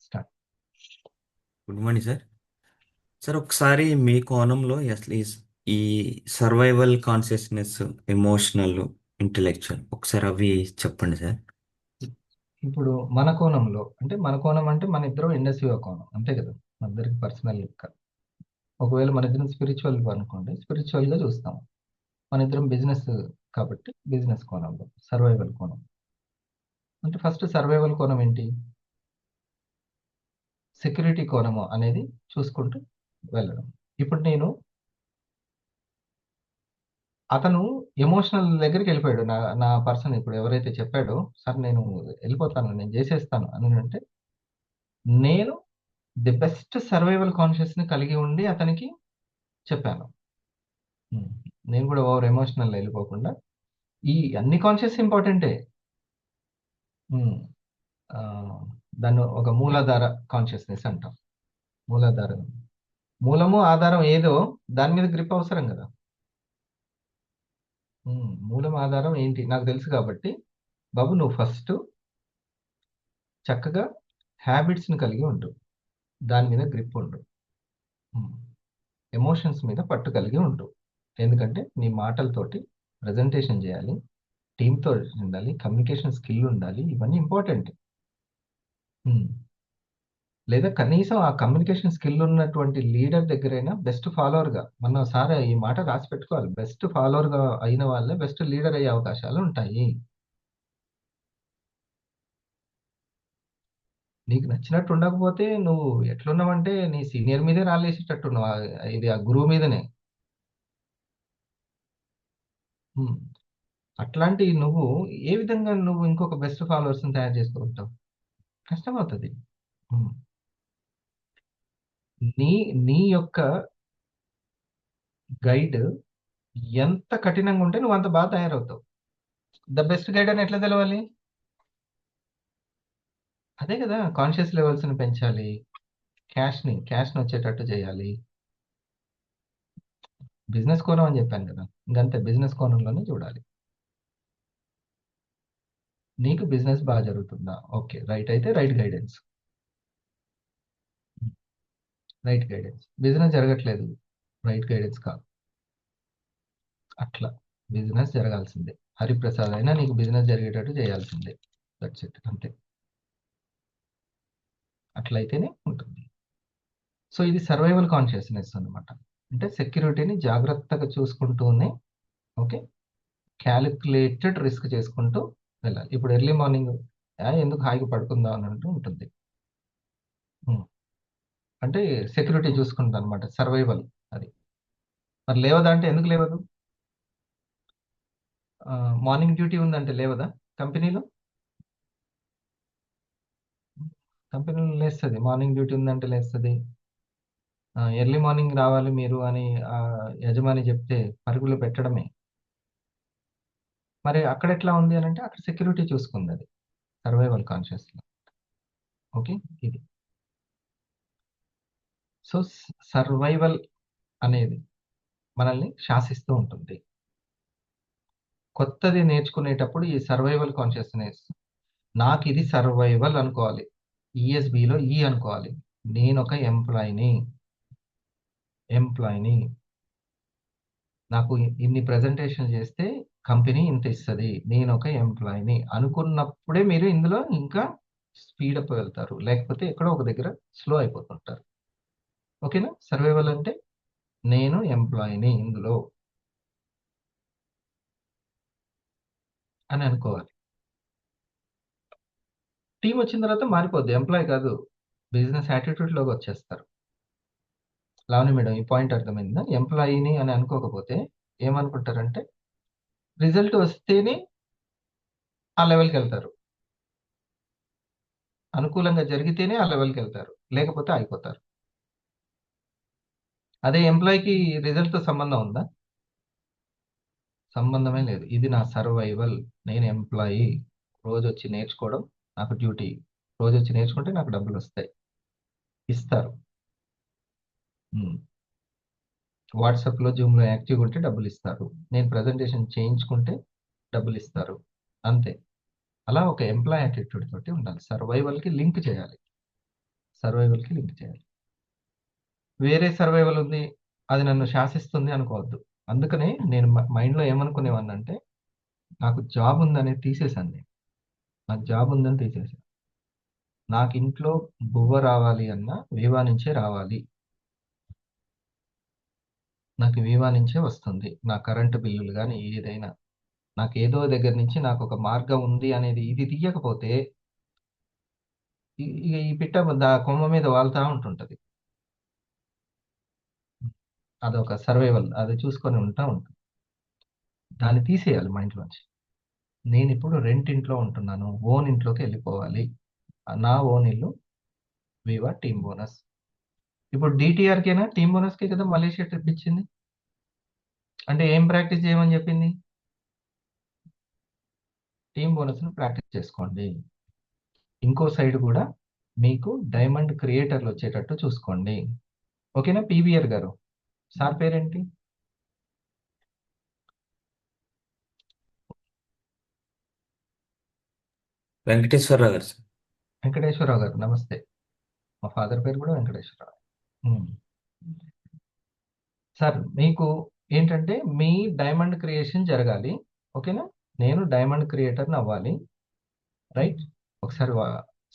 Start. Good morning sir. Sir ఒకసారి మీ కోణంలో అసలు ఈ సర్వైవల్ కాన్షియస్నెస్, ఎమోషనల్, ఇంటెలెక్చువల్ ఒకసారి అవి చెప్పండి సార్. ఇప్పుడు మన కోణంలో అంటే, మన కోణం అంటే మన ఇద్దరం ఇండస్ట్రీ కోణం అంతే కదా, మన ఇద్దరికి పర్సనల్ లెక్క. ఒకవేళ మన ఇద్దరం స్పిరిచువల్ అనుకోండి, స్పిరిచువల్ గా చూస్తాం. మన ఇద్దరం బిజినెస్ కాబట్టి బిజినెస్ కోణంలో, సర్వైవల్ కోణం అంటే, ఫస్ట్ సర్వైవల్ కోణం ఏంటి, సెక్యూరిటీ కోణము అనేది చూసుకుంటూ వెళ్ళడం. ఇప్పుడు నేను, అతను ఎమోషనల్ దగ్గరికి వెళ్ళిపోయాడు, నా నా పర్సన్ ఇప్పుడు ఎవరైతే చెప్పాడో, సార్ నేను వెళ్ళిపోతాను, నేను చేసేస్తాను అని అంటే, నేను ది బెస్ట్ సర్వైవల్ కాన్షియస్ ని కలిగి ఉండి అతనికి చెప్పాను. ఉమ్. నేను కూడా ఓవర్ ఎమోషనల్ వెళ్ళిపోకుండా, ఈ అన్ని కాన్షియస్ ఇంపార్టెంటే. ఉమ్. ఆ, దాన్ని ఒక మూలాధార కాన్షియస్నెస్ అంటాం. మూలాధారం, మూలము ఆధారం ఏదో దాని మీద గ్రిప్ అవసరం కదా. మూలం ఆధారం ఏంటి నాకు తెలుసు కాబట్టి, బాబు నువ్వు ఫస్ట్ చక్కగా హ్యాబిట్స్ని కలిగి ఉండు, దాని మీద గ్రిప్ ఉండు, ఎమోషన్స్ మీద పట్టు కలిగి ఉండు. ఎందుకంటే నీ మాటలతోటి ప్రజెంటేషన్ చేయాలి, టీంతో ఉండాలి, కమ్యూనికేషన్ స్కిల్ ఉండాలి, ఇవన్నీ ఇంపార్టెంట్. లేదా కనీసం ఆ కమ్యూనికేషన్ స్కిల్ ఉన్నటువంటి లీడర్ దగ్గరైనా బెస్ట్ ఫాలోవర్గా, మన సార్ ఈ మాట రాసి పెట్టుకోవాలి, బెస్ట్ ఫాలోవర్గా అయిన వాళ్ళే బెస్ట్ లీడర్ అయ్యే అవకాశాలు ఉంటాయి. నీకు నచ్చినట్టు ఉండకపోతే నువ్వు ఎట్లున్నావంటే నీ సీనియర్ మీదే రాలేసేటట్టున్నావు, ఇది ఆ గురువు మీదనే. ఉమ్. అట్లాంటి నువ్వు ఏ విధంగా నువ్వు ఇంకొక బెస్ట్ ఫాలోవర్స్ని తయారు చేసుకుంటావు? కష్టమవుతుంది. ఉమ్. నీ నీ యొక్క గైడ్ ఎంత కఠినంగా ఉంటే నువ్వు అంత బాగా తయారవుతావు. ద బెస్ట్ గైడ్ అని ఎట్లా తెలవాలి? అదే కదా, కాన్షియస్ లెవెల్స్ని పెంచాలి, క్యాష్ని వచ్చేటట్టు చేయాలి. బిజినెస్ కోణం అని చెప్పాను కదా, ఇంకంతే, బిజినెస్ కోణంలోనే చూడాలి. నీకు బిజినెస్ బాగా జరుగుతుందా? ఓకే, రైట్, అయితే right guidance. Right guidance. Business జరగట్లేదు, రైట్ గైడెన్స్ కాదు. అట్లా బిజినెస్ జరగాల్సిందే. హరిప్రసాద్ అయినా నీకు బిజినెస్ జరిగేటట్టు చేయాల్సిందే. దట్స్ ఇట్, అంతే. అట్లయితేనే ఉంటుంది. సో ఇది సర్వైవల్ కాన్షియస్నెస్ అన్నమాట. అంటే సెక్యూరిటీని జాగ్రత్తగా చూసుకుంటూనే, ఓకే, క్యాలిక్యులేటెడ్ రిస్క్ చేసుకుంటూ వెళ్ళాలి. ఇప్పుడు ఎర్లీ మార్నింగ్ ఎందుకు హాయిగా పడుకుందాం అని అంటూ ఉంటుంది. ఉమ్. అంటే సెక్యూరిటీ చూసుకుంటా అనమాట, సర్వైవల్ అది. మరి లేవదా అంటే ఎందుకు లేవదు? మార్నింగ్ డ్యూటీ ఉందంటే లేవదా కంపెనీలో? కంపెనీలో లేస్తుంది. మార్నింగ్ డ్యూటీ ఉందంటే లేస్తుంది. ఎర్లీ మార్నింగ్ రావాలి మీరు అని ఆ యజమాని చెప్తే పరుగులు పెట్టడమే. మరి అక్కడ ఎట్లా ఉంది అని అంటే అక్కడ సెక్యూరిటీ చూసుకుంది, అది సర్వైవల్ కాన్షియస్. ఓకే, ఇది. సో సర్వైవల్ అనేది మనల్ని శాసిస్తూ ఉంటుంది. కొత్తది నేర్చుకునేటప్పుడు ఈ సర్వైవల్ కాన్షియస్నెస్, నాకు ఇది సర్వైవల్ అనుకోవాలి, ఈఎస్బిలో ఈ అనుకోవాలి. నేను ఒక ఎంప్లాయీని, నాకు ఇన్ని ప్రెజెంటేషన్ చేస్తే కంపెనీ ఇంత ఇస్తుంది, నేను ఒక ఎంప్లాయీని అనుకున్నప్పుడే మీరు ఇందులో ఇంకా స్పీడప్ వెళ్తారు, లేకపోతే ఎక్కడో ఒక దగ్గర స్లో అయిపోతుంటారు. ఓకేనా? సర్వైవల్ అంటే నేను ఎంప్లాయీని ఇందులో అని అనుకోవాలి. టీం వచ్చిన తర్వాత మారిపోద్ది, ఎంప్లాయీ కాదు, బిజినెస్ యాటిట్యూడ్లోకి వచ్చేస్తారు. లావణి మేడం, ఈ పాయింట్ అర్థమైందా? ఎంప్లాయీని అని అనుకోకపోతే ఏమనుకుంటారంటే రిజల్ట్ వస్తేనే ఆ లెవెల్కి వెళ్తారు, అనుకూలంగా జరిగితేనే ఆ లెవెల్కి వెళ్తారు, లేకపోతే అయిపోతారు. అదే ఎంప్లాయీకి రిజల్ట్తో సంబంధం ఉందా? సంబంధమే లేదు. ఇది నా సర్వైవల్, నేను ఎంప్లాయీ, రోజు వచ్చి నేర్చుకోవడం నాకు డ్యూటీ, రోజు వచ్చి నేర్చుకుంటే నాకు డబ్బులు వస్తాయి, ఇస్తారు. వాట్సాప్లో జూమ్లో యాక్టివ్గా ఉంటే డబ్బులు ఇస్తారు, నేను ప్రజెంటేషన్ చేయించుకుంటే డబ్బులు ఇస్తారు, అంతే. అలా ఒక ఎంప్లాయ్ యాటిట్యూడ్ తోటి ఉండాలి. సర్వైవల్కి లింక్ చేయాలి, సర్వైవల్కి లింక్ చేయాలి. వేరే సర్వైవల్ ఉంది, అది నన్ను శాసిస్తుంది అనుకోవద్దు. అందుకనే నేను మైండ్లో ఏమనుకునేవాడిని అంటే నాకు జాబ్ ఉందని తీసేసాను. నాకు జాబ్ ఉందని తీసేసాను. నాకు ఇంట్లో బువ్వ రావాలి అన్నా వివా నుంచే రావాలి, నాకు వివా నుంచే వస్తుంది. నా కరెంటు బిల్లులు కానీ ఏదైనా నాకు ఏదో దగ్గర నుంచి నాకు ఒక మార్గం ఉంది అనేది ఇది తీయకపోతే ఈ పిట్ట కొమ్మ మీద వాళ్తా ఉంటుంటది. అదొక సర్వైవల్, అది చూసుకొని ఉంటుంది. దాన్ని తీసేయాలి మైండ్లోంచి. నేను ఇప్పుడు రెంట్ ఇంట్లో ఉంటున్నాను, ఓన్ ఇంట్లోకి వెళ్ళిపోవాలి. నా ఓన్ ఇల్లు, వివా టీమ్ బోనస్. ఇప్పుడు డిటిఆర్కేనా టీమ్ బోనస్కే కదా మలేషియా ట్రిప్ ఇచ్చింది. అంటే ఏం ప్రాక్టీస్ చేయమని చెప్పింది? టీమ్ బోనస్ను ప్రాక్టీస్ చేసుకోండి. ఇంకో సైడ్ కూడా మీకు డైమండ్ క్రియేటర్లు వచ్చేటట్టు చూసుకోండి. ఓకేనా? పీవీఆర్ గారు, సార్ పేరేంటి? వెంకటేశ్వరరావు గారు సార్. వెంకటేశ్వరరావు గారు, నమస్తే. మా ఫాదర్ పేరు కూడా వెంకటేశ్వరరావు. సార్ మీకు ఏంటంటే మీ డైమండ్ క్రియేషన్ జరగాలి, ఓకేనా? నేను డైమండ్ క్రియేటర్ని అవ్వాలి, రైట్? ఒకసారి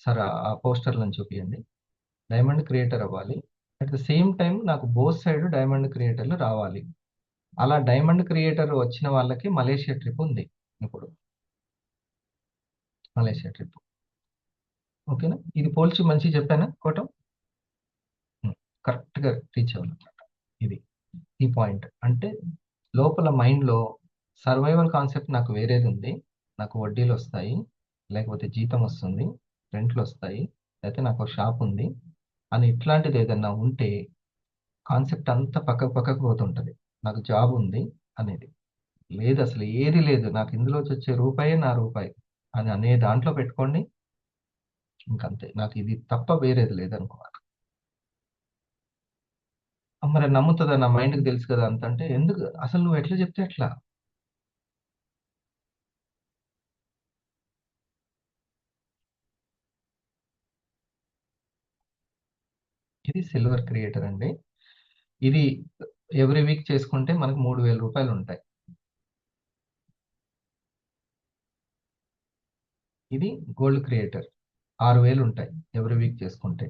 సార్ ఆ పోస్టర్లను చూపించండి. డైమండ్ క్రియేటర్ అవ్వాలి, అట్ ద సేమ్ టైం నాకు బోత్ సైడ్ డైమండ్ క్రియేటర్లు రావాలి. అలా డైమండ్ క్రియేటర్ వచ్చిన వాళ్ళకి మలేషియా ట్రిప్ ఉంది ఇప్పుడు, మలేషియా ట్రిప్. ఓకేనా? ఇది పోల్చి మంచి చెప్పానా కోటం? కరెక్ట్గా రీచ్ అవ్వాలన్నమాట. ఇది ఈ పాయింట్. అంటే లోపల మైండ్లో సర్వైవల్ కాన్సెప్ట్ నాకు వేరేది ఉంది, నాకు వడ్డీలు వస్తాయి, లేకపోతే జీతం వస్తుంది, రెంట్లు వస్తాయి, లేకపోతే నాకు షాప్ ఉంది అని ఇట్లాంటిది ఏదన్నా ఉంటే కాన్సెప్ట్ అంతా పక్కకు పోతుంటుంది. నాకు జాబ్ ఉంది అనేది లేదు, అసలు ఏది లేదు, నాకు ఇందులో వచ్చే రూపాయే నా రూపాయి అని అనే దాంట్లో పెట్టుకోండి, ఇంకంతే. నాకు ఇది తప్ప వేరేది లేదనుకోవాలి. మరి నమ్ముతుందా? నా మైండ్కి తెలుసు కదా అంత. అంటే ఎందుకు అసలు నువ్వు ఎట్లా చెప్తే ఎట్లా? ఇది సిల్వర్ క్రియేటర్ అండి. ఇది ఎవ్రీ వీక్ చేసుకుంటే మనకు 3,000 రూపాయలు ఉంటాయి. ఇది గోల్డ్ క్రియేటర్, 6,000 ఉంటాయి ఎవరి వీక్ చేసుకుంటే.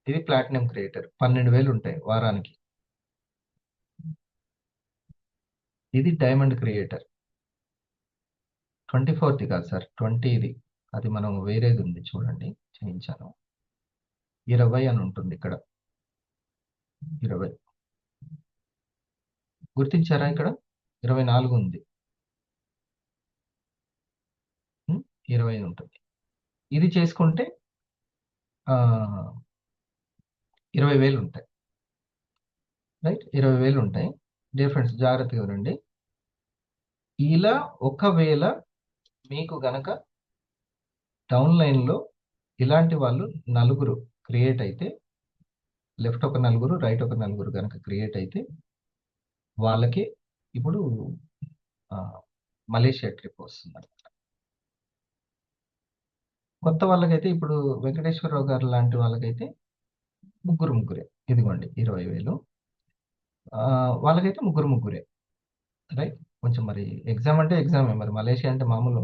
ఇది ప్లాటినం క్రియేటర్, 12,000 ఉంటాయి వారానికి. ఇది డైమండ్ క్రియేటర్, 24th కాదు సార్, 20 ఇది. అది మనం వేరేది ఉంది చూడండి, చేయించాను. 20 అని ఉంటుంది ఇక్కడ, 20 గుర్తించారా? ఇక్కడ 24 ఉంది, 20 ఉంటుంది. ఇది చేసుకుంటే 20,000 ఉంటాయి. రైట్, 20,000 ఉంటాయి. డియర్ ఫ్రెండ్స్, జాగ్రత్తగా వినండి. ఇలా ఒకవేళ మీకు గనక డౌన్ లైన్లో ఇలాంటి వాళ్ళు నలుగురు క్రియేట్ అయితే, లెఫ్ట్ ఒక నలుగురు, రైట్ ఒక నలుగురు కనుక క్రియేట్ అయితే, వాళ్ళకి ఇప్పుడు మలేషియా ట్రిప్ వస్తుంది. కొత్త వాళ్ళకైతే ఇప్పుడు వెంకటేశ్వరరావు గారు లాంటి వాళ్ళకైతే ముగ్గురే. ఇదిగోండి 20,000. వాళ్ళకైతే ముగ్గురే. రైట్, కొంచెం మరి ఎగ్జామ్ అంటే ఎగ్జామే, మరి మలేషియా అంటే మామూలు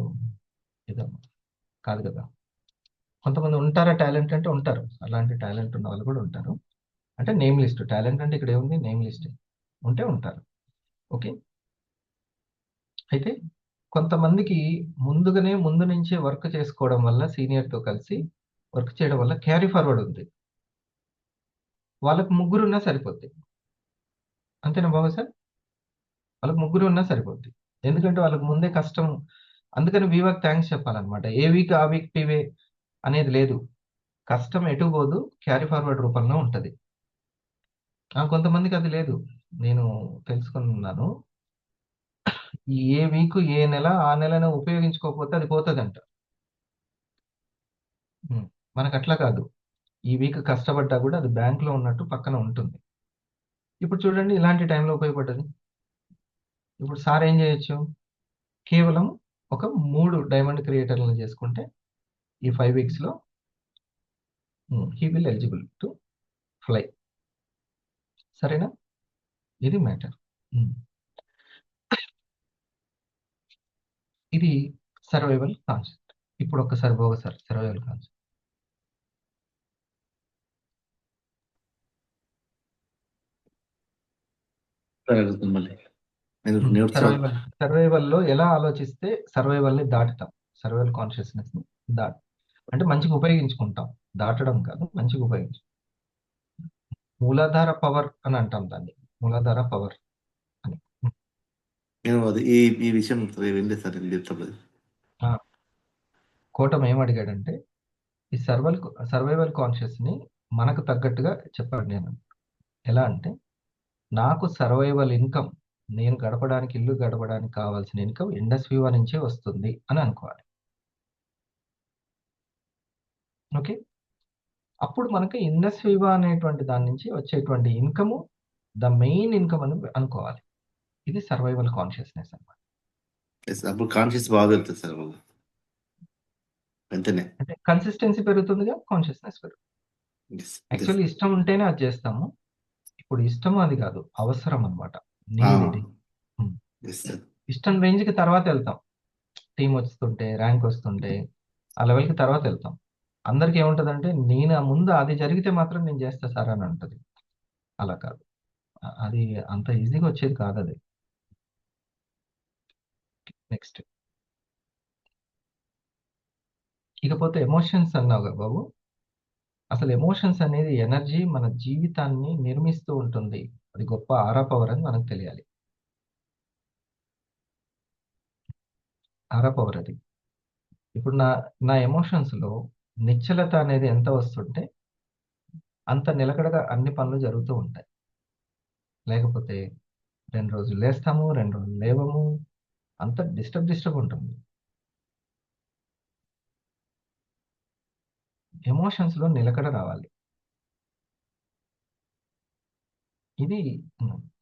ఇదో కాదు కదా. కొంతమంది ఉంటారా టాలెంట్ అంటే ఉంటారు, అలాంటి టాలెంట్ ఉన్న వాళ్ళు కూడా ఉంటారు. అంటే నేమ్ లిస్ట్, టాలెంట్ అంటే ఇక్కడ ఏముంది, నేమ్ లిస్ట్ ఉంటే ఉంటారు. ఓకే, అయితే కొంతమందికి ముందు నుంచే వర్క్ చేసుకోవడం వల్ల, సీనియర్తో కలిసి వర్క్ చేయడం వల్ల క్యారీ ఫార్వర్డ్ ఉంది. వాళ్ళకి ముగ్గురు ఉన్నా సరిపోద్ది. అంతేనా బాబు సార్? వాళ్ళకి ముగ్గురు ఉన్నా సరిపోద్ది, ఎందుకంటే వాళ్ళకి ముందే కష్టం. అందుకని వీవాకి థ్యాంక్స్ చెప్పాలన్నమాట. ఏ వీక్ ఆ వీక్ పీవే అనేది లేదు. కష్టం ఎటు పోదు, క్యారీ ఫార్వర్డ్ రూపంలో ఉంటుంది. కొంతమందికి అది లేదు, నేను తెలుసుకున్నాను. ఏ వీక్ ఏ నెల ఆ నెలను ఉపయోగించుకోకపోతే అది పోతుందంట. మనకు అట్లా కాదు, ఈ వీక్ కష్టపడ్డా కూడా అది బ్యాంక్లో ఉన్నట్టు పక్కన ఉంటుంది. ఇప్పుడు చూడండి, ఇలాంటి టైంలో ఉపయోగపడ్డది. ఇప్పుడు సార్ ఏం చేయొచ్చు, కేవలం ఒక 3 డైమండ్ క్రియేటర్లను చేసుకుంటే ఈ 5 వీక్స్లో he will eligible to fly. సరేనా? ఇది మ్యాటర్. ఇది సర్వైవల్ కాన్సెప్ట్. ఇప్పుడు ఒక్కసారి సర్వైవల్ కాన్సెప్ట్. సర్వైవల్లో ఎలా ఆలోచిస్తే సర్వైవల్ని దాటుతాం, సర్వైవల్ కాన్షియస్నెస్ ని అంటే మంచిగా ఉపయోగించుకుంటాం, దాటడం కాదు, మంచిగా ఉపయోగించుకుంటాం. మూలాధార పవర్ అని అంటాం దాన్ని, మూలాధార పవర్ అని. నేను అది ఈ విషయం వెళ్ళలేదు సార్, నేను చెప్తాను. కోటం ఏమడిగాడంటే, ఈ సర్వైవల్ కాన్షియస్ ని మనకు తగ్గట్టుగా చెప్పాడు. నేను ఎలా అంటే, నాకు సర్వైవల్ ఇన్కమ్, నేను గడపడానికి, ఇల్లు గడపడానికి కావాల్సిన ఇన్కమ్ ఇండస్ట్రీ నుంచే వస్తుంది అని అనుకోవాలి. ఓకే, అప్పుడు మనకి ఇండస్ట్రీ అనేటువంటి దాని నుంచి వచ్చేటువంటి ఇన్కమ్ ద మెయిన్ ఇన్కమ్ అని అనుకోవాలి. ఇది సర్వైవల్ కాన్షియస్నెస్ అన్నమాట. అప్పుడు కాన్షియస్ బాగా వెళ్తుంది సార్ వెంటనే. అంటే కన్సిస్టెన్సీ పెరుగుతుందిగా, కాన్షియస్నెస్ పెరుగుతుంది. యాక్చువల్లీ ఇష్టం ఉంటేనే అది చేస్తాము. ఇప్పుడు ఇష్టం అది కాదు, అవసరం అన్నమాట. నీడ్. ఇష్టం రేంజ్కి తర్వాత వెళ్తాం, టీం వస్తుంటే, ర్యాంక్ వస్తుంటే, ఆ లెవెల్కి తర్వాత వెళ్తాం. అందరికి ఏముంటుందంటే, నేను ముందు అది జరిగితే మాత్రం నేను చేస్తా సార్ అని అంటది. అలా కాదు, అది అంత ఈజీగా వచ్చేది కాదు అది. నెక్స్ట్, ఇకపోతే ఎమోషన్స్ అన్నావు కదా బాబు. అసలు ఎమోషన్స్ అనేది ఎనర్జీ, మన జీవితాన్ని నిర్మిస్తూ ఉంటుంది. అది గొప్ప ఆరా పవర్ అని మనకు తెలియాలి. ఆరా పవర్ అది. ఇప్పుడు నా ఎమోషన్స్లో నిశ్చలత అనేది ఎంత వస్తుంటే అంత నిలకడగా అన్ని పనులు జరుగుతూ ఉంటాయి. లేకపోతే 2 రోజులు లేస్తాము, 2 రోజులు లేవము, అంత డిస్టర్బ్ ఉంటుంది. ఎమోషన్స్లో నిలకడ రావాలి. ఇది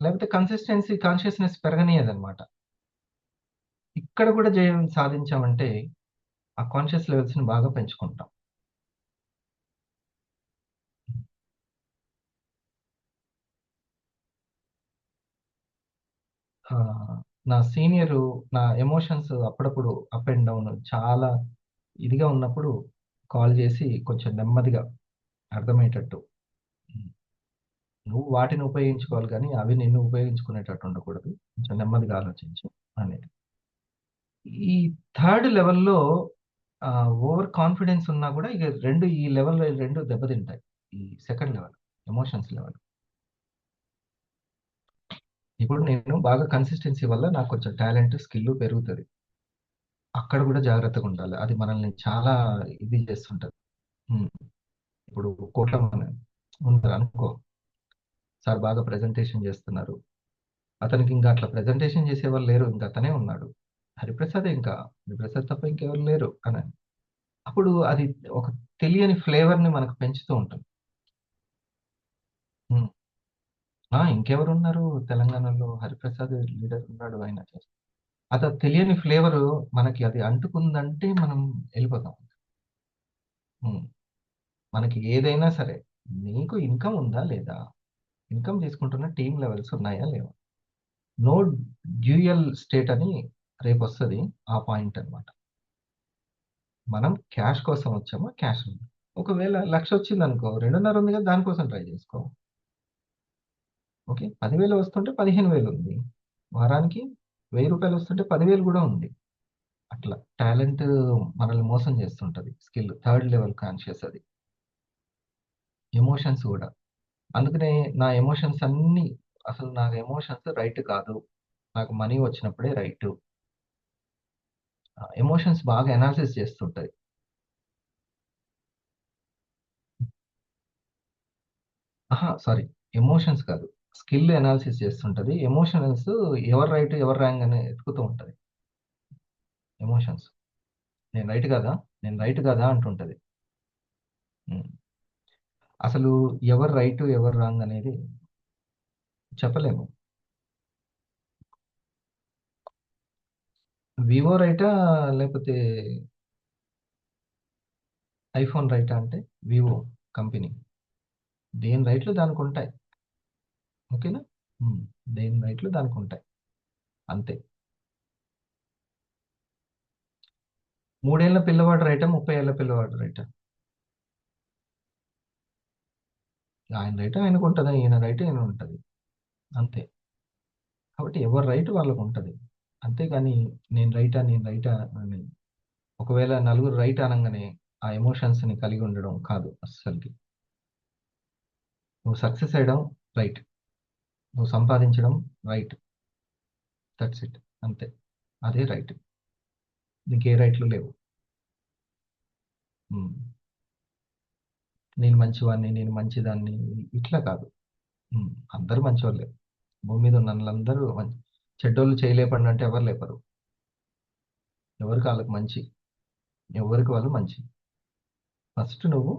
లేకపోతే కన్సిస్టెన్సీ కాన్షియస్నెస్ పెరగనీయదన్నమాట. ఇక్కడ కూడా జయం సాధించామంటే ఆ కాన్షియస్ లెవెల్స్ని బాగా పెంచుకుంటాం. నా సీనియరు నా ఎమోషన్స్ అప్పుడప్పుడు అప్ అండ్ డౌన్ చాలా ఇదిగా ఉన్నప్పుడు కాల్ చేసి కొంచెం నెమ్మదిగా అర్థమయ్యేటట్టు, "ఉమ్, నువ్వు వాటిని ఉపయోగించుకోవాలి కానీ అవి నిన్ను ఉపయోగించుకునేటట్టు ఉండకూడదు. కొంచెం నెమ్మదిగా ఆలోచించు" అనేది. ఈ థర్డ్ లెవెల్‌లో ఓవర్ కాన్ఫిడెన్స్ ఉన్నా కూడా ఇక ఈ లెవెల్‌లో 2 దెబ్బతింటాయి. ఈ సెకండ్ లెవెల్ ఎమోషన్స్ లెవెల్. ఇప్పుడు నేను బాగా కన్సిస్టెన్సీ వల్ల నాకు కొంచెం టాలెంట్, స్కిల్ పెరుగుతది. అక్కడ కూడా జాగ్రత్తగా ఉండాలి. అది మనల్ని చాలా ఇది చేస్తుంటది. హ్మ్. ఇప్పుడు కోట్ల మంది ఉన్నారనుకో, సార్ బాగా ప్రెజెంటేషన్ చేస్తున్నారు. అతనికి ఇంకా అట్లా ప్రెజెంటేషన్ చేసేవాళ్ళు లేరు. ఇంక అతనే ఉన్నాడు. హరిప్రసాదే ఇంకా. హరిప్రసాద్ తప్ప ఇంకెవరు లేరు అని. అప్పుడు అది ఒక తెలియని ఫ్లేవర్‌ని మనకు పెంచుతూ ఉంటుంది. హ్మ్. ఇంకెవరున్నారు తెలంగాణలో, హరిప్రసాద్ లీడర్ ఉన్నాడు. ఆయన అది తెలియని ఫ్లేవరు మనకి అది అంటుకుందంటే మనం ఎళ్ళిపోతాం. హ్మ్. మనకి ఏదైనా సరే, నీకు ఇన్‌కమ్ ఉందా లేదా? ఇన్‌కమ్ తీసుకుంటున్న టీమ్ లెవెల్స్ ఉన్నాయా లేవా? నో డ్యూయల్ స్టేట్ అని రేపొస్తది. ఆ పాయింట్ అన్నమాట. మనం క్యాష్ కోసం వచ్చామా? క్యాష్ ఉంది. ఒకవేళ 1,00,000 వచ్చిందనుకో, 2.5 ఉంది కదా! దానికోసం ట్రై చేసుకో. ఓకే. 10,000 వస్తుంటే 15,000 ఉంది. వారానికి రూ. 1,000 వస్తుంటే 10,000 కూడా ఉంది. అట్లా టాలెంట్ మనల్ని మోసం చేస్తుంటది. స్కిల్ థర్డ్ లెవెల్ కాన్షియస్ అది. ఎమోషన్స్ గూడా. అందుకనే నా ఎమోషన్స్ అన్నీ అసలు నాకు ఎమోషన్స్ రైట్ కాదు. నాకు మనీ వచ్చినప్పుడే రైటు. ఎమోషన్స్ బాగా అనాలిసిస్ చేస్తుంటాయి. సారీ, ఎమోషన్స్ కాదు. స్కిల్ అనాలిసిస్ చేస్తుంటది. ఎమోషనల్స్ ఎవరు రైట్, ఎవరు రాంగ్ అని ఎతుకుతూ ఉంటది. ఎమోషన్స్. నేను రైట్ కాదా? నేను రైట్ కాదా అంటుంటది. హ్మ్. అసలు ఎవరు రైట్, ఎవరు రాంగ్ అనేది చెప్పలేము. వివో రైటా? లేకపోతే ఐఫోన్ రైటా అంటే వివో కంపెనీ. దేని రైట్లు దానికుంటాయి. ఓకేనా? హ్మ్. దేని రైట్లు దానికుంటాయి. అంతే. 3 ఏళ్ల పిల్లవాడు రైటా? 30 ఏళ్ల పిల్లవాడు రైటా? ఆయన రైట్ ఆయనకుంటది. ఈయన రైట్ ఈయనకుంటది. అంతే. కాబట్టి ఎవరి రైట్ వాళ్ళకుంటది. అంతేగాని నేను రైటా అని ఒకవేళ నలుగురు రైట్ అనంగానే ఆ ఎమోషన్స్‌ని కలిగి ఉండడం కాదు అస్సలకి. నువ్వు సక్సెస్ అయ్యడం రైట్. నువ్వు సంపాదించడం రైట్. That's it. అంతే. అదే రైట్. నీకే రైట్‌లు లేవు. హ్మ్. నేను మంచివాడిని, నేను మంచిదాన్ని ఇట్లా కాదు. హ్మ్. అందరూ మంచోళ్ళే. భూమి మీద ఉన్నోళ్ళందరూ చెడ్డోళ్ళు చేయి లేపండి అంటే ఎవరు లేపరు. ఎవరికి ఆళ్ళకి మంచి. ఎవరికి వాళ్ళు మంచి. ఫస్ట్ నువ్వు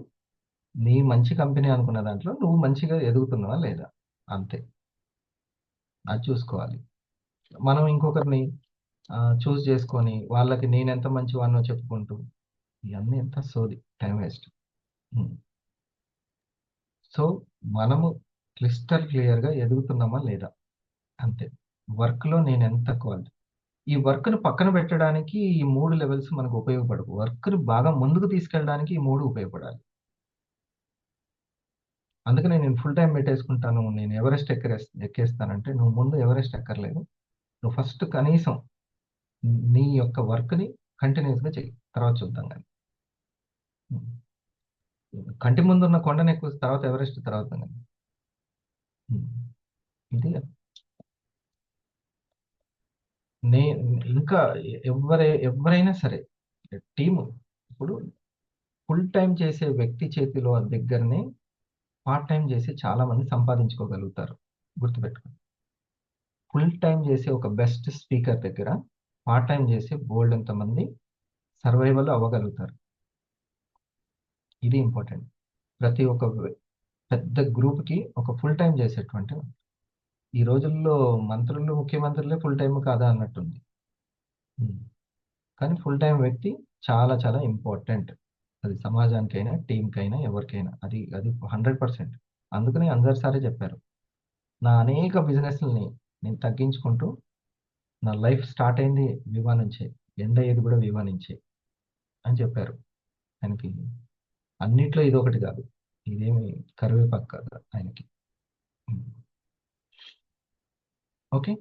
నీ మంచి కంపెనీ అనుకున్న దాంట్లో నువ్వు మంచిగా ఎదుగుతున్నావా లేదా? అంతే. అది చూసుకోవాలి. మనం ఇంకొకరిని చూజ్ చేసుకొని వాళ్ళకి నేనెంత మంచివాడినో చెప్పుకుంటూ ఇయన్నీ ఎంత సోది. Time waste. హ్మ్. సో, మనము క్లియర్‌గా ఎదుగుతున్నామా లేదా? అంతే. వర్క్‌లో నేనెంత క్వాలిటీ. ఈ వర్క్‌ని పక్కన పెట్టడానికి ఈ 3 లెవెల్స్ మనకు ఉపయోగపడవు. వర్క్‌ని బాగా ముందుకు తీసుకెళ్ళడానికి ఈ 3 ఉపయోగపడాలి. అందుకనే నేను ఫుల్ టైమ్ పెట్టేసుకుంటాను. నేను ఎవరెస్ట్ ఎక్కేస్తానంటే, నువ్వు ముందు ఎవరెస్ట్ ఎక్కర్లేదు. నువ్వు ఫస్ట్ కనీసం నీ యొక్క వర్క్‌ని కంటిన్యూయస్‌గా చెయ్యి. తర్వాత చూద్దాం గాని. హ్మ్. కంటి ముందున్న కొండనెక్కు, తర్వాత ఎవరెస్ట్ తర్వాత గాని. హ్మ్. ఇది నే ఇంకా ఎవ్వరైనా సరే టీము ఇప్పుడు ఫుల్ టైమ్ చేసే వ్యక్తి చేతిలో దగ్గరనే పార్ట్ టైమ్ చేసి చాలా మంది సంపాదించుకోగలుగుతారు. గుర్తుపెట్టుకో. ఫుల్ టైమ్ చేసే ఒక బెస్ట్ స్పీకర్ దగ్గర పార్ట్ టైమ్ చేసి బోలెడంత మంది సర్వైవల్ అవ్వగలుగుతారు. ఇది ఇంపార్టెంట్. ప్రతి ఒక్క పెద్ద గ్రూప్‌కి ఒక ఫుల్ టైమ్ చేసేటువంటి ఈ రోజుల్లో మంత్రులు, ముఖ్యమంత్రులే ఫుల్ టైమ్ కాదా అన్నట్టుంది. హ్మ్. కానీ ఫుల్ టైమ్ వ్యక్తి చాలా చాలా ఇంపార్టెంట్. అది సమాజానికైనా, టీమ్‌కైనా, ఎవరికైనా. అది 100%. అందుకనే అన్వర్ సారే చెప్పారు. నా అనేక బిజినెస్‌లని నేను తగ్గించుకుంటూ నా లైఫ్ స్టార్ట్ అయింది వివా నుంచే, ఎండ్ అయ్యేది కూడా వివా నుంచే అని చెప్పారు. ఆయనకి అన్నిట్లో ఇది ఒకటి కాదు, ఇదేమి కరివేపాకు కాదు ఆయనకి. ఓకే,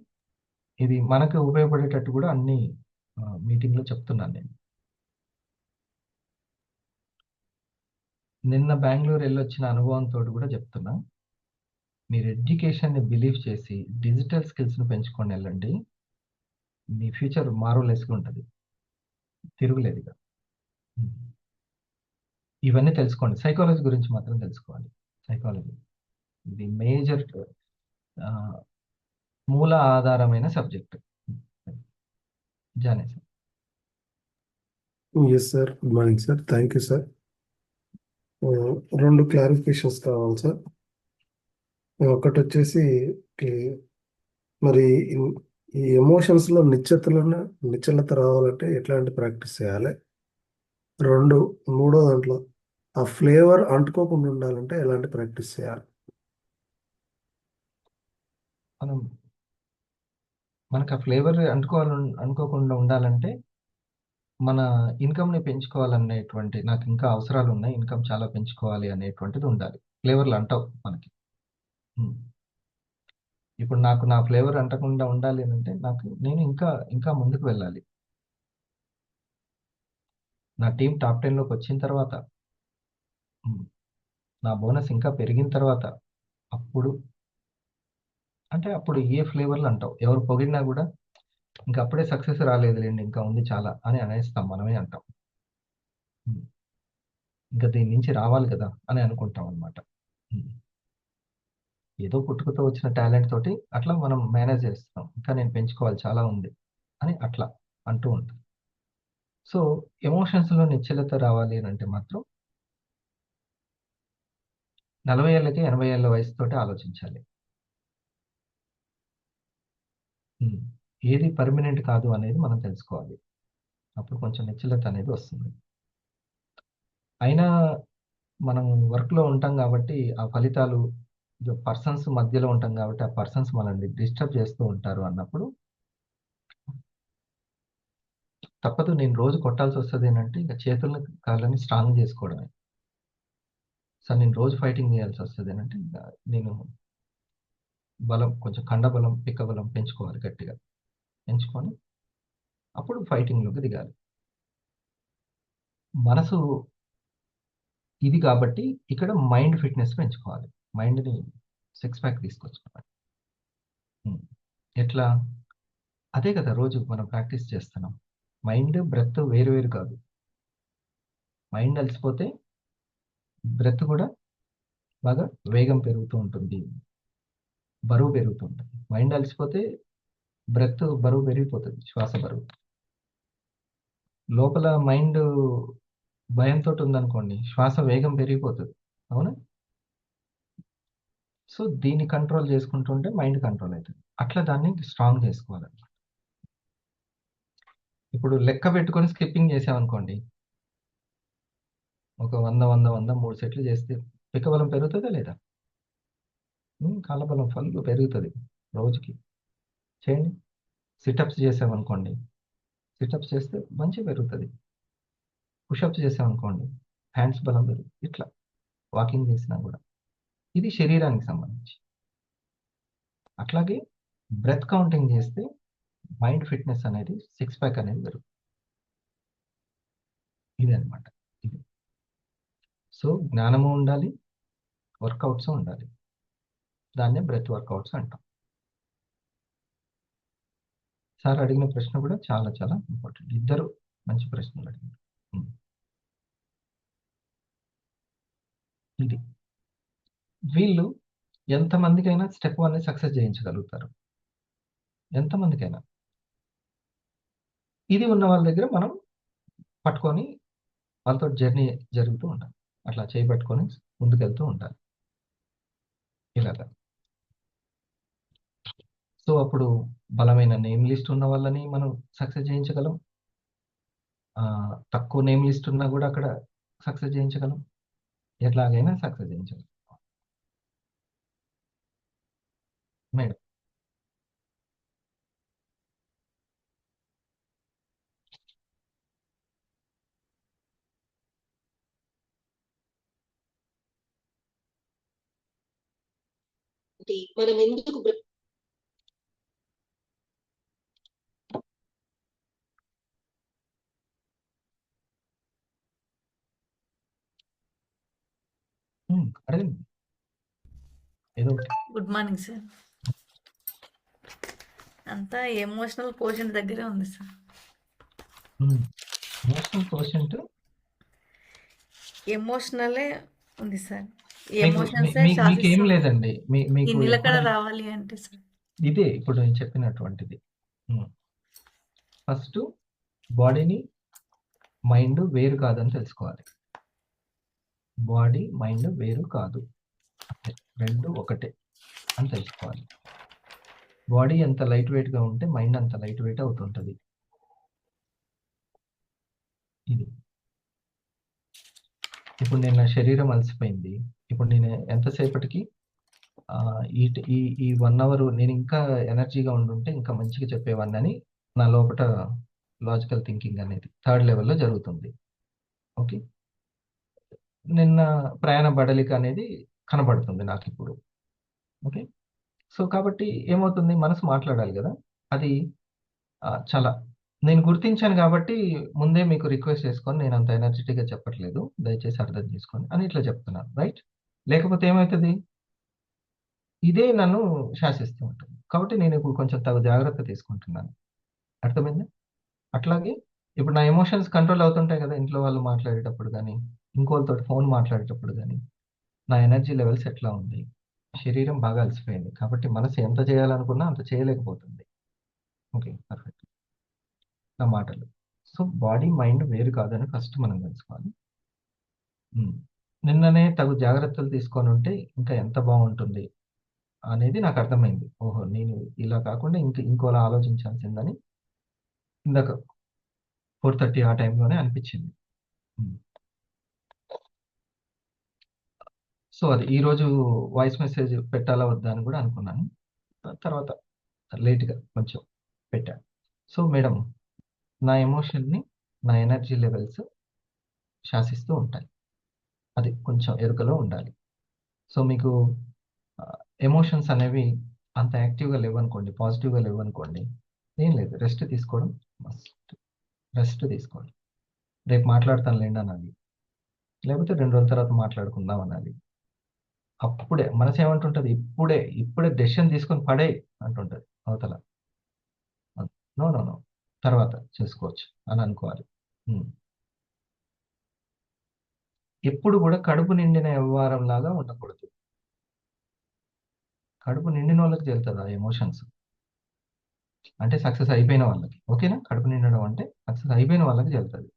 ఇది మనకు ఉపయోగపడేటట్టు కూడా అన్ని మీటింగ్లో చెప్తున్నాను నేను. నిన్న బెంగళూరు వెళ్ళొచ్చిన అనుభవంతో కూడా చెప్తున్నా, మీరు ఎడ్యుకేషన్ని బిలీవ్ చేసి డిజిటల్ స్కిల్స్ని పెంచుకొని వెళ్ళండి, మీ ఫ్యూచర్ మార్వలెస్గా ఉంటుంది, తిరుగులేదు ఇక. ఇవన్నీ తెలుసుకోండి. సైకాలజీ గురించి మాత్రం తెలుసుకోవాలి. సైకాలజీ ఇది మేజర్ మూల ఆధారమైన సబ్జెక్ట్. జానే sir. Yes sir, good morning sir, thank you sir. రెండు క్లారిఫికేషన్స్ కావాలి సార్. ఒకటి వచ్చేసి ఈ మరి ఈ ఎమోషన్స్లో నిశ్చలత రావాలంటే ఎట్లాంటి ప్రాక్టీస్ చేయాలి? మూడో దాంట్లో ఆ ఫ్లేవర్ అంటుకోకుండా ఉండాలంటే ఎలాంటి ప్రాక్టీస్ చేయాలి? మనకు ఆ ఫ్లేవర్ అనుకోకుండా ఉండాలంటే మన ఇన్కమ్ని పెంచుకోవాలనేటువంటి, నాకు ఇంకా అవసరాలు ఉన్నాయి, ఇన్కమ్ చాలా పెంచుకోవాలి అనేటువంటిది ఉండాలి. ఫ్లేవర్లు అంటావు మనకి. ఇప్పుడు నాకు నా ఫ్లేవర్ అంటకుండా ఉండాలి అంటే నేను ఇంకా ఇంకా ముందుకు వెళ్ళాలి. నా టీం టాప్ 10లోకి వచ్చిన తర్వాత, నా బోనస్ ఇంకా పెరిగిన తర్వాత, అప్పుడు ఏ ఫ్లేవర్లు అంటావు. ఎవరు పొగిడినా కూడా ఇంకా అప్పుడే సక్సెస్ రాలేదులేండి, ఇంకా ఉంది చాలా అని అనేస్తాం, మనమే అంటాం. ఇంకా దీని నుంచి రావాలి కదా అని అనుకుంటాం అనమాట. ఏదో పుట్టుకతో వచ్చిన టాలెంట్ తోటి అట్లా మనం మేనేజ్ చేస్తాం, ఇంకా నేను పెంచుకోవాలి చాలా ఉంది అని అట్లా అంటూ ఉంటాం. సో ఎమోషన్స్లో నిశ్చలత రావాలి అని అంటే మాత్రం 40 ఏళ్ళకి 80 ఏళ్ళ వయసుతోటి ఆలోచించాలి. ఏది పర్మనెంట్ కాదు అనేది మనం తెలుసుకోవాలి. అప్పుడు కొంచెం నిశ్చలత అనేది వస్తుంది. అయినా మనం వర్క్లో ఉంటాం కాబట్టి ఆ ఫలితాలు పర్సన్స్ మధ్యలో ఉంటాం కాబట్టి ఆ పర్సన్స్ మనల్ని డిస్టర్బ్ చేస్తూ ఉంటారు అన్నప్పుడు తప్పదు, నేను రోజు కొట్టాల్సి వస్తుంది ఏంటంటే ఇక చేతులను కాళ్ళని స్ట్రాంగ్ చేసుకోవడమే. సార్ నేను రోజు ఫైటింగ్ చేయాల్సి వస్తుంది ఏంటంటే నేను బలం, కొంచెం కండబలం పిక్కబలం పెంచుకోవాలి, గట్టిగా పెంచుకొని అప్పుడు ఫైటింగ్లోకి దిగాలి. మనసు ఇది కాబట్టి ఇక్కడ మైండ్ ఫిట్నెస్ పెంచుకోవాలి. మైండ్ని 6 ప్యాక్ తీసుకొచ్చుకోవాలి. ఎట్లా? అదే కదా రోజు మనం ప్రాక్టీస్ చేస్తున్నాం. మైండ్ బ్రెత్ వేరు వేరు కాదు. మైండ్ అలసిపోతే బ్రెత్ కూడా బాగా వేగం పెరుగుతూ ఉంటుంది, బరువు పెరుగుతూ ఉంటుంది. మైండ్ అలసిపోతే బ్రెత్ బరువు పెరిగిపోతుంది, శ్వాస బరువు. లోపల మైండ్ భయంతో ఉందనుకోండి, శ్వాస వేగం పెరిగిపోతుంది, అవునా? సో దీన్ని కంట్రోల్ చేసుకుంటుంటే మైండ్ కంట్రోల్ అవుతుంది. అట్లా దాన్ని స్ట్రాంగ్ చేసుకోవాలన్నమాట. ఇప్పుడు లెక్క పెట్టుకొని స్కిప్పింగ్ చేసామనుకోండి, ఒక 100 3 సెట్లు చేస్తే పిక్కబలం పెరుగుతుందా లేదా? కాళ్ళ బలం ఫుల్ పెరుగుతుంది రోజుకి. చేయండి. సిటప్స్ చేసామనుకోండి, సిటప్స్ చేస్తే మంచిగా పెరుగుతుంది. పుషప్స్ చేసామనుకోండి, హ్యాండ్స్ బలం పెరుగుతుంది. ఇట్లా వాకింగ్ చేసినా కూడా ఇది శరీరానికి సంబంధించి. అట్లాగే బ్రెత్ కౌంటింగ్ చేస్తే మైండ్ ఫిట్నెస్ అనేది 6 ప్యాక్ అనేది పెరుగుతుంది. ఇది అనమాట. ఇది సో జ్ఞానము ఉండాలి, వర్కౌట్స్ ఉండాలి. దాన్నే బ్రెత్ వర్కౌట్స్ అంటాం. సార్ అడిగిన ప్రశ్న కూడా చాలా చాలా ఇంపార్టెంట్. ఇద్దరు మంచి ప్రశ్నలు అడిగారు. ఇది వీళ్ళు ఎంతమందికైనా స్టెప్ 1 సక్సెస్ చేయించగలుగుతారు, ఎంతమందికైనా. ఇది ఉన్న వాళ్ళ దగ్గర మనం పట్టుకొని వాళ్ళతో జర్నీ జరుగుతూ ఉండాలి. అట్లా చేయబట్టుకొని ముందుకెళ్తూ ఉండాలి ఇలాగా. సో అప్పుడు బలమైన నేమ్ లిస్ట్ ఉన్న వాళ్ళని మనం సక్సెస్ చేయించగలం. తక్కువ నేమ్ లిస్ట్ ఉన్నా కూడా అక్కడ సక్సెస్ చేయించగలం. ఎట్లాగైనా సక్సెస్ చేయించగలం. మేడం ఏంటి, మనం ఎందుకు అడగండి ఏదో ఒకటి. Good morning sir. అంతా ఎమోషనల్ కోషన్ దగ్గరే ఉంది సార్. ఎమోషనల్ కోషంట్ ఎమోషనలే ఉంది సార్. మీకు ఎమోషన్సే మీకేం శాసిస్తుంది. లేదండి. ఈ మీకు నిలకడ ఎప్పుడైనా రావాలి అంటే సార్ ఇదే ఇప్పుడు నేను చెప్పినటువంటిది. ఫస్ట్ బాడీని మైండ్ వేరు కాదని తెలుసుకోవాలి. బాడీ మైండ్ వేరు కాదు, రెండు ఒకటే అని తెలుసుకోవాలి. బాడీ ఎంత లైట్ వెయిట్గా ఉంటే మైండ్ అంత లైట్ వెయిట్ అవుతుంటుంది. ఇది ఇప్పుడు నేను నా శరీరం అలసిపోయింది. ఇప్పుడు నేను ఎంతసేపటికి ఈ ఈ ఈ 1 అవర్ నేను ఇంకా ఎనర్జీగా ఉండుంటే ఇంకా మంచిగా చెప్పేవాడిని అని నా లోపట లాజికల్ థింకింగ్ అనేది థర్డ్ లెవెల్లో జరుగుతుంది. ఓకే, నిన్న ప్రయాణ బడలిక అనేది కనబడుతుంది నాకు ఇప్పుడు. ఓకే, సో కాబట్టి ఏమవుతుంది, మనసు మాట్లాడాలి కదా. అది చాలా నేను గుర్తించాను కాబట్టి ముందే మీకు రిక్వెస్ట్ చేసుకొని నేను అంత ఎనర్జెటిక్గా చెప్పట్లేదు, దయచేసి అర్థం చేసుకోండి అని ఇట్లా చెప్తున్నాను, రైట్? లేకపోతే ఏమవుతుంది, ఇదే నన్ను శాసిస్తూ ఉంటుంది. కాబట్టి నేను ఇప్పుడు కొంచెం తగు జాగ్రత్త తీసుకుంటున్నాను. అర్థమైందా? అట్లాగే ఇప్పుడు నా ఎమోషన్స్ కంట్రోల్ అవుతుంటాయి కదా, ఇంట్లో వాళ్ళు మాట్లాడేటప్పుడు కానీ, ఇంకోళ్ళతో ఫోన్ మాట్లాడేటప్పుడు కానీ, నా ఎనర్జీ లెవెల్స్ ఎట్లా ఉంది, శరీరం బాగా అలసిపోయింది కాబట్టి మనసు ఎంత చేయాలనుకున్నా అంత చేయలేకపోతుంది. Okay, perfect. నా మాటలు. సో బాడీ మైండ్ వేరు కాదని ఫస్ట్ మనం తెలుసుకోవాలి. నిన్ననే తగు జాగ్రత్తలు తీసుకొని ఉంటే ఇంకా ఎంత బాగుంటుంది అనేది నాకు అర్థమైంది. ఓహో, నేను ఇలా కాకుండా ఇంకోలా ఆలోచించాల్సిందని ఇందాక 4:30 ఆ టైంలోనే అనిపించింది. సో అది ఈరోజు వాయిస్ మెసేజ్ పెట్టాలా వద్దా అని కూడా అనుకున్నాను. తర్వాత లేట్గా కొంచెం పెట్టాను. సో మేడం, నా ఎమోషన్ని నా ఎనర్జీ లెవెల్స్ శాసిస్తూ ఉంటాయి. అది కొంచెం ఎరుకలో ఉండాలి. సో మీకు ఎమోషన్స్ అనేవి అంత యాక్టివ్గా లేవనుకోండి, పాజిటివ్గా లేవనుకోండి, ఏం లేదు, రెస్ట్ తీసుకోవడం మస్ట్. రెస్ట్ తీసుకోండి. రేపు మాట్లాడతాను లేండి అనాలి, లేకపోతే 2 రోజుల తర్వాత మాట్లాడుకుందాం అనాలి. అప్పుడే మనసు ఏమంటుంటుంది, ఇప్పుడే డెసిషన్ తీసుకొని పడే అంటుంటుంది అవతల. నో నో నో తర్వాత చేసుకోవచ్చు అని అనుకోవాలి. ఎప్పుడు కూడా కడుపు నిండిన వ్యవహారం లాగా ఉండకూడదు. కడుపు నిండిన వాళ్ళకి తెలుస్తుంది ఆ ఎమోషన్స్ అంటే సక్సెస్ అయిపోయిన వాళ్ళకి. ఓకేనా? కడుపు నిండడం అంటే సక్సెస్ అయిపోయిన వాళ్ళకి తెలుస్తుంది.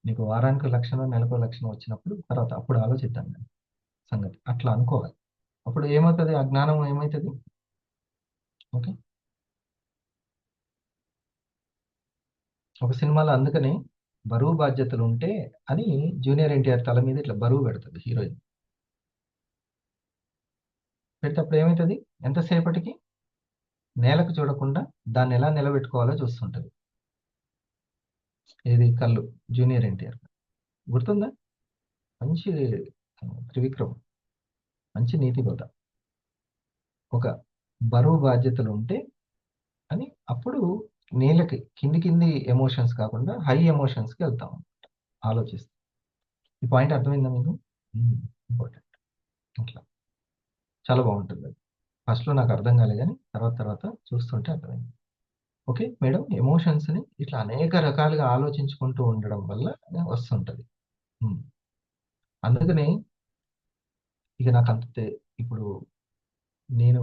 నీకు వారానికి లక్షణం, నెలకు లక్షణం వచ్చినప్పుడు తర్వాత అప్పుడు ఆలోచిద్దాం నేను సంగతి. అట్లా అనుకోవాలి. అప్పుడు ఏమవుతుంది, ఆ జ్ఞానం ఏమవుతుంది. ఓకే, ఒక సినిమాలో అందుకని బరువు బాధ్యతలు ఉంటే అని జూనియర్ ఎన్టీఆర్ తల మీద ఇట్లా బరువు పెడుతుంది హీరోయిన్. పెడితే అప్పుడు ఏమవుతుంది, ఎంతసేపటికి నేలకు చూడకుండా దాన్ని ఎలా నిలబెట్టుకోవాలో చూస్తుంటుంది. ఏది కళ్ళు, జూనియర్ ఎన్టీఆర్ గుర్తుందా? మంచి త్రివిక్రమ్, మంచి నీతి బోధ. ఒక బరువు బాధ్యతలు ఉంటే అని అప్పుడు నేలకి కింది ఎమోషన్స్ కాకుండా హై ఎమోషన్స్కి వెళ్తాం ఆలోచిస్తాం. ఈ పాయింట్ అర్థమైందా మీకు? ఇంపార్టెంట్. అట్లా చాలా బాగుంటుంది అది. ఫస్ట్లో నాకు అర్థం కాలే కానీ తర్వాత చూస్తుంటే అర్థమైంది. ఓకే మేడం, ఎమోషన్స్ని ఇట్లా అనేక రకాలుగా ఆలోచించుకుంటూ ఉండడం వల్ల వస్తుంటుంది. అందుకని ఇక నాకు ఇప్పుడు నేను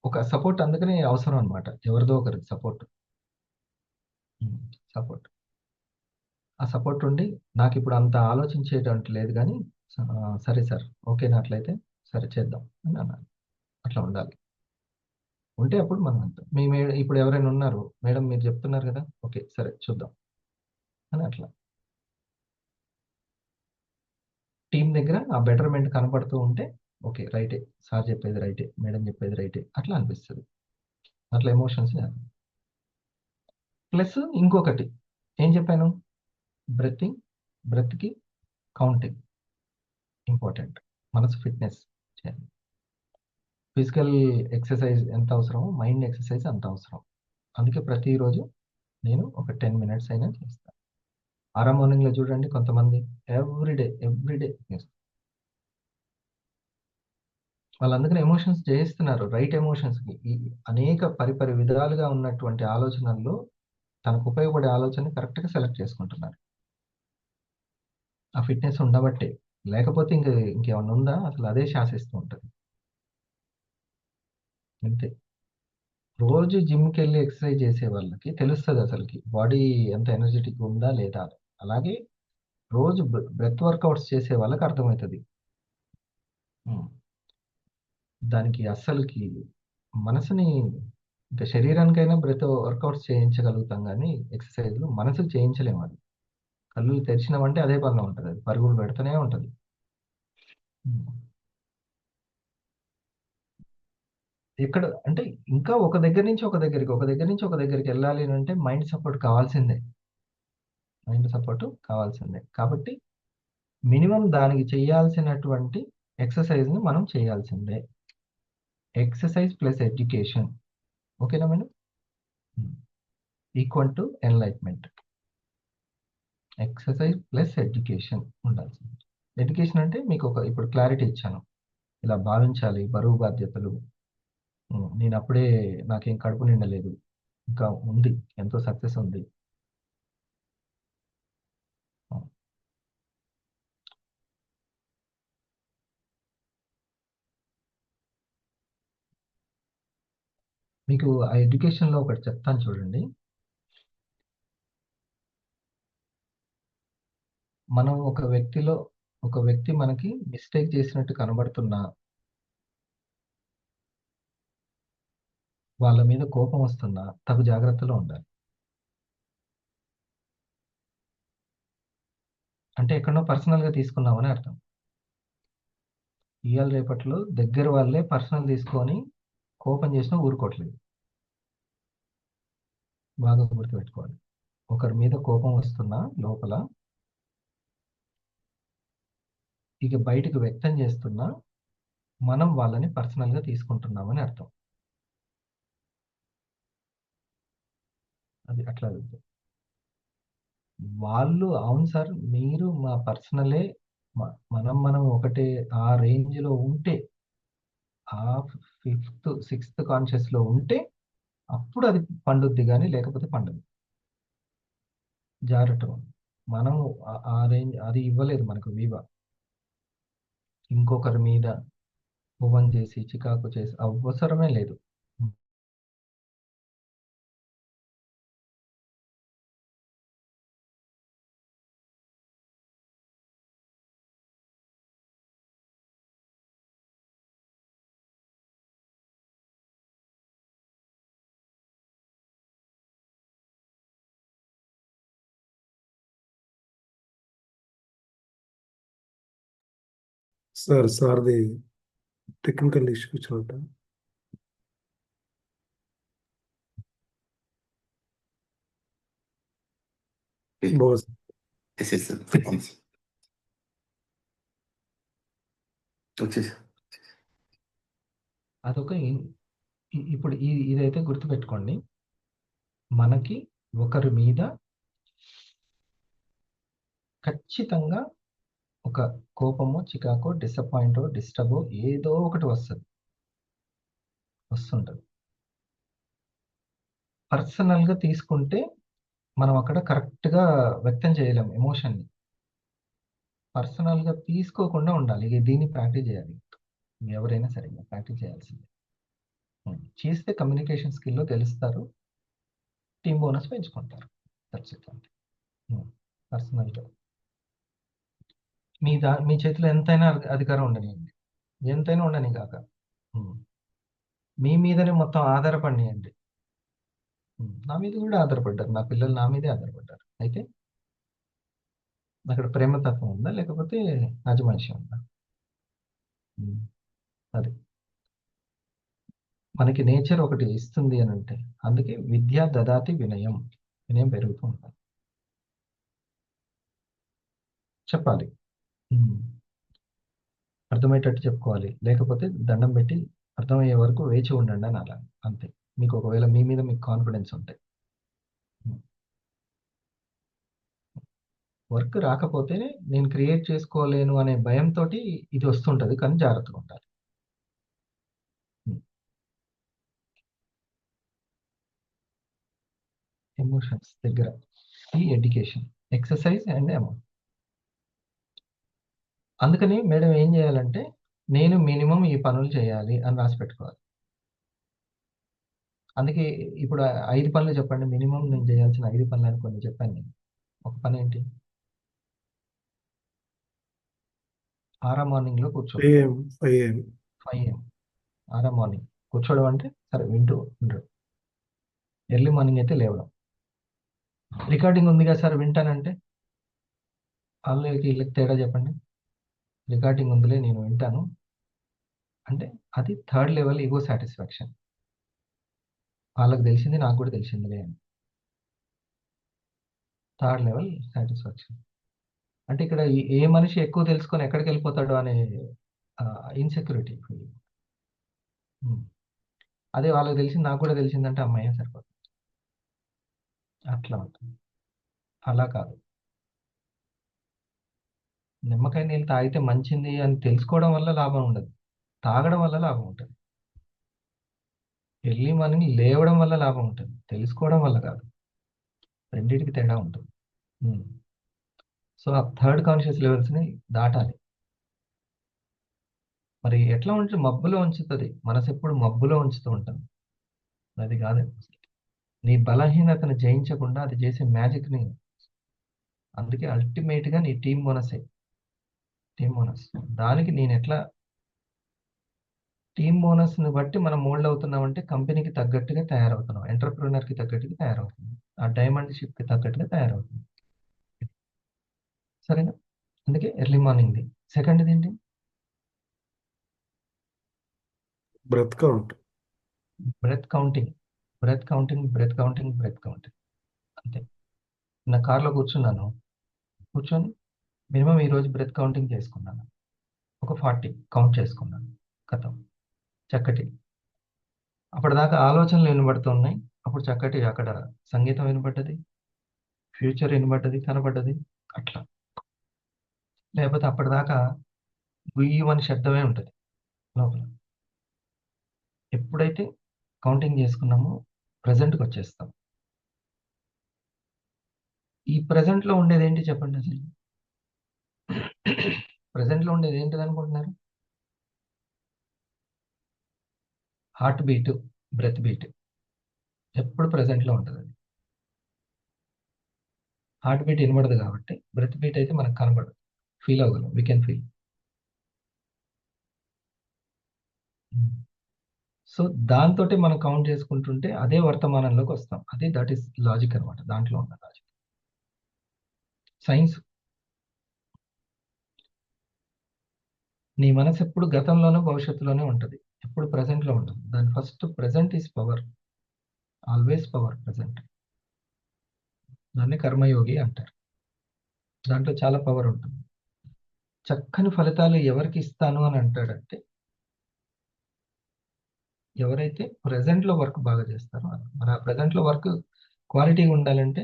ఒక సపోర్ట్ అందుకనే అవసరం అనమాట, ఎవరిదో ఒకరికి సపోర్ట్. ఆ సపోర్ట్ ఉండి నాకు ఇప్పుడు అంత ఆలోచించేటట్టు లేదు కానీ సరే సార్ ఓకేనా, అట్లయితే సరే చేద్దాం అని అన్నాను. అట్లా ఉండాలి. ఉంటే అప్పుడు మనం అంత ఇప్పుడు ఎవరైనా ఉన్నారు, మేడం మీరు చెప్తున్నారు కదా, ఓకే సరే చూద్దాం అని అట్లా టీం దగ్గర ఆ బెటర్మెంట్ కనపడుతూ ఉంటే ఓకే రైటే, సార్ చెప్పేది రైటే, మేడం చెప్పేది రైటే అట్లా అనిపిస్తుంది. అట్లా ఎమోషన్స్. ప్లస్ ఇంకొకటి ఏం చెప్పాను, బ్రెత్కి కౌంటింగ్ ఇంపార్టెంట్. మనసు ఫిట్నెస్ చేయాలి. ఫిజికల్ ఎక్సర్సైజ్ ఎంత అవసరమో మైండ్ ఎక్సర్సైజ్ అంత అవసరం. అందుకే ప్రతిరోజు నేను ఒక 10 మినిట్స్ అయినా చేస్తాను. మార్నింగ్లో చూడండి కొంతమంది ఎవ్రీడే చేస్తారు. వాళ్ళు అందుకని ఎమోషన్స్ జయిస్తున్నారు. రైట్ ఎమోషన్స్కి ఈ అనేక పరిపరి విధాలుగా ఉన్నటువంటి ఆలోచనల్లో తనకు ఉపయోగపడే ఆలోచనని కరెక్ట్గా సెలెక్ట్ చేసుకుంటున్నారు. ఆ ఫిట్నెస్ ఉండబట్టే, లేకపోతే ఇంకేమన్నా ఉందా? అసలు అదే శాసిస్తూ ఉంటుంది. అంతే. రోజు జిమ్కి వెళ్ళి ఎక్సర్సైజ్ చేసే వాళ్ళకి తెలుస్తుంది అసలుకి బాడీ ఎంత ఎనర్జెటిక్ ఉందా లేదా అని. అలాగే రోజు బ్రెత్ వర్కౌట్స్ చేసే వాళ్ళకి అర్థమవుతుంది. దానికి అస్సలుకి మనసుని ఇంకా శరీరానికైనా బ్రెత్ వర్కౌట్స్ చేయించగలుగుతాం కానీ ఎక్సర్సైజ్లు మనసుకు చేయించలేము. అది కళ్ళు తెరిచినామంటే అదే పనిలో ఉంటుంది, అది పరుగులు పెడుతూనే ఉంటుంది. ఎక్కడ అంటే ఇంకా ఒక దగ్గర నుంచి ఒక దగ్గరికి వెళ్ళాలి అంటే మైండ్ సపోర్ట్ కావాల్సిందే. కాబట్టి మినిమం దానికి చేయాల్సినటువంటి ఎక్సర్సైజ్ని మనం చేయాల్సిందే. ఎక్సర్సైజ్ ప్లస్ ఎడ్యుకేషన్, ఓకేనా madam? Equal to enlightenment. Exercise plus education ఉండాల్సింది. ఎడ్యుకేషన్ అంటే మీకు ఇప్పుడు క్లారిటీ ఇచ్చాను, ఇలా భావించాలి, బరువు బాధ్యతలు. నేను అప్పుడే నాకేం కడుపు నిండలేదు, ఇంకా ఉంది, ఎంతో సక్సెస్ ఉంది. మీకు ఆ ఎడ్యుకేషన్లో ఒకటి చెప్తాను చూడండి. మనం ఒక వ్యక్తి మనకి మిస్టేక్ చేసినట్టు కనబడుతున్నా, వాళ్ళ మీద కోపం వస్తున్నా తగు జాగ్రత్తలో ఉండాలి. అంటే ఎక్కడో పర్సనల్గా తీసుకున్నామని అర్థం. ఇవాళ రేపట్లో దగ్గర వాళ్ళే పర్సనల్ తీసుకొని కోపం చేసినా ఊరుకోవట్లేదు. బాగా గుర్తుపెట్టుకోవాలి. ఒకరి మీద కోపం వస్తున్నా లోపల ఇక బయటకు వ్యక్తం చేస్తున్నా మనం వాళ్ళని పర్సనల్గా తీసుకుంటున్నామని అర్థం. అది అట్లా వాళ్ళు అవును సార్ మీరు మా పర్సనలే, మనం ఒకటే ఆ రేంజ్లో ఉంటే, ఆ 5th 6th కాన్షియస్లో ఉంటే అప్పుడు అది పండుద్ది, కానీ లేకపోతే పండదు. జాగ్రత్త. మనం ఆ రేంజ్ అది ఇవ్వలేదు మనకు వివా. ఇంకొకరి మీద కోపం చేసి చికాకు చేసి అవసరమే లేదు. సార్ది టెక్నికల్ ఇష్యూ చూడ. బాస్ వచ్చేసి అదొక ఇప్పుడు ఇదైతే గుర్తుపెట్టుకోండి. మనకి ఒకరి మీద ఖచ్చితంగా ఒక కోపమో చికాకో డిసప్పాయింటో డిస్టర్బో ఏదో ఒకటి వస్తుంటుంది. పర్సనల్గా తీసుకుంటే మనం అక్కడ కరెక్ట్గా వ్యక్తం చేయలేము ఎమోషన్ని. పర్సనల్గా తీసుకోకుండా ఉండాలి. దీన్ని ప్రాక్టీస్ చేయాలి. ఎవరైనా సరే ప్రాక్టీస్ చేయాల్సిందే. చేస్తే కమ్యూనికేషన్ స్కిల్లో తెలుస్తారు, టీమ్ బోనస్ పెంచుకుంటారు. పర్సనల్గా మీ చేతిలో ఎంతైనా అధికారం ఉండనియండి, ఎంతైనా ఉండని కాక మీ మీదనే మొత్తం ఆధారపడియండి. నా మీద కూడా ఆధారపడ్డారు, నా పిల్లలు నా మీదే ఆధారపడ్డారు. అయితే అక్కడ ప్రేమతత్వం ఉందా లేకపోతే యాజమాన్యం ఉందా? అది మనకి నేచర్ ఒకటి ఇస్తుంది అని అంటే, అందుకే విద్య దదాతి వినయం పెరుగుతూ ఉంటుంది. చెప్పాలి. అర్థమయ్యేటట్టు చెప్పుకోవాలి, లేకపోతే దండం పెట్టి అర్థమయ్యే వరకు వేచి ఉండండి అని అలా. అంతే. మీకు ఒకవేళ మీ మీద మీకు కాన్ఫిడెన్స్ ఉంటే. వర్క్ రాకపోతే నేను క్రియేట్ చేసుకోలేను అనే భయంతో ఇది వస్తుంటది, కానీ జాగ్రత్తగా ఉండాలి. ఎమోషన్స్ దగ్గర ఈ ఎడ్యుకేషన్, ఎక్సర్సైజ్ అండ్ అమౌంట్. అందుకని మేడం ఏం చేయాలంటే, నేను మినిమం ఈ పనులు చేయాలి అని రాసి పెట్టుకోవాలి. అందుకే ఇప్పుడు 5 పనులు చెప్పండి, మినిమం నేను చేయాల్సిన 5 పనులు అని కొన్ని చెప్పాను నేను. ఒక పని ఏంటి? 6 మార్నింగ్లో కూర్చో. 5 AM 5 AM 6 మార్నింగ్ కూర్చోవడం అంటే సరే వింటూ ఉండరు. ఎర్లీ మార్నింగ్ అయితే లేవడం. రికార్డింగ్ ఉంది కదా సార్ వింటానంటే, వాళ్ళకి వీళ్ళకి తేడా చెప్పండి. రికార్డింగ్ ఉందిలే నేను వింటాను అంటే అది థర్డ్ లెవెల్ ఈగో సాటిస్ఫాక్షన్. వాళ్ళకి తెలిసింది నాకు కూడా తెలిసిందిలే అని. థర్డ్ లెవెల్ సాటిస్ఫాక్షన్ అంటే ఇక్కడ ఏ మనిషి ఎక్కువ తెలుసుకొని ఎక్కడికి వెళ్ళిపోతాడు అనే ఇన్సెక్యూరిటీ. అదే వాళ్ళకి తెలిసింది నాకు కూడా తెలిసిందంటే అమ్మాయి సరిపోతుంది. అట్లా ఉంటుంది. అలా కాదు. నిమ్మకాయ నీళ్ళు తాగితే మంచిది అని తెలుసుకోవడం వల్ల లాభం ఉండదు, తాగడం వల్ల లాభం ఉంటుంది. ఎర్లీ మార్నింగ్ లేవడం వల్ల లాభం ఉంటుంది, తెలుసుకోవడం వల్ల కాదు. రెండింటికి తేడా ఉంటుంది. సో ఆ థర్డ్ కాన్షియస్ లెవెల్స్ని దాటాలి. మరి ఎట్లా ఉంటే మబ్బులో ఉంచుతుంది, మనసు ఎప్పుడు మబ్బులో ఉంచుతూ ఉంటుంది. అది కాదు, నీ బలహీనతను జయించకుండా అది చేసే మ్యాజిక్ని. అందుకే అల్టిమేట్గా నీ టీమ్ బోనసే. టీమ్ బోనస్ దానికి నేను ఎట్లా టీమ్ బోనస్ని బట్టి మనం మోల్డ్ అవుతున్నామంటే కంపెనీకి తగ్గట్టుగా తయారవుతున్నాం, ఎంటర్ప్రీనర్కి తగ్గట్టుగా తయారవుతుంది, ఆ డైమండ్ షిప్కి తగ్గట్టుగా తయారవుతుంది. సరేనా? అందుకే ఎర్లీ మార్నింగ్ది. సెకండ్ది ఏంటి? Breath count. Breath counting. Breath counting, breath counting, breath counting. అంతే. నా కార్లో కూర్చొని మినిమం ఈరోజు బ్రెత్ కౌంటింగ్ చేసుకున్నాను. ఒక 40 కౌంట్ చేసుకున్నాను. కథం చక్కటి. అప్పటిదాకా ఆలోచనలు వినబడుతున్నాయి, అప్పుడు చక్కటి అక్కడ సంగీతం వినబడ్డది, ఫ్యూచర్ వినబడ్డది, కనబడ్డది. అట్లా. లేకపోతే అప్పటిదాకా గుయ్యమని శబ్దమే ఉంటుంది లోపల. ఎప్పుడైతే కౌంటింగ్ చేసుకున్నామో ప్రజెంట్కి వచ్చేస్తాం. ఈ ప్రజెంట్లో ఉండేది ఏంటి చెప్పండి అసలు? ప్రజెంట్లో ఉండేది ఏంటిది అనుకుంటున్నారు? హార్ట్ బీట్, బ్రెత్ బీట్ ఎప్పుడు ప్రజెంట్లో ఉంటుంది. అది హార్ట్ బీట్ వినబడదు కాబట్టి బ్రెత్ బీట్ అయితే మనకు కనబడదు, ఫీల్ అవ్వగలం, వీ కెన్ ఫీల్. సో దాంతో మనం కౌంట్ చేసుకుంటుంటే అదే వర్తమానంలోకి వస్తాం. అదే దట్ ఈస్ లాజిక్ అనమాట. దాంట్లో ఉన్న లాజిక్ సైన్స్. నీ మనసు ఎప్పుడు గతంలోనూ భవిష్యత్తులోనే ఉంటుంది, ఎప్పుడు ప్రజెంట్లో ఉంటుంది. దాని first present is power, always power present. దాన్ని కర్మయోగి అంటారు. దాంట్లో చాలా పవర్ ఉంటుంది. చక్కని ఫలితాలు ఎవరికి ఇస్తాను అని అంటాడంటే ఎవరైతే ప్రజెంట్లో వర్క్ బాగా చేస్తారో అని. మరి ఆ ప్రజెంట్లో వర్క్ క్వాలిటీగా ఉండాలంటే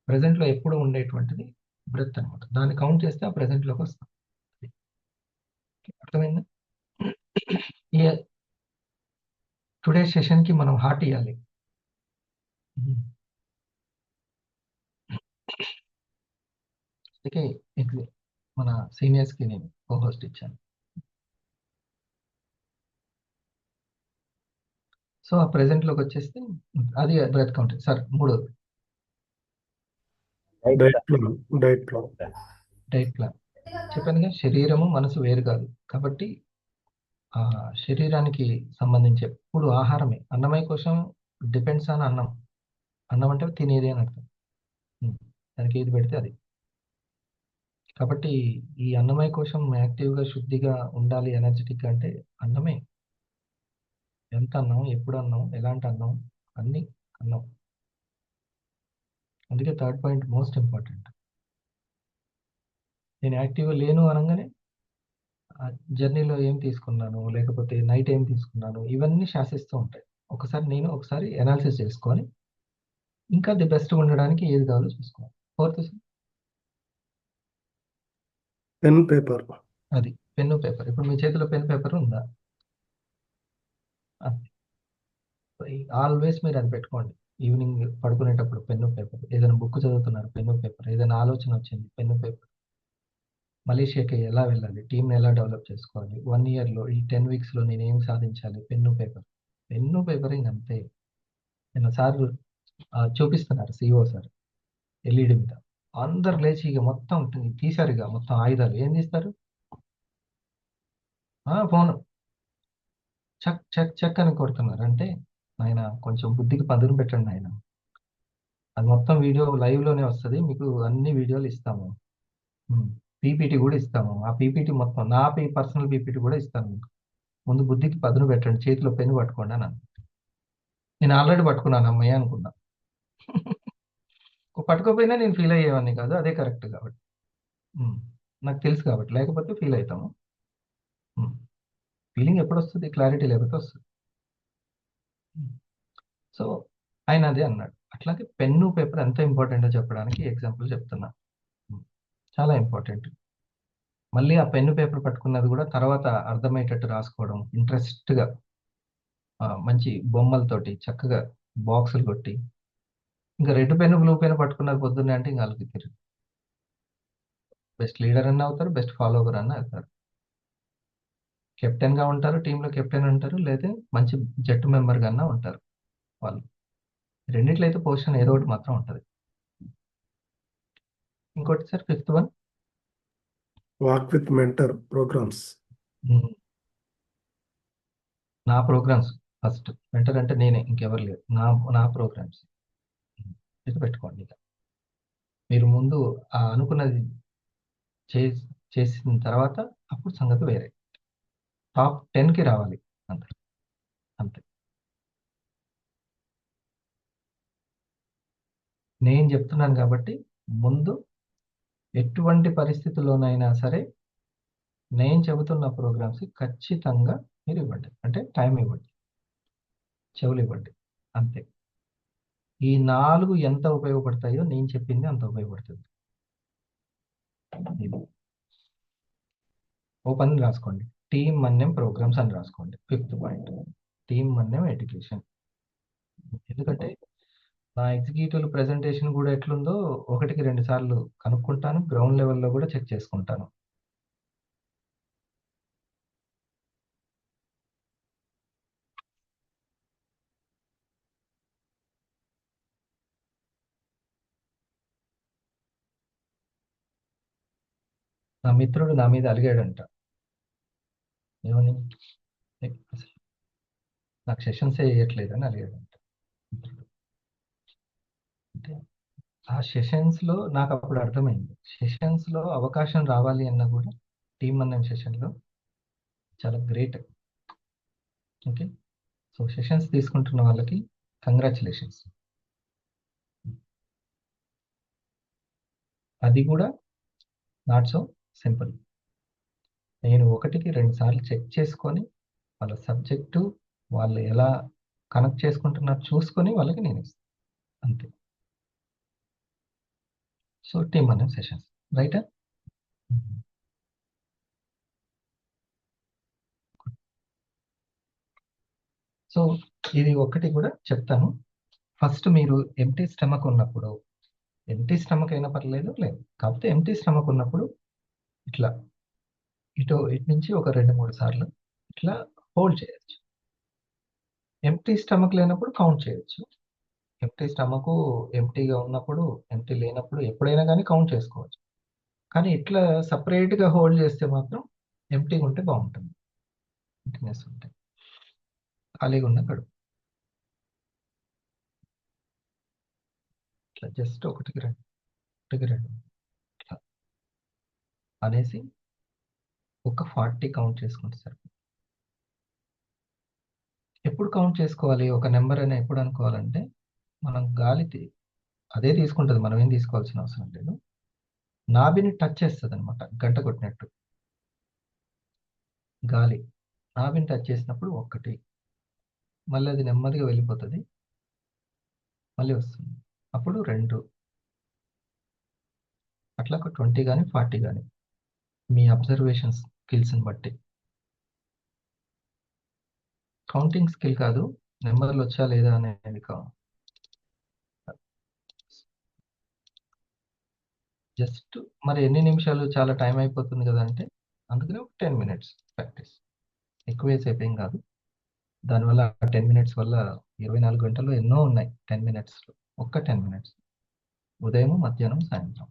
ప్రజెంట్లో ఎప్పుడు ఉండేటువంటిది బ్రెత్ అనమాట. దాన్ని కౌంట్ చేస్తే ఆ ప్రజెంట్లోకి వస్తాం. అర్థమైందా? టుడే సెషన్కి మనం హార్ట్ ఇవ్వాలి. అందుకే మన సీనియర్స్కి నేను కో-హోస్ట్ ఇచ్చాను. సో ఆ ప్రెజెంట్లోకి వచ్చేస్తే అది బ్రెత్ కౌంటింగ్. సార్ మూడోది డైట్ ప్లాన్. Diet plan. చెప్పానుగా, శరీరము మనసు వేరు కాదు కాబట్టి ఆ శరీరానికి సంబంధించి ఎప్పుడు ఆహారమే. అన్నమయ కోశం డిపెండ్స్ ఆన్ అన్నం. అన్నం అంటే తినేది అని అర్థం. దానికి ఏది పెడితే అది. కాబట్టి ఈ అన్నమయ కోశం యాక్టివ్గా శుద్ధిగా ఉండాలి, ఎనర్జెటిక్ అంటే అన్నమే. ఎంత అన్నం, ఎప్పుడు అన్నం, ఎలాంటి అన్నం, అన్నీ అన్నం. అందుకే థర్డ్ పాయింట్ మోస్ట్ ఇంపార్టెంట్. నేను యాక్టివ్గా లేను అనగానే జర్నీలో ఏం తీసుకున్నాను, లేకపోతే నైట్ ఏం తీసుకున్నాను, ఇవన్నీ శాసిస్తూ ఉంటాయి. ఒకసారి అనాలిసిస్ చేసుకొని ఇంకా ది బెస్ట్ ఉండడానికి ఏది కావాలో చూసుకోవాలి. Fourth pen paper. అది పెన్ను పేపర్. ఇప్పుడు మీ చేతిలో పెన్ పేపర్ ఉందా? ఆల్వేస్ మీరు అది పెట్టుకోండి. ఈవినింగ్ పడుకునేటప్పుడు పెన్ను పేపర్, ఏదైనా బుక్ చదువుతున్నారు పెన్ను పేపర్, ఏదైనా ఆలోచన వచ్చింది పెన్ను పేపర్, మలేషియాకి ఎలా వెళ్ళాలి, టీంని ఎలా డెవలప్ చేసుకోవాలి, 1 ఇయర్లో ఈ 10 వీక్స్లో నేను ఏం సాధించాలి, పెన్ను పేపర్. పెన్ను పేపర్ ఇంక అంతే. నిన్న సార్ చూపిస్తున్నారు, సిఇఓ సార్ ఎల్ఈడి మీద. అందరు లేచి ఇక మొత్తం తీశారు, ఇక మొత్తం ఆయుధాలు ఏం తీస్తారు, ఫోన్ చక్ చక్ చక్ అని కొడుతున్నారు. అంటే ఆయన కొంచెం బుద్ధికి పదును పెట్టండి ఆయన. అది మొత్తం వీడియో లైవ్లోనే వస్తుంది, మీకు అన్ని వీడియోలు ఇస్తాము, పీపీటీ కూడా ఇస్తాము. ఆ పీపీటీ మొత్తం నా పర్సనల్ పీపీటీ కూడా ఇస్తాను మీకు. ముందు బుద్ధికి పదును పెట్టండి, చేతిలో పెన్ను పట్టుకోండి అని. నేను ఆల్రెడీ పట్టుకున్నాను అమ్మయ్య అనుకున్నా. పట్టుకోపోయినా నేను ఫీల్ అయ్యేవాడిని కాదు, అదే కరెక్ట్ కాబట్టి. నాకు తెలుసు కాబట్టి, లేకపోతే ఫీల్ అవుతాము. ఫీలింగ్ ఎప్పుడు వస్తుంది, క్లారిటీ లేకపోతే వస్తుంది. సో ఆయన అదే అన్నాడు. అట్లాగే పెన్ను పేపర్ ఎంత ఇంపార్టెంటో చెప్పడానికి ఎగ్జాంపుల్ చెప్తున్నా. చాలా ఇంపార్టెంట్. మళ్ళీ ఆ పెన్ను పేపర్ పట్టుకున్నది కూడా తర్వాత అర్థమయ్యేటట్టు రాసుకోవడం, ఇంట్రెస్ట్గా మంచి బొమ్మలతోటి చక్కగా బాక్సులు కొట్టి. ఇంకా రెడ్ పెన్ను బ్లూ పెన్ను పట్టుకున్నది పొద్దున్నే అంటే ఇంకా వాళ్ళకి తిరిగి బెస్ట్ లీడర్ అన్న అవుతారు, బెస్ట్ ఫాలోవర్ అన్న అవుతారు, కెప్టెన్గా ఉంటారు, టీంలో కెప్టెన్ ఉంటారు, లేదా మంచి జట్టు మెంబర్గా అన్న ఉంటారు. వాళ్ళు రెండిట్లో అయితే పొజిషన్ ఏదో ఒకటి మాత్రం ఉంటుంది. ఇంకోటి sir 5th one, walk with mentor programmes. నా ప్రోగ్రామ్స్ ఫస్ట్. మెంటర్ అంటే నేనే, ఇంకెవరు లేరు. నా ప్రోగ్రామ్స్ ఇది పెట్టుకోండి. ఇక మీరు ముందు అనుకున్నది చేసిన తర్వాత అప్పుడు సంగతి వేరే. టాప్ 10కి రావాలి అంతే. నేను చెప్తున్నాను కాబట్టి ముందు ఎటువంటి పరిస్థితుల్లోనైనా సరే నేను చెబుతున్న ప్రోగ్రామ్స్ ఖచ్చితంగా మీరు ఇవ్వండి. అంటే టైం ఇవ్వండి, చెవులు ఇవ్వండి, అంతే. ఈ 4 ఎంత ఉపయోగపడతాయో నేను చెప్పింది అంత ఉపయోగపడుతుంది. ఓ పని రాసుకోండి, టీమ్ మన్యం ప్రోగ్రామ్స్ అని రాసుకోండి. 5th పాయింట్ టీమ్ మన్యం ఎడ్యుకేషన్. ఎందుకంటే నా ఎగ్జిక్యూటివ్ ప్రెజెంటేషన్ కూడా ఎట్లుందో 1కి 2 సార్లు కనుక్కుంటాను, గ్రౌండ్ లెవెల్లో కూడా చెక్ చేసుకుంటాను. నా మిత్రుడు నా మీద అలిగాడంట, ఏమని, అసలు నాకు సెషన్స్ వేయట్లేదని అలిగాడంట మిత్రుడు. అంటే ఆ సెషన్స్లో నాకు అప్పుడు అర్థమైంది, సెషన్స్లో అవకాశం రావాలి అన్న కూడా టీమ్ అన్న సెషన్లో చాలా గ్రేట్. ఓకే, సో సెషన్స్ తీసుకుంటున్న వాళ్ళకి కంగ్రాచులేషన్స్. అది కూడా నాట్ సో సింపుల్. నేను 1కి 2 సార్లు చెక్ చేసుకొని వాళ్ళ సబ్జెక్టు వాళ్ళు ఎలా కనెక్ట్ చేసుకుంటున్నారు చూసుకొని వాళ్ళకి నేను ఇస్తాను, అంతే. సో టీమ్ అనే సెషన్స్ రైటా. సో ఇది ఒకటి కూడా చెప్తాను. ఫస్ట్ మీరు ఎంటీ స్టమక్ ఉన్నప్పుడు, ఎంటీ స్టమక్ అయినా పర్లేదు, లేదు కాకపోతే ఎంటీ స్టమక్ ఉన్నప్పుడు ఇట్లా ఇటు నుంచి ఒక 2-3 సార్లు ఇట్లా హోల్డ్ చేయొచ్చు. ఎంటీ స్టమక్ లేనప్పుడు కౌంట్ చేయొచ్చు. ఎంటీ స్టమక్ ఎంటీగా ఉన్నప్పుడు, ఎంటీ లేనప్పుడు ఎప్పుడైనా కానీ కౌంట్ చేసుకోవచ్చు. కానీ ఇట్లా సపరేట్గా హోల్డ్ చేస్తే మాత్రం ఎంటీగా ఉంటే బాగుంటుంది. ఎంటీనెస్ ఉంటే ఖాళీగా ఉన్న కడుపు ఇట్లా జస్ట్ 1కి 2 ఇట్లా అనేసి ఒక 40 కౌంట్ చేసుకుంటే సరిపోతుంది. ఎప్పుడు కౌంట్ చేసుకోవాలి, ఒక నెంబర్ అయినా ఎప్పుడు అనుకోవాలంటే మనం గాలి అదే తీసుకుంటుంది, మనం ఏం తీసుకోవాల్సిన అవసరం లేదు. నాభిని టచ్ చేస్తుంది అనమాట, గంట కొట్టినట్టు. గాలి నాభిని టచ్ చేసినప్పుడు 1, మళ్ళీ అది నెమ్మదిగా వెళ్ళిపోతుంది, మళ్ళీ వస్తుంది, అప్పుడు 2, అట్లా ఒక 20 కానీ 40 కానీ మీ అబ్జర్వేషన్ స్కిల్స్ని బట్టి. కౌంటింగ్ స్కిల్ కాదు, నెంబర్లు వచ్చా లేదా అనేది కాదు, జస్ట్ మరి ఎన్ని నిమిషాలు, చాలా టైం అయిపోతుంది కదా అంటే అందుకనే ఒక 10 minutes ప్రాక్టీస్, ఎక్కువ సేపు ఏం కాదు. దానివల్ల 10 minutes వల్ల 24 గంటల్లో ఎన్నో ఉన్నాయి. 10 minutes ఒక్క 10 minutes, ఉదయం, మధ్యాహ్నం, సాయంత్రం.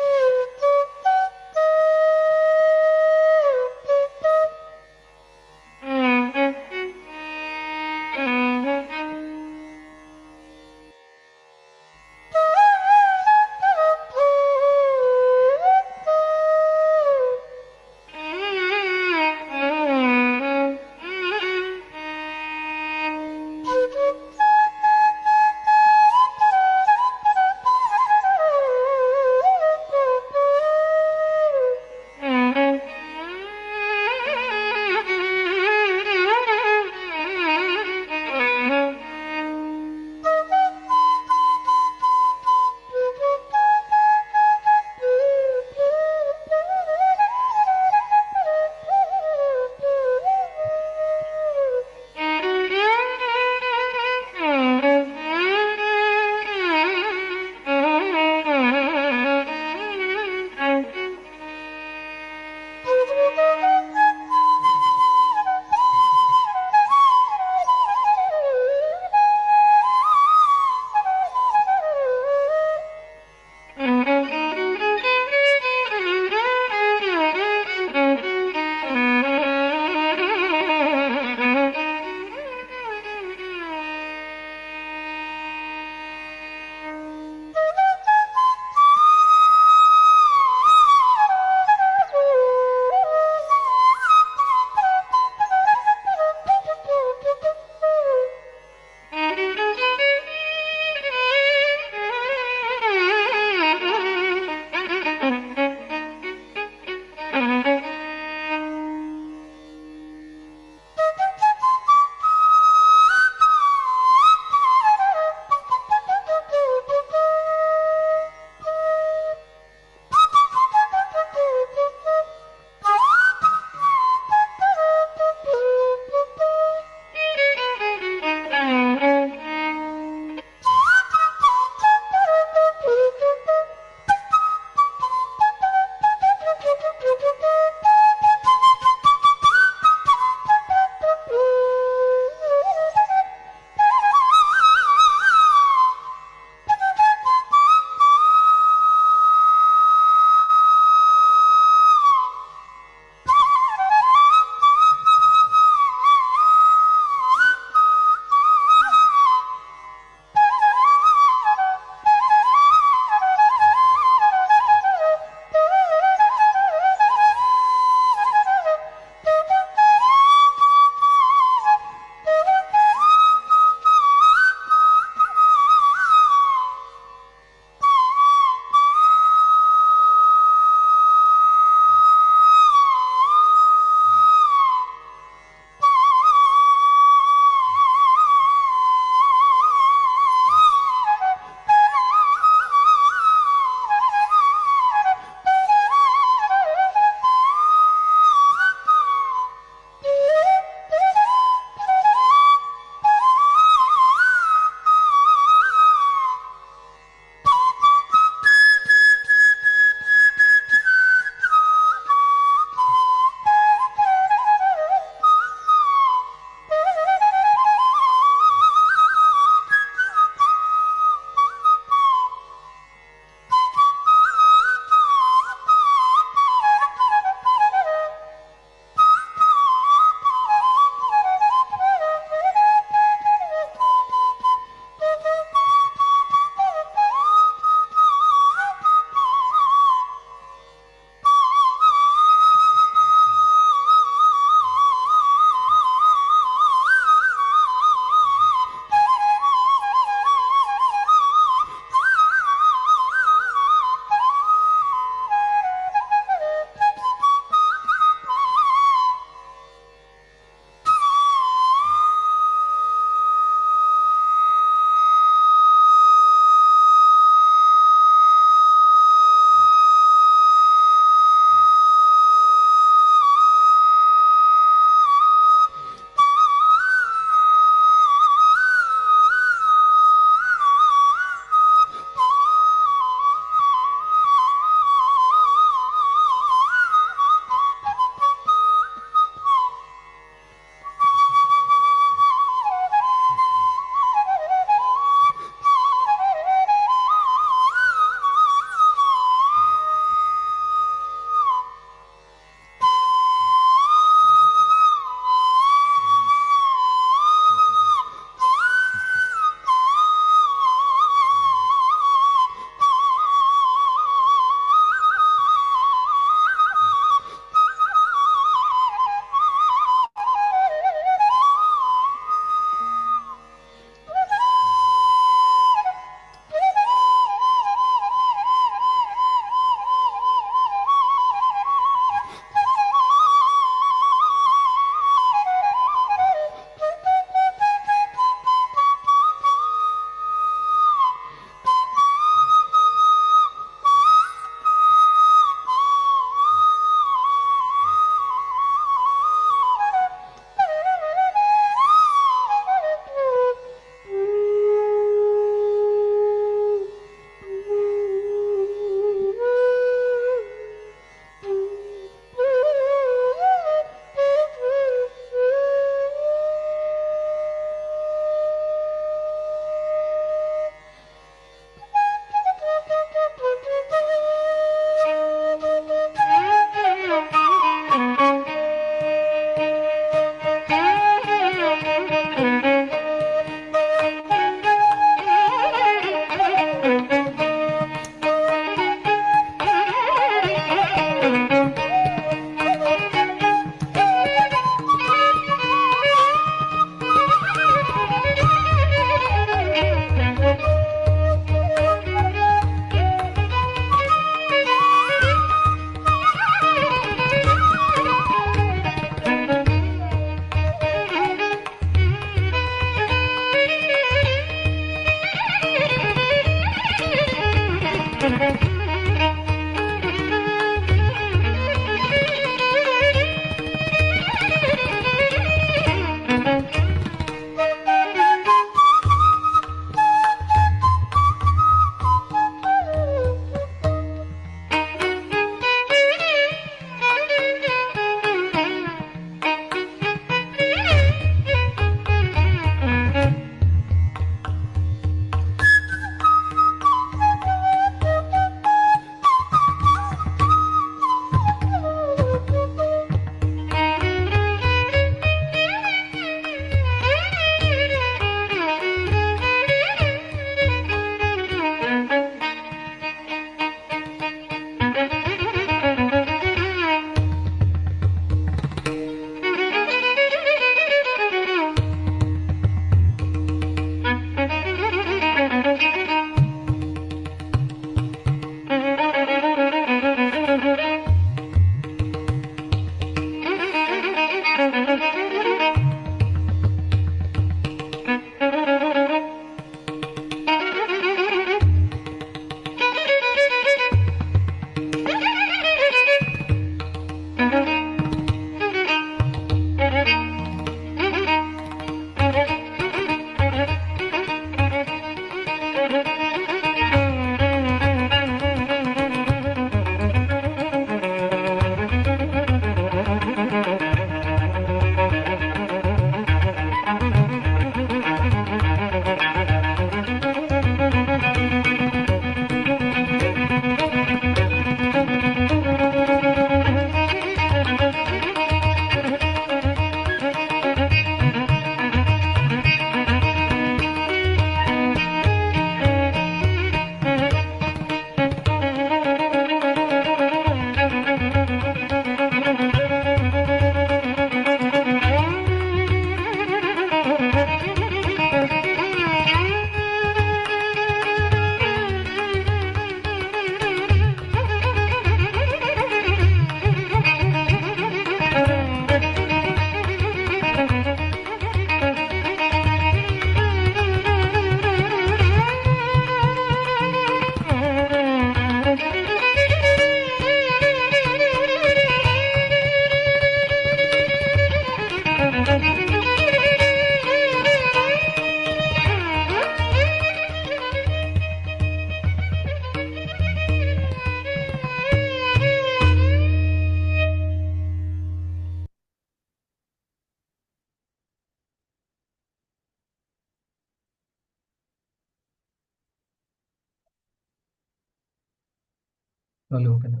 వాళ్ళు ఓకేనా?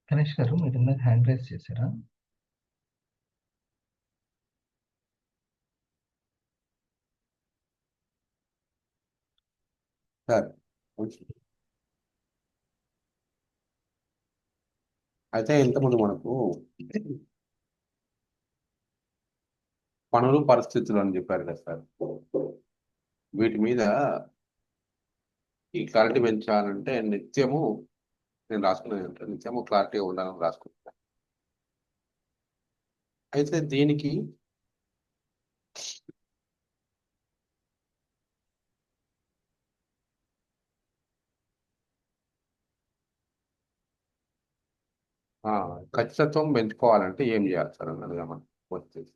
గణేష్ గారు మీరు ఇందాక హ్యాండ్ రైజ్ చేశారా? సార్ అయితే ఇంతకుముందు మనకు పనులు పరిస్థితులు అని చెప్పారు కదా సార్, వీటి మీద ఈ క్లారిటీ పెంచాలంటే నిత్యము నేను రాసుకునేది అంటే నిత్యము క్లారిటీగా ఉండాలని రాసుకుంటాను. అయితే దీనికి ఖచ్చితత్వం పెంచుకోవాలంటే ఏం చేయాలి సార్ అన్నదిగా మనం వచ్చేసి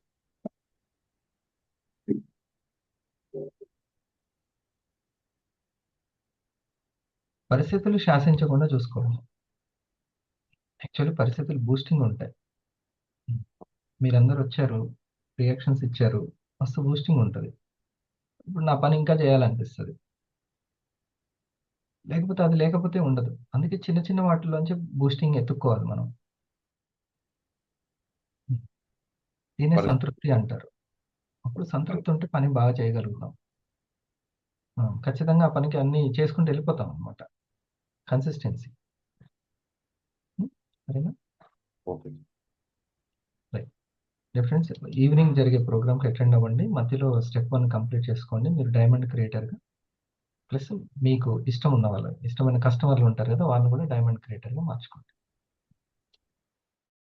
పరిస్థితులు శాసించకుండా చూసుకోవాలి. యాక్చువల్లీ పరిస్థితులు బూస్టింగ్ ఉంటాయి. మీరందరూ వచ్చారు, రియాక్షన్స్ ఇచ్చారు, మస్తు బూస్టింగ్ ఉంటుంది. ఇప్పుడు నా పని ఇంకా చేయాలనిపిస్తుంది, లేకపోతే అది లేకపోతే ఉండదు. అందుకే చిన్న చిన్న వాటిలోంచి బూస్టింగ్ ఎత్తుక్కోవాలి మనం. దీనే సంతృప్తి అంటారు. అప్పుడు సంతృప్తి ఉంటే పని బాగా చేయగలుగుతాం. ఖచ్చితంగా ఆ పనికి అన్ని చేసుకుంటూ వెళ్ళిపోతాం అనమాట. కన్సిస్టెన్సీ. సరేనా? Okay right. డిఫరెన్స్ ఈవినింగ్ జరిగే ప్రోగ్రామ్కి అటెండ్ అవ్వండి. మధ్యలో స్టెప్ 1 కంప్లీట్ చేసుకోండి. మీరు డైమండ్ క్రియేటర్గా, ప్లస్ మీకు ఇష్టం ఉన్న వాళ్ళు, ఇష్టమైన కస్టమర్లు ఉంటారు కదా, వాళ్ళని కూడా డైమండ్ క్రియేటర్గా మార్చుకోండి.